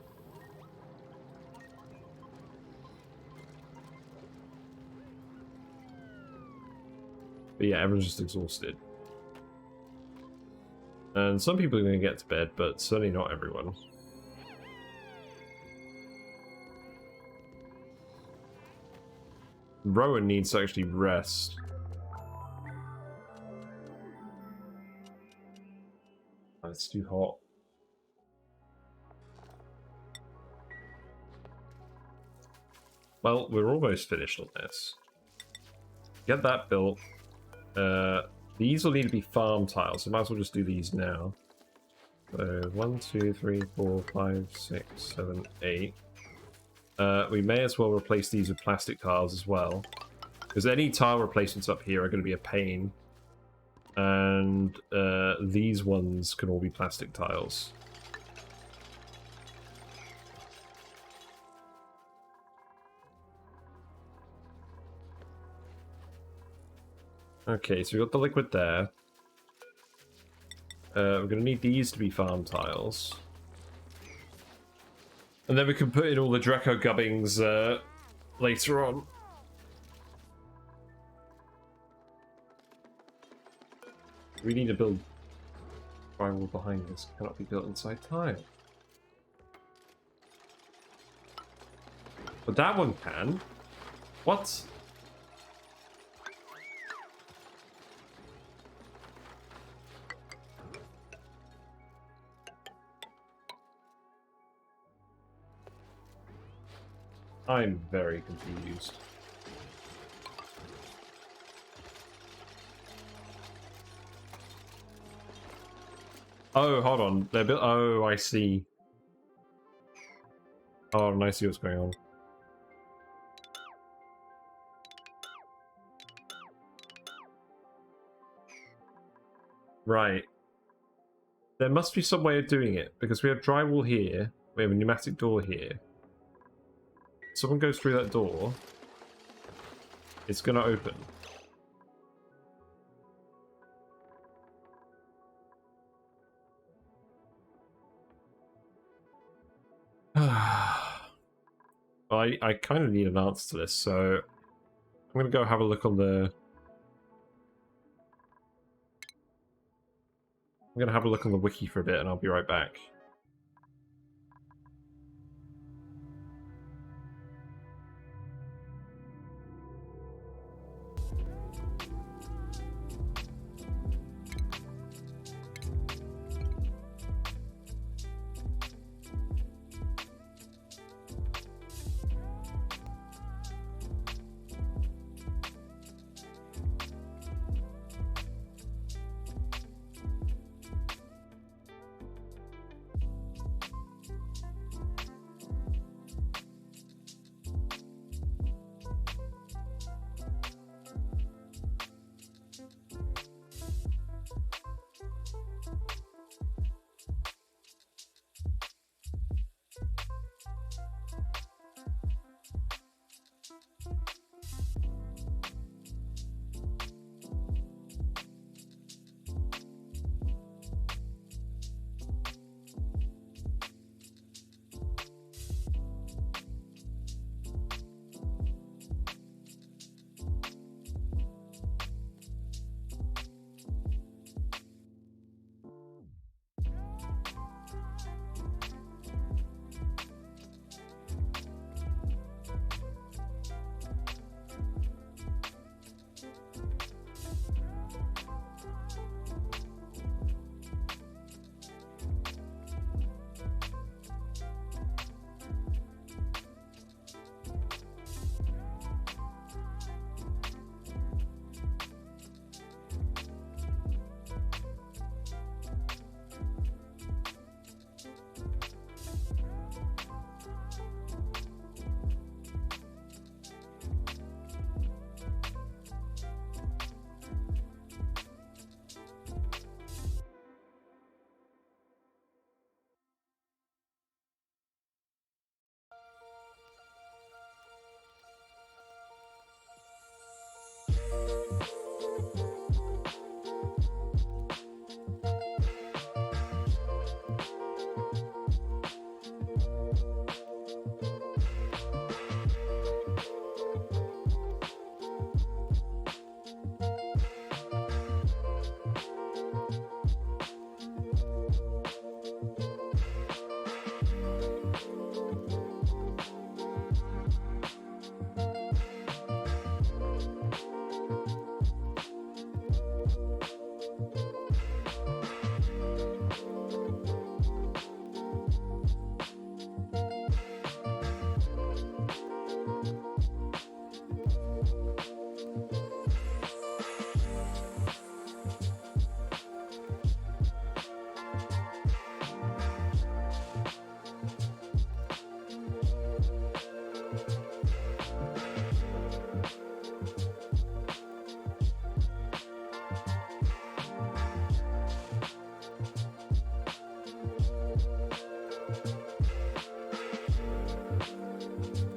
But yeah, everyone's just exhausted. And some people are going to get to bed, but certainly not everyone. Rowan needs to actually rest. Oh, it's too hot. Well, we're almost finished on this. Get that built. These will need to be farm tiles, so might as well just do these now. So 1, 2, 3, 4, 5, 6, 7, 8. We may as well replace these with plastic tiles as well, because any tile replacements up here are going to be a pain. And these ones can all be plastic tiles. Okay, so we've got the liquid there. We're going to need these to be farm tiles. And then we can put in all the Dreco gubbings later on. We need to build drywall behind this. Cannot be built inside tile. But that one can. What? I'm very confused. Oh, hold on. They're built. Oh, I see. Oh, and I see what's going on. Right. There must be some way of doing it, because we have drywall here, we have a pneumatic door here. Someone goes through that door, it's gonna open. I kind of need an answer to this, so I'm gonna go have a look on the... I'm gonna have a look on the wiki for a bit and I'll be right back.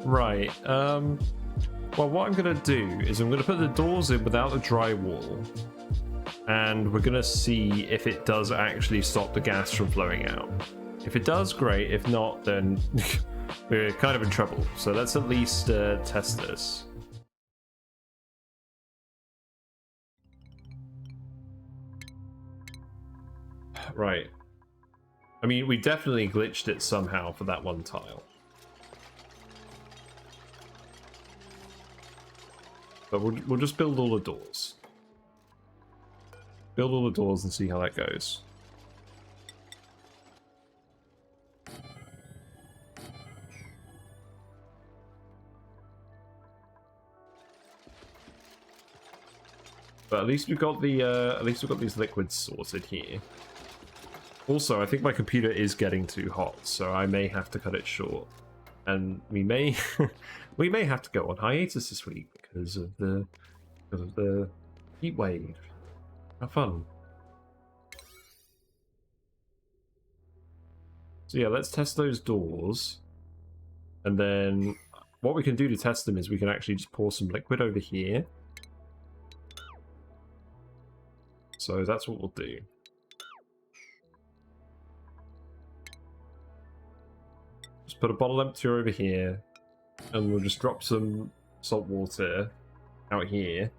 Right, well, what I'm going to do is I'm going to put the doors in without the drywall, and we're going to see if it does actually stop the gas from flowing out. If it does, great. If not, then we're kind of in trouble. So let's at least test this. Right. I mean, we definitely glitched it somehow for that one tile. But we'll just build all the doors. Build all the doors and see how that goes. But at least we've got these liquids sorted here. Also, I think my computer is getting too hot, so I may have to cut it short. And we may we may have to go on hiatus this week because of the heat wave. Have fun. So yeah, let's test those doors. And then what we can do to test them is we can actually just pour some liquid over here. So that's what we'll do. Just put a bottle emptier over here, and we'll just drop some salt water out here,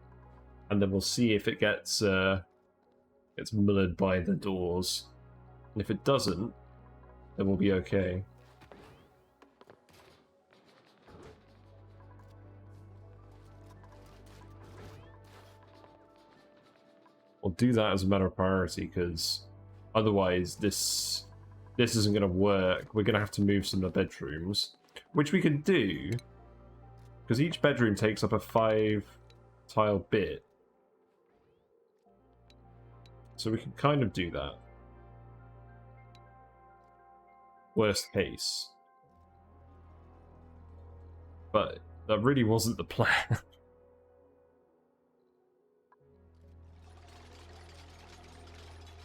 and then we'll see if it gets mullered by the doors. And if it doesn't, then we'll be okay. We'll do that as a matter of priority, because otherwise this isn't going to work. We're going to have to move some of the bedrooms, which we can do, because each bedroom takes up a 5-tile bit. So we can kind of do that. Worst case. But that really wasn't the plan.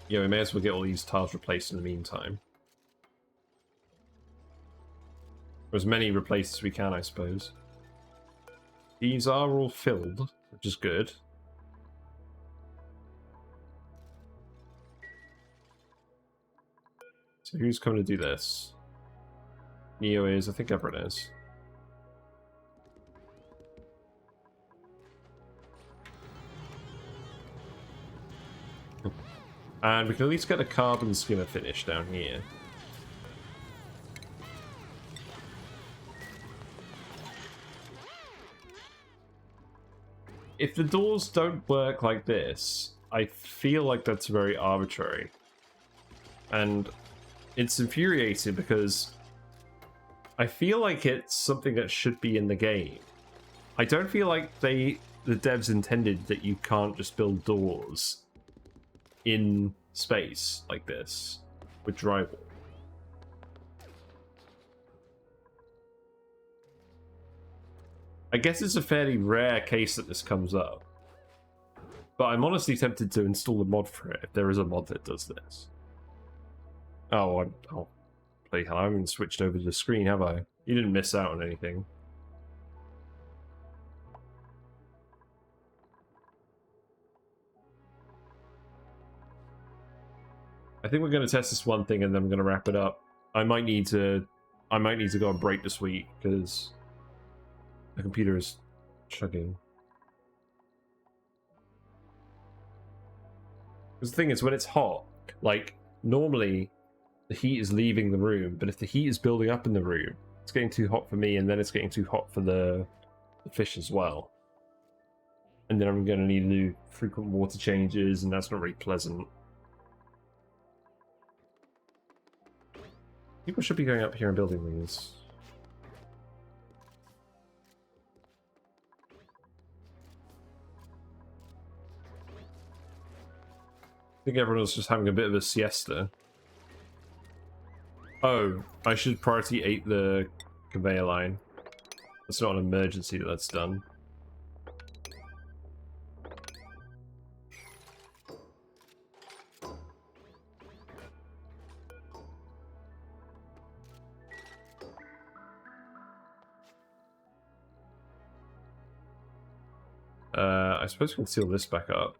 Yeah, we may as well get all these tiles replaced in the meantime. Or as many replaced as we can, I suppose. These are all filled, which is good. So who's coming to do this? Neo is, I think everyone is. And we can at least get a carbon skimmer finish down here. If the doors don't work like this, I feel like that's very arbitrary. And it's infuriating because I feel like it's something that should be in the game. I don't feel like the devs intended that you can't just build doors in space like this with drywall. I guess it's a fairly rare case that this comes up, but I'm honestly tempted to install a mod for it if there is a mod that does this. Oh, play hell, I haven't even switched over to the screen, have I? You didn't miss out on anything. I think we're going to test this one thing and then we're going to wrap it up. I might need to go on break this week because the computer is chugging. Because the thing is, when it's hot, like normally the heat is leaving the room, but if the heat is building up in the room, it's getting too hot for me, and then it's getting too hot for the fish as well. And then I'm going to need to do frequent water changes, and that's not really pleasant. People should be going up here and building these. I think everyone's just having a bit of a siesta. Oh, I should priority 8 the conveyor line. It's not an emergency that that's done. I suppose we can seal this back up.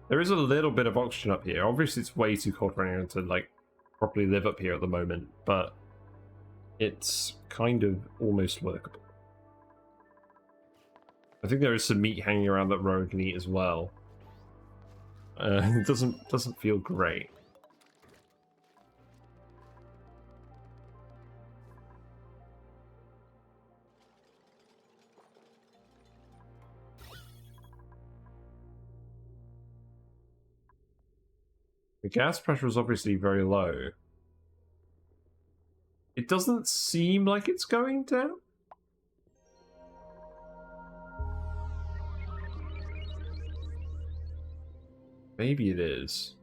There is a little bit of oxygen up here. Obviously, it's way too cold for anyone to, like, properly live up here at the moment, but it's kind of almost workable. I think there is some meat hanging around that Rowan can eat as well. It doesn't feel great. The gas pressure is obviously very low. It doesn't seem like it's going down. Maybe it is.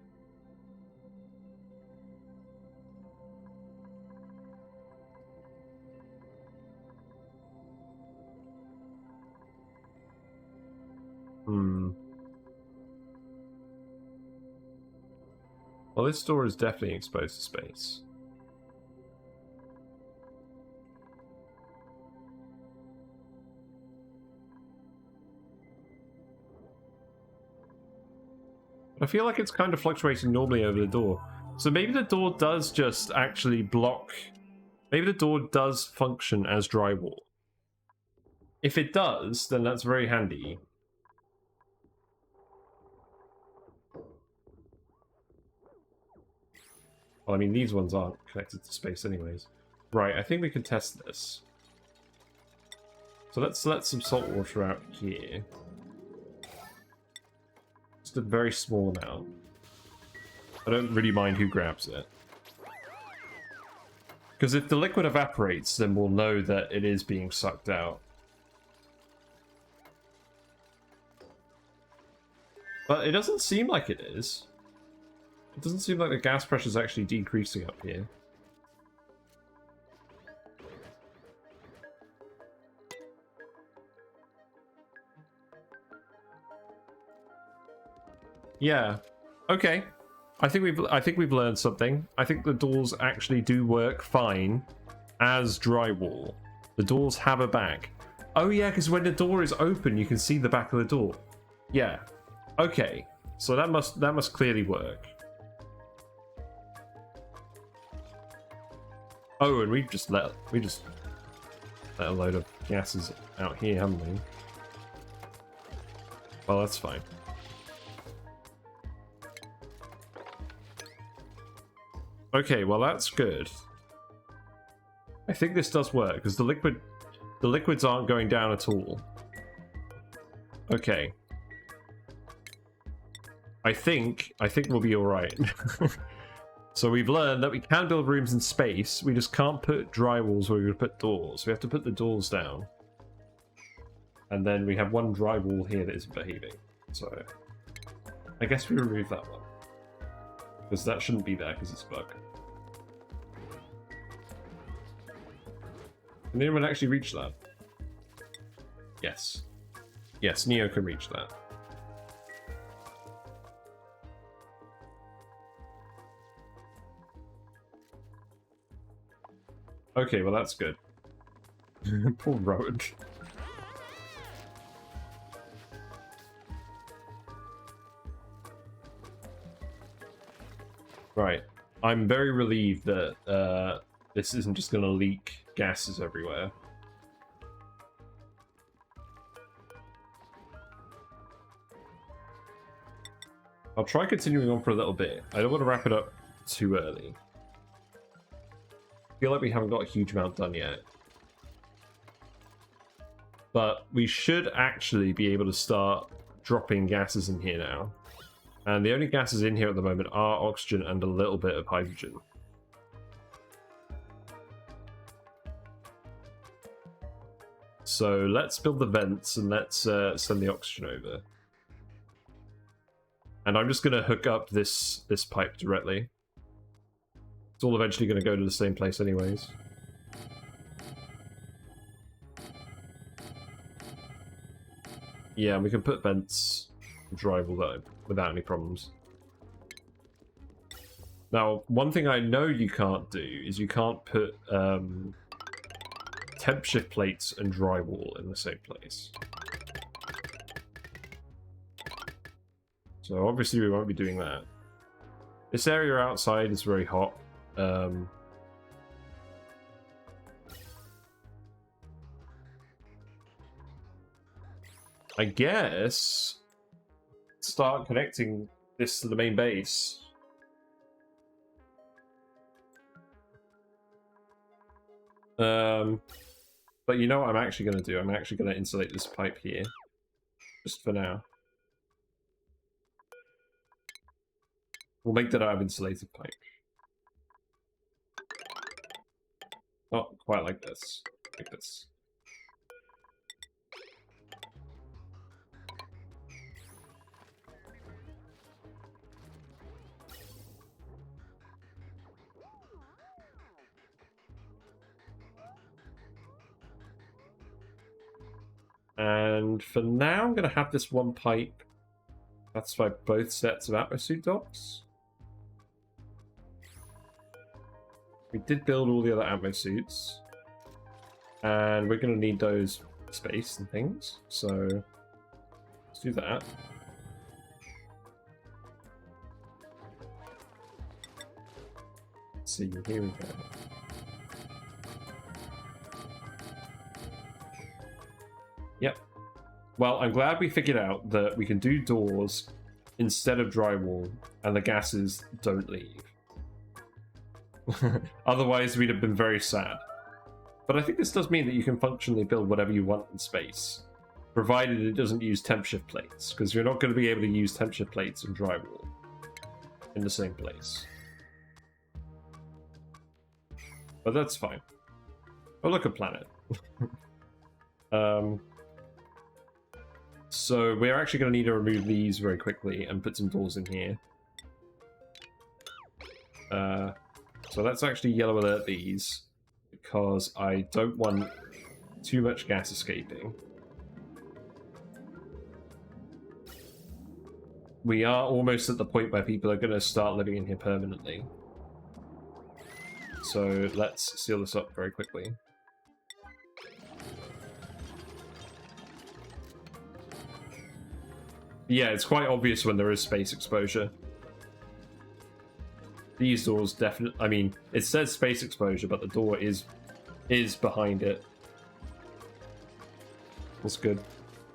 Well, this door is definitely exposed to space. I feel like it's kind of fluctuating normally over the door. So maybe the door does just actually block... Maybe the door does function as drywall. If it does, then that's very handy. Well, I mean, these ones aren't connected to space anyways. Right, I think we can test this. So let's let some salt water out here. Just a very small amount. I don't really mind who grabs it. Because if the liquid evaporates, then we'll know that it is being sucked out. But it doesn't seem like it is. It doesn't seem like the gas pressure is actually decreasing up here. Yeah. Okay. I think we've learned something. I think the doors actually do work fine as drywall. The doors have a back. Oh yeah, because when the door is open, you can see the back of the door. Yeah. Okay. So that must clearly work. Oh, and we just let a load of gases out here, haven't we? Well, that's fine. Okay, well that's good. I think this does work because the liquids aren't going down at all. Okay. I think we'll be all right. So we've learned that we can build rooms in space. We just can't put drywalls where we would put doors. We have to put the doors down. And then we have one drywall here that isn't behaving. So I guess we remove that one. Because that shouldn't be there because it's a bug. Can anyone actually reach that? Yes. Yes, Neo can reach that. Okay, well that's good. Poor Rowan. Right. I'm very relieved that this isn't just going to leak gases everywhere. I'll try continuing on for a little bit. I don't want to wrap it up too early. I feel like we haven't got a huge amount done yet. But we should actually be able to start dropping gases in here now. And the only gases in here at the moment are oxygen and a little bit of hydrogen. So let's build the vents and let's send the oxygen over. And I'm just going to hook up this pipe directly. It's all eventually going to go to the same place anyways. Yeah, we can put vents and drywall that without any problems. Now, one thing I know you can't do is you can't put temp shift plates and drywall in the same place. So obviously we won't be doing that. This area outside is very hot. I guess start connecting this to the main base. But you know what I'm actually going to do? I'm actually going to insulate this pipe here. Just for now. We'll make that out of insulated pipe. Not quite like this. Like this. And for now, I'm going to have this one pipe satisfy both sets of atmosuit docks. We did build all the other atmosuits, and we're going to need those space and things, so let's do that. Let's see, here we go. Yep. Well, I'm glad we figured out that we can do doors instead of drywall, and the gases don't leave. Otherwise, we'd have been very sad. But I think this does mean that you can functionally build whatever you want in space, provided it doesn't use temp shift plates, because you're not going to be able to use temp shift plates and drywall in the same place. But that's fine. Oh, look, a planet. So we're actually going to need to remove these very quickly and put some doors in here. So let's actually yellow alert these, because I don't want too much gas escaping. We are almost at the point where people are going to start living in here permanently. So let's seal this up very quickly. Yeah, it's quite obvious when there is space exposure. These doors definitely... I mean, it says space exposure, but the door is behind it. That's good.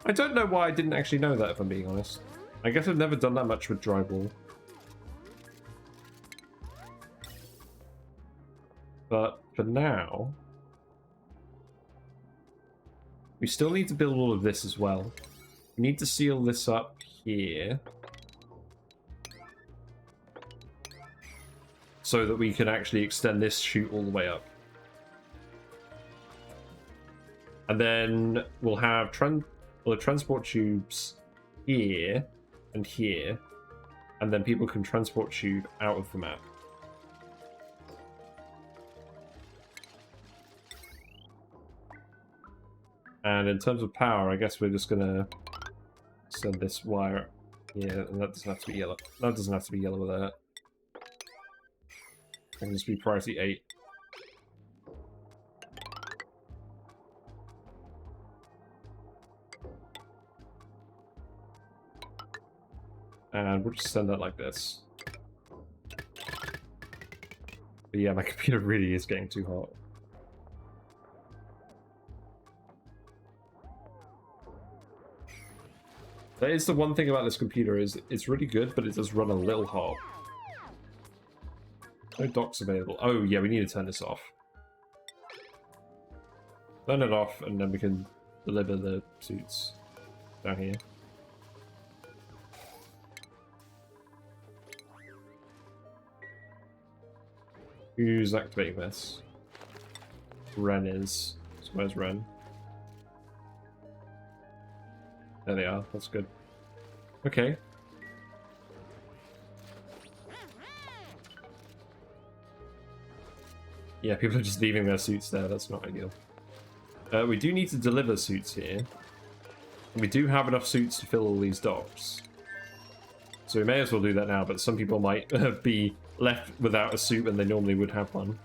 I don't know why I didn't actually know that, if I'm being honest. I guess I've never done that much with drywall. But for now... we still need to build all of this as well. We need to seal this up here so that we can actually extend this chute all the way up. And then we'll have the transport tubes here and here, and then people can transport tube out of the map. And in terms of power, I guess we're just gonna send this wire. Yeah, and that doesn't have to be yellow. That doesn't have to be yellow with that. It can just be priority 8. And we'll just send that like this. But yeah, my computer really is getting too hot. That is the one thing about this computer, is it's really good, but it does run a little hot. No docks available. Oh yeah, we need to turn this off. Turn it off, and then we can deliver the suits down here. Who's activating this? Ren is. So where's Ren? There they are. That's good. Okay. Yeah, people are just leaving their suits there. That's not ideal. We do need to deliver suits here. We do have enough suits to fill all these docks. So we may as well do that now, but some people might be left without a suit when they normally would have one.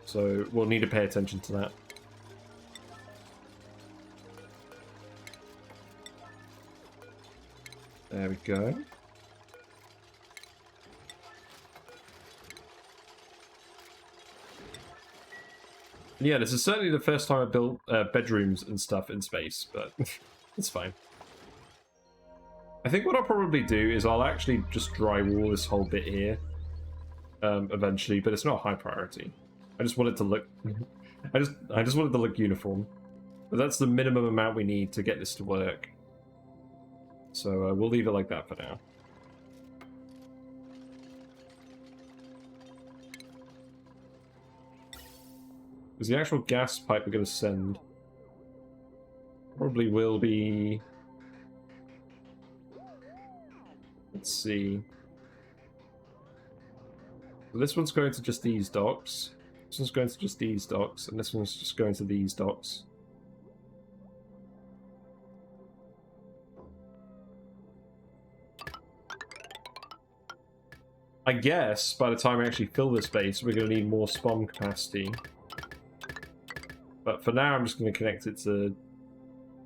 So we'll need to pay attention to that. There we go. Yeah, this is certainly the first time I built bedrooms and stuff in space, but it's fine. I think what I'll probably do is I'll actually just drywall this whole bit here eventually, but it's not a high priority. I just want it to look I just want it to look uniform. But that's the minimum amount we need to get this to work. So we'll leave it like that for now. Because the actual gas pipe we're going to send probably will be... Let's see. So this one's going to just these docks. This one's going to just these docks. And this one's just going to these docks. I guess by the time I actually fill this base, we're going to need more spawn capacity. But for now, I'm just going to connect it to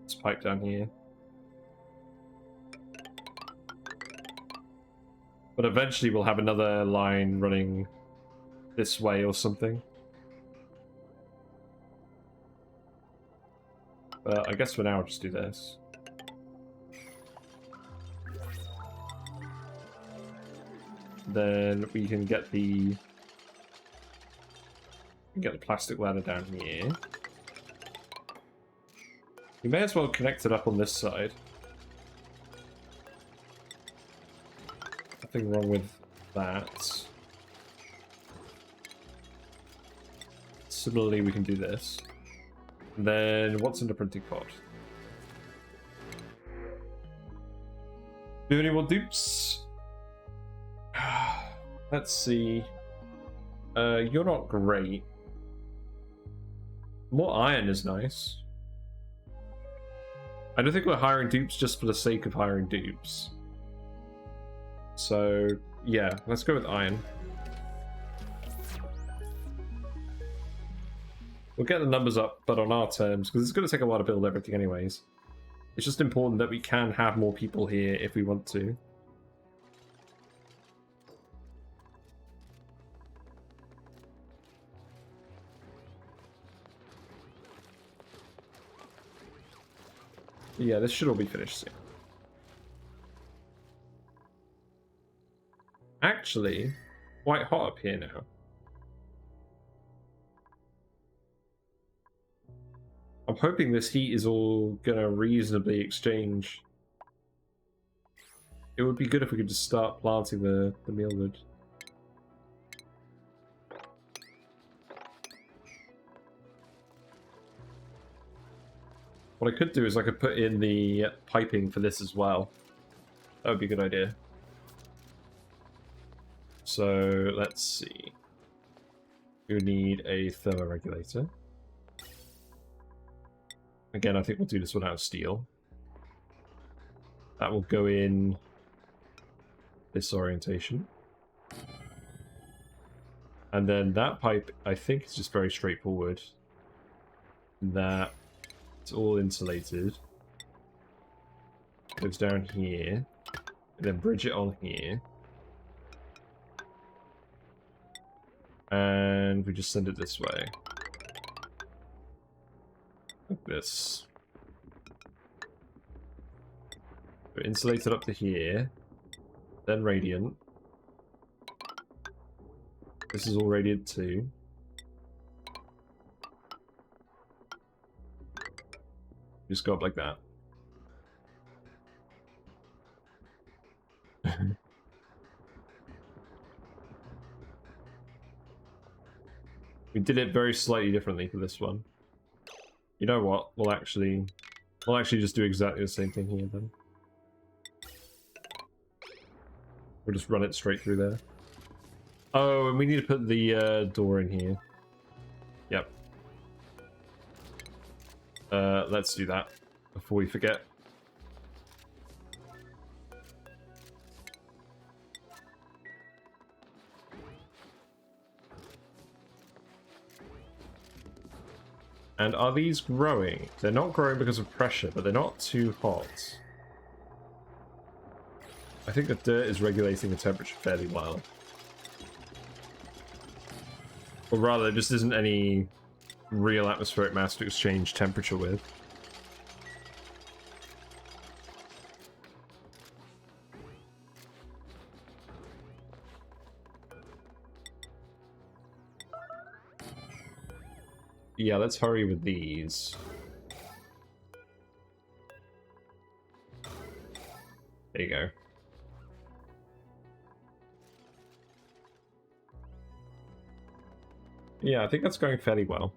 this pipe down here. But eventually we'll have another line running this way or something. But I guess for now I'll just do this. Then we can get the plastic ladder down here. We may as well connect it up on this side. Nothing wrong with that. Similarly, we can do this. And then what's in the printing pod? Do any more dupes? Let's see. You're not great. More iron is nice. I don't think we're hiring dupes just for the sake of hiring dupes. So, yeah, let's go with iron. We'll get the numbers up, but on our terms, because it's going to take a while to build everything anyways. It's just important that we can have more people here if we want to. Yeah, this should all be finished soon. Actually, quite hot up here now. I'm hoping this heat is all gonna reasonably exchange. It would be good if we could just start planting the mealwood. What I could do is I could put in the piping for this as well. That would be a good idea. So let's see. We would need a thermoregulator. Again, I think we'll do this one out of steel. That will go in this orientation. And then that pipe, I think, is just very straightforward. That it's all insulated. Goes down here. And then bridge it on here. And we just send it this way. Like this. So insulated up to here, then radiant. This is all radiant too. Just go up like that. We did it very slightly differently for this one. You know what? We'll actually just do exactly the same thing here then. We'll just run it straight through there. Oh, and we need to put the door in here. Yep. Let's do that before we forget. And are these growing? They're not growing because of pressure, but they're not too hot. I think the dirt is regulating the temperature fairly well. Or rather, there just isn't any real atmospheric mass to exchange temperature with. Yeah, let's hurry with these. There you go. Yeah, I think that's going fairly well.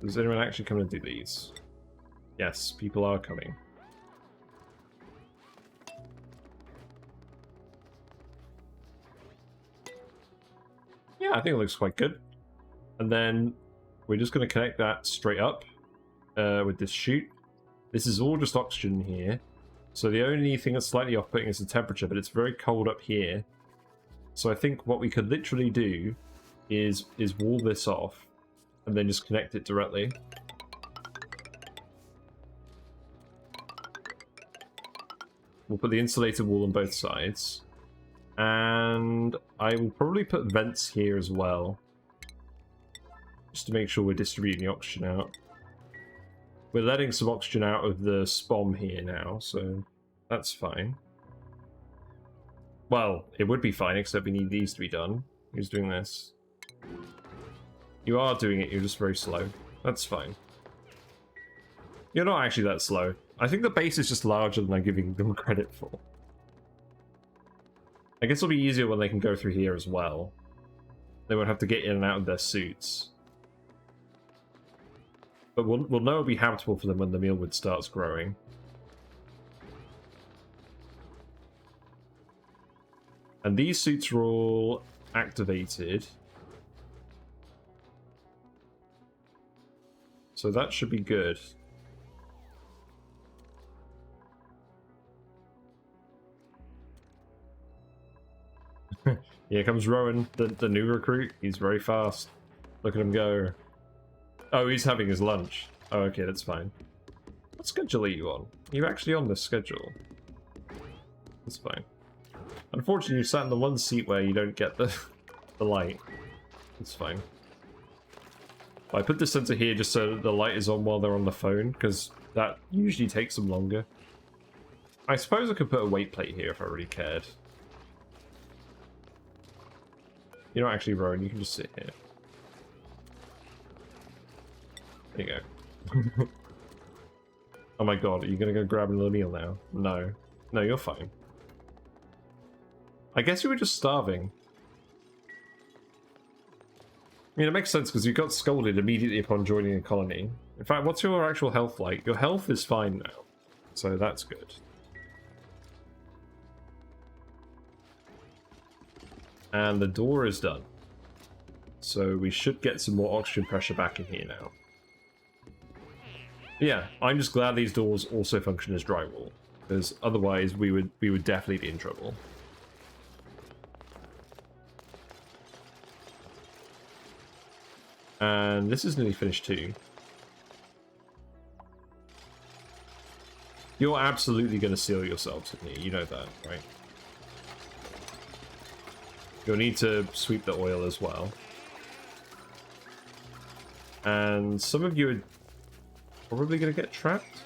Is anyone actually coming to do these? Yes, people are coming. Yeah, I think it looks quite good. And then we're just going to connect that straight up with this chute. This is all just oxygen here. So the only thing that's slightly off-putting is the temperature, but it's very cold up here. So I think what we could literally do is wall this off and then just connect it directly. We'll put the insulated wall on both sides. And I will probably put vents here as well. Just to make sure we're distributing the oxygen out. We're letting some oxygen out of the SPOM here now, so that's fine. Well, it would be fine, except we need these to be done. Who's doing this? You are doing it, you're just very slow. That's fine. You're not actually that slow. I think the base is just larger than I'm giving them credit for. I guess it'll be easier when they can go through here as well. They won't have to get in and out of their suits. But we'll know it'll be habitable for them when the mealwood starts growing. And these suits are all activated. So that should be good. Here comes Rowan, the new recruit. He's very fast. Look at him go. Oh, he's having his lunch. Oh, okay, that's fine. What schedule are you on? Are you actually on this schedule? That's fine. Unfortunately, you sat in the one seat where you don't get the light. It's fine. I put the sensor here just so that the light is on while they're on the phone, because that usually takes them longer. I suppose I could put a weight plate here if I really cared. You're not actually Rowan, you can just sit here. There you go. Oh my god, are you gonna go grab another meal now? No. No, you're fine. I guess you were just starving. I mean, it makes sense because you got scolded immediately upon joining a colony. In fact, what's your actual health like? Your health is fine now, so that's good. And the door is done. So we should get some more oxygen pressure back in here now. But yeah, I'm just glad these doors also function as drywall, because otherwise we would definitely be in trouble. And this is nearly finished too. You're absolutely going to seal yourselves in here. You know that, right? You'll need to sweep the oil as well. And some of you are probably going to get trapped.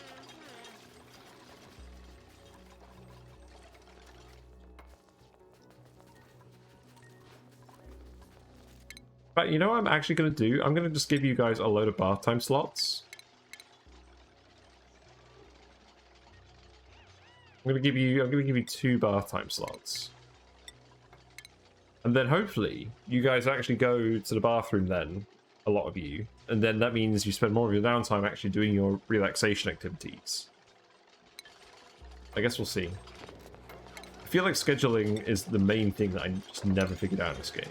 But you know what I'm actually going to do? I'm going to just give you guys a load of bath time slots. I'm going to give you 2 bath time slots. And then hopefully you guys actually go to the bathroom then, a lot of you. And then that means you spend more of your downtime actually doing your relaxation activities. I guess we'll see. I feel like scheduling is the main thing that I just never figured out in this game.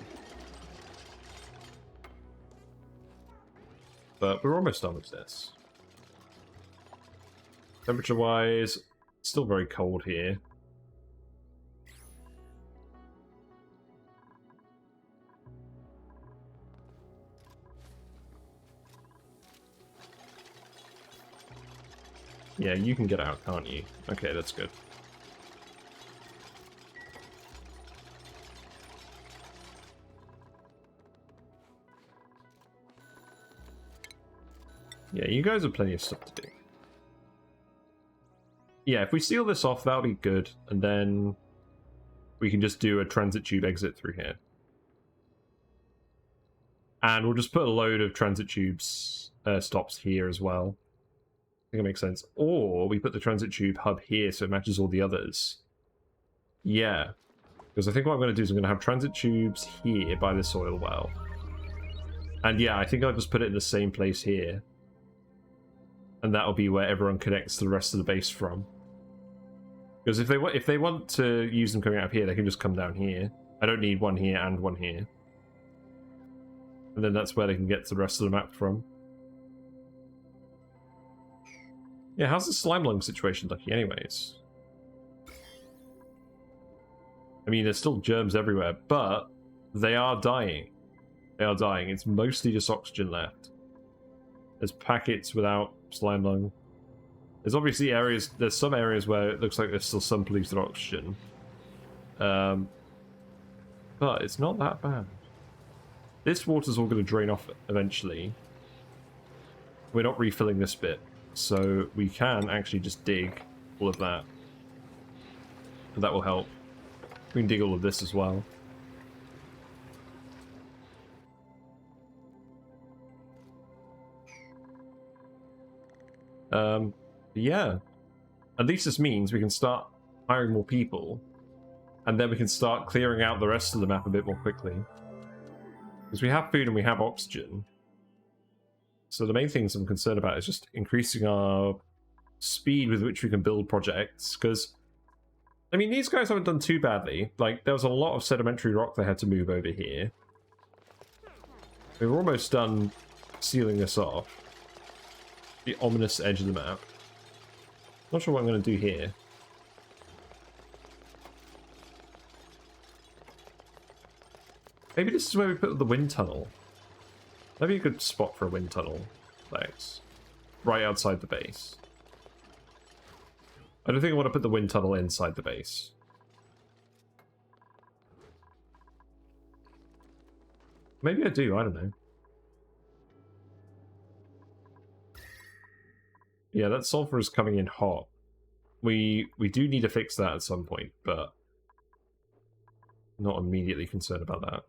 But we're almost done with this. Temperature-wise, still very cold here. Yeah, you can get out, can't you? Okay, that's good. Yeah, you guys have plenty of stuff to do. Yeah, if we seal this off, that'll be good. And then we can just do a transit tube exit through here. And we'll just put a load of transit tubes stops here as well. I think it makes sense. Or we put the transit tube hub here so it matches all the others. Yeah. Because I think what I'm going to do is I'm going to have transit tubes here by this oil well. And yeah, I think I'll just put it in the same place here. And that'll be where everyone connects to the rest of the base from. Because if they want to use them coming out of here, they can just come down here. I don't need one here and one here. And then that's where they can get to the rest of the map from. Yeah, how's the slime lung situation looking anyways? I mean, there's still germs everywhere, but they are dying. They are dying. It's mostly just oxygen left. There's packets without slime lung. There's obviously areas, there's some areas where it looks like there's still some polluted oxygen. But it's not that bad. This water's all going to drain off eventually. We're not refilling this bit, so we can actually just dig all of that. And that will help. We can dig all of this as well. Yeah. At least this means we can start hiring more people, and then we can start clearing out the rest of the map a bit more quickly. Because we have food and we have oxygen. So the main things I'm concerned about is just increasing our speed with which we can build projects. Because, I mean, these guys haven't done too badly. Like, there was a lot of sedimentary rock they had to move over here. We were almost done sealing this off. The ominous edge of the map. Not sure what I'm going to do here. Maybe this is where we put the wind tunnel. Maybe a good spot for a wind tunnel. Thanks. Right outside the base. I don't think I want to put the wind tunnel inside the base. Maybe I do, I don't know. Yeah, that sulfur is coming in hot. We do need to fix that at some point, but not immediately concerned about that.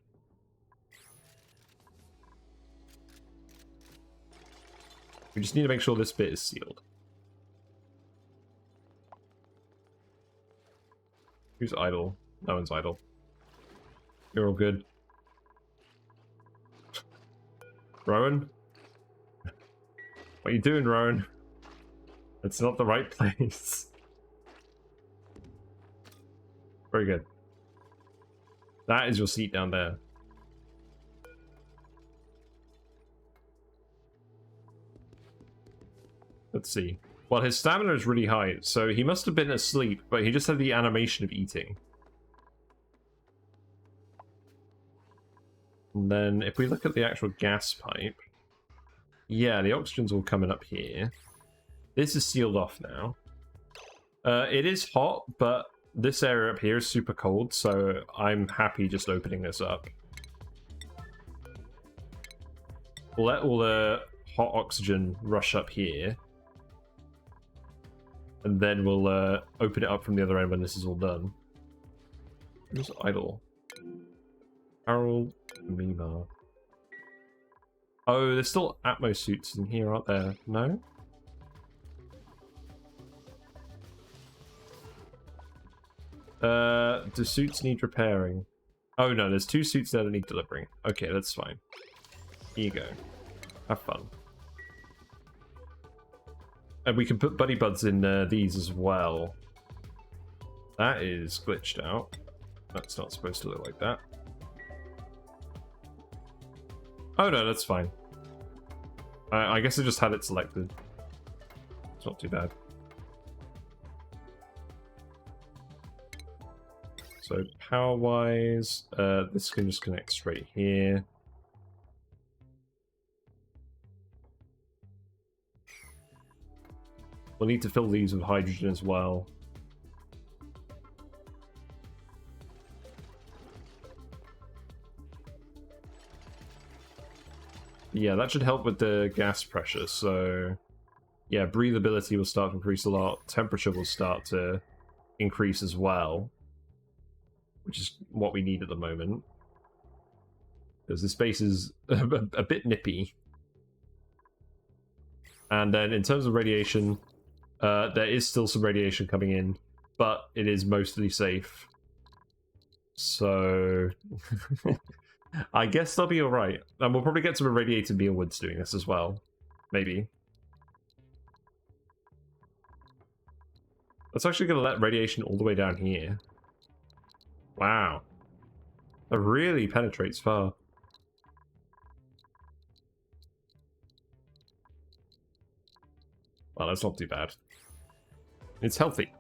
We just need to make sure this bit is sealed. Who's idle? No one's idle. You're all good. Rowan? What are you doing, Rowan? It's not the right place. Very good. That is your seat down there. Let's see. Well, his stamina is really high, so he must have been asleep, but he just had the animation of eating. And then if we look at the actual gas pipe, yeah, the oxygen's all coming up here. This is sealed off now. It is hot, but this area up here is super cold, so I'm happy just opening this up. We'll let all the hot oxygen rush up here. And then we'll open it up from the other end when this is all done. Who's idle? Harold Mima. Oh, there's still Atmos suits in here, aren't there? No? Do suits need repairing? Oh no, there's 2 suits there that need delivering. Okay, that's fine. Here you go. Have fun. And we can put buddy buds in these as well. That is glitched out. That's not supposed to look like that. Oh no, that's fine. I guess I just had it selected. It's not too bad. So power-wise, this can just connect straight here. We'll need to fill these with hydrogen as well. Yeah, that should help with the gas pressure, so... Yeah, breathability will start to increase a lot. Temperature will start to increase as well. Which is what we need at the moment. Because the space is a bit nippy. And then in terms of radiation, there is still some radiation coming in, but it is mostly safe. So... I guess they'll be alright. And we'll probably get some irradiated mealwoods doing this as well. Maybe. That's actually going to let radiation all the way down here. Wow. That really penetrates far. Well, that's not too bad. It's healthy.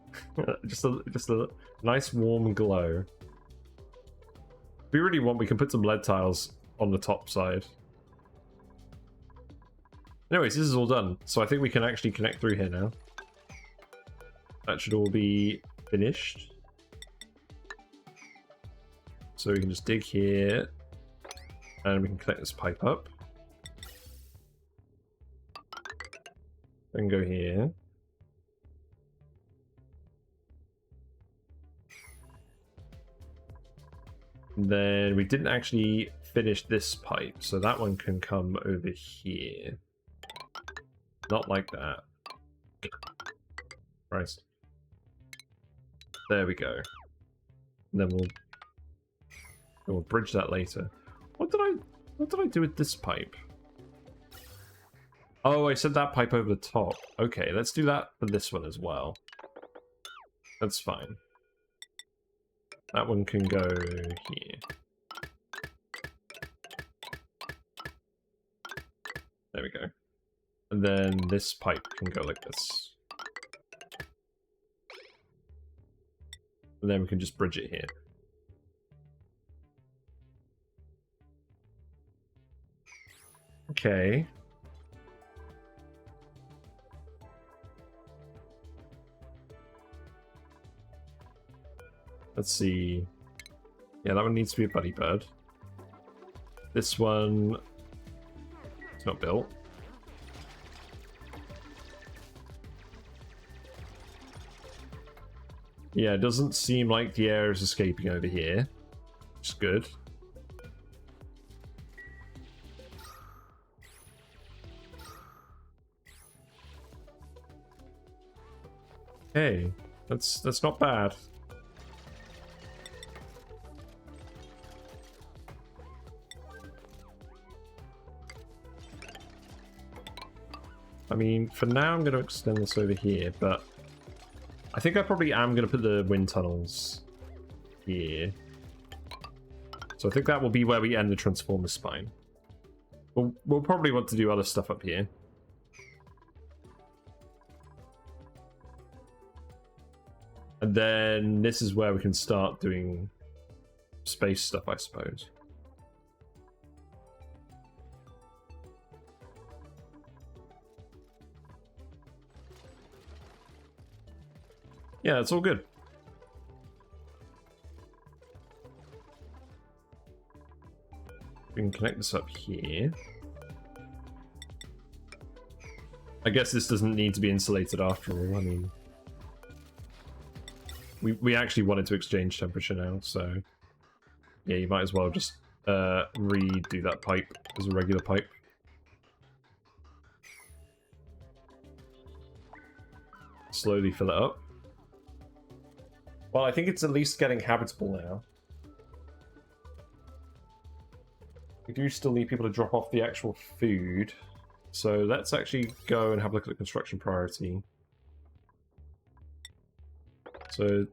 just a nice warm glow. If we really want, we can put some lead tiles on the top side. Anyways, this is all done, so I think we can actually connect through here now. That should all be finished. So we can just dig here, and we can connect this pipe up. Then go here. Then we didn't actually finish this pipe, so that one can come over here. Not like that. Christ. There we go. And then we'll bridge that later. What did I do with this pipe? Oh, I said that pipe over the top. Okay, let's do that for this one as well. That's fine. That one can go here. There we go. And then this pipe can go like this. And then we can just bridge it here. Okay. Let's see. Yeah, that one needs to be a buddy bird. This one... It's not built. Yeah, it doesn't seem like the air is escaping over here. Which is good. Hey, that's not bad. I mean, for now I'm going to extend this over here, but I think I probably am going to put the wind tunnels here. So I think that will be where we end the transformer spine. We'll probably want to do other stuff up here. And then this is where we can start doing space stuff, I suppose. Yeah, it's all good. We can connect this up here. I guess this doesn't need to be insulated after all. I mean, we actually wanted to exchange temperature now, so yeah, you might as well just redo that pipe as a regular pipe. Slowly fill it up. Well, I think it's at least getting habitable now. We do still need people to drop off the actual food. So let's actually go and have a look at the construction priority. So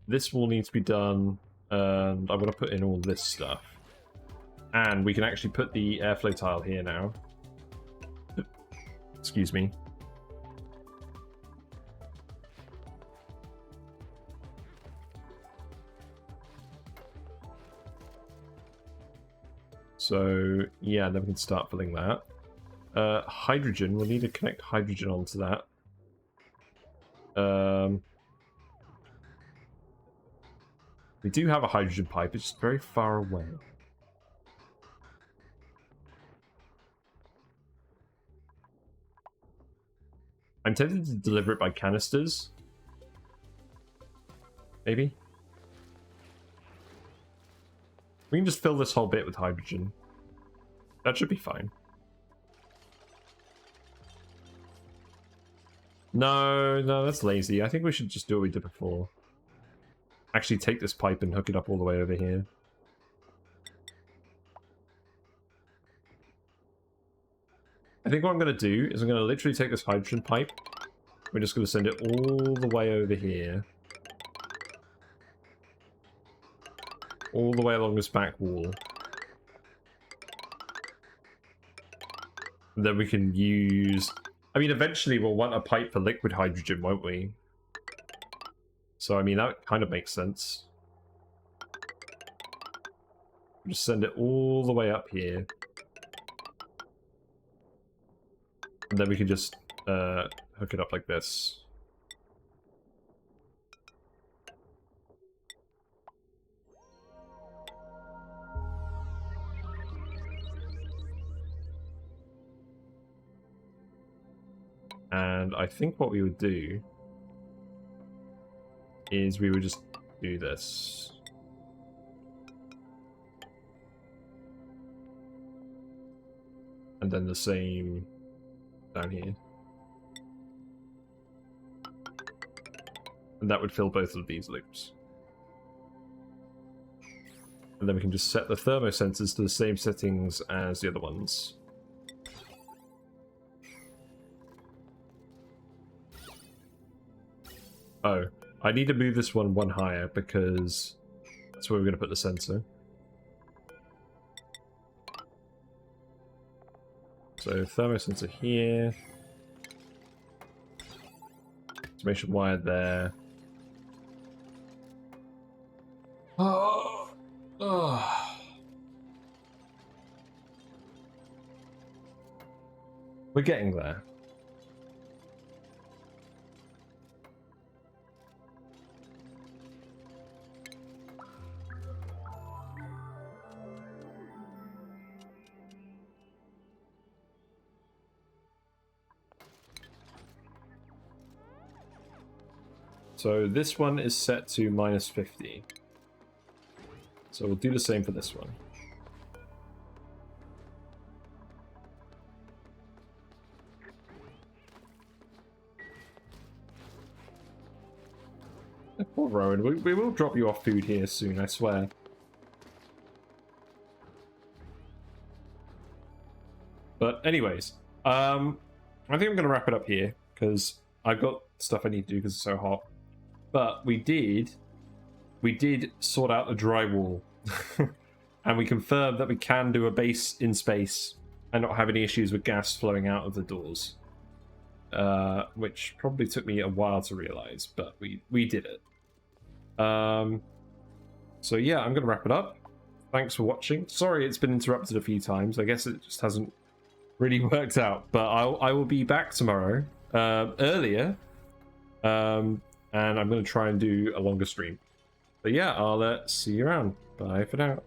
this will need to be done, and I'm going to put in all this stuff. And we can actually put the airflow tile here now. Excuse me. So yeah, then we can start filling that. Hydrogen, we'll need to connect hydrogen onto that. We do have a hydrogen pipe, it's just very far away. I'm tempted to deliver it by canisters. Maybe? We can just fill this whole bit with hydrogen. That should be fine. No, that's lazy. I think we should just do what we did before. Actually take this pipe and hook it up all the way over here. I think what I'm going to do is I'm going to literally take this hydrogen pipe. We're just going to send it all the way over here. All the way along this back wall. And then we can use... I mean, eventually we'll want a pipe for liquid hydrogen, won't we? So, I mean, that kind of makes sense. Just send it all the way up here. And then we can just hook it up like this. And I think what we would do is we would just do this. And then the same down here. And that would fill both of these loops. And then we can just set the thermosensors to the same settings as the other ones. Oh, I need to move this one higher because that's where we're going to put the sensor. So thermosensor here. Automation wire there. Oh. We're getting there. So this one is set to -50. So we'll do the same for this one. Poor Rowan, we will drop you off food here soon, I swear. But anyways, I think I'm going to wrap it up here because I've got stuff I need to do because it's so hot. But we did sort out the drywall, and we confirmed that we can do a base in space and not have any issues with gas flowing out of the doors, which probably took me a while to realize, but we did it. So yeah, I'm gonna wrap it up. Thanks for watching. Sorry it's been interrupted a few times. I guess it just hasn't really worked out, but I will be back tomorrow earlier. and I'm going to try and do a longer stream. But yeah, I'll see you around. Bye for now.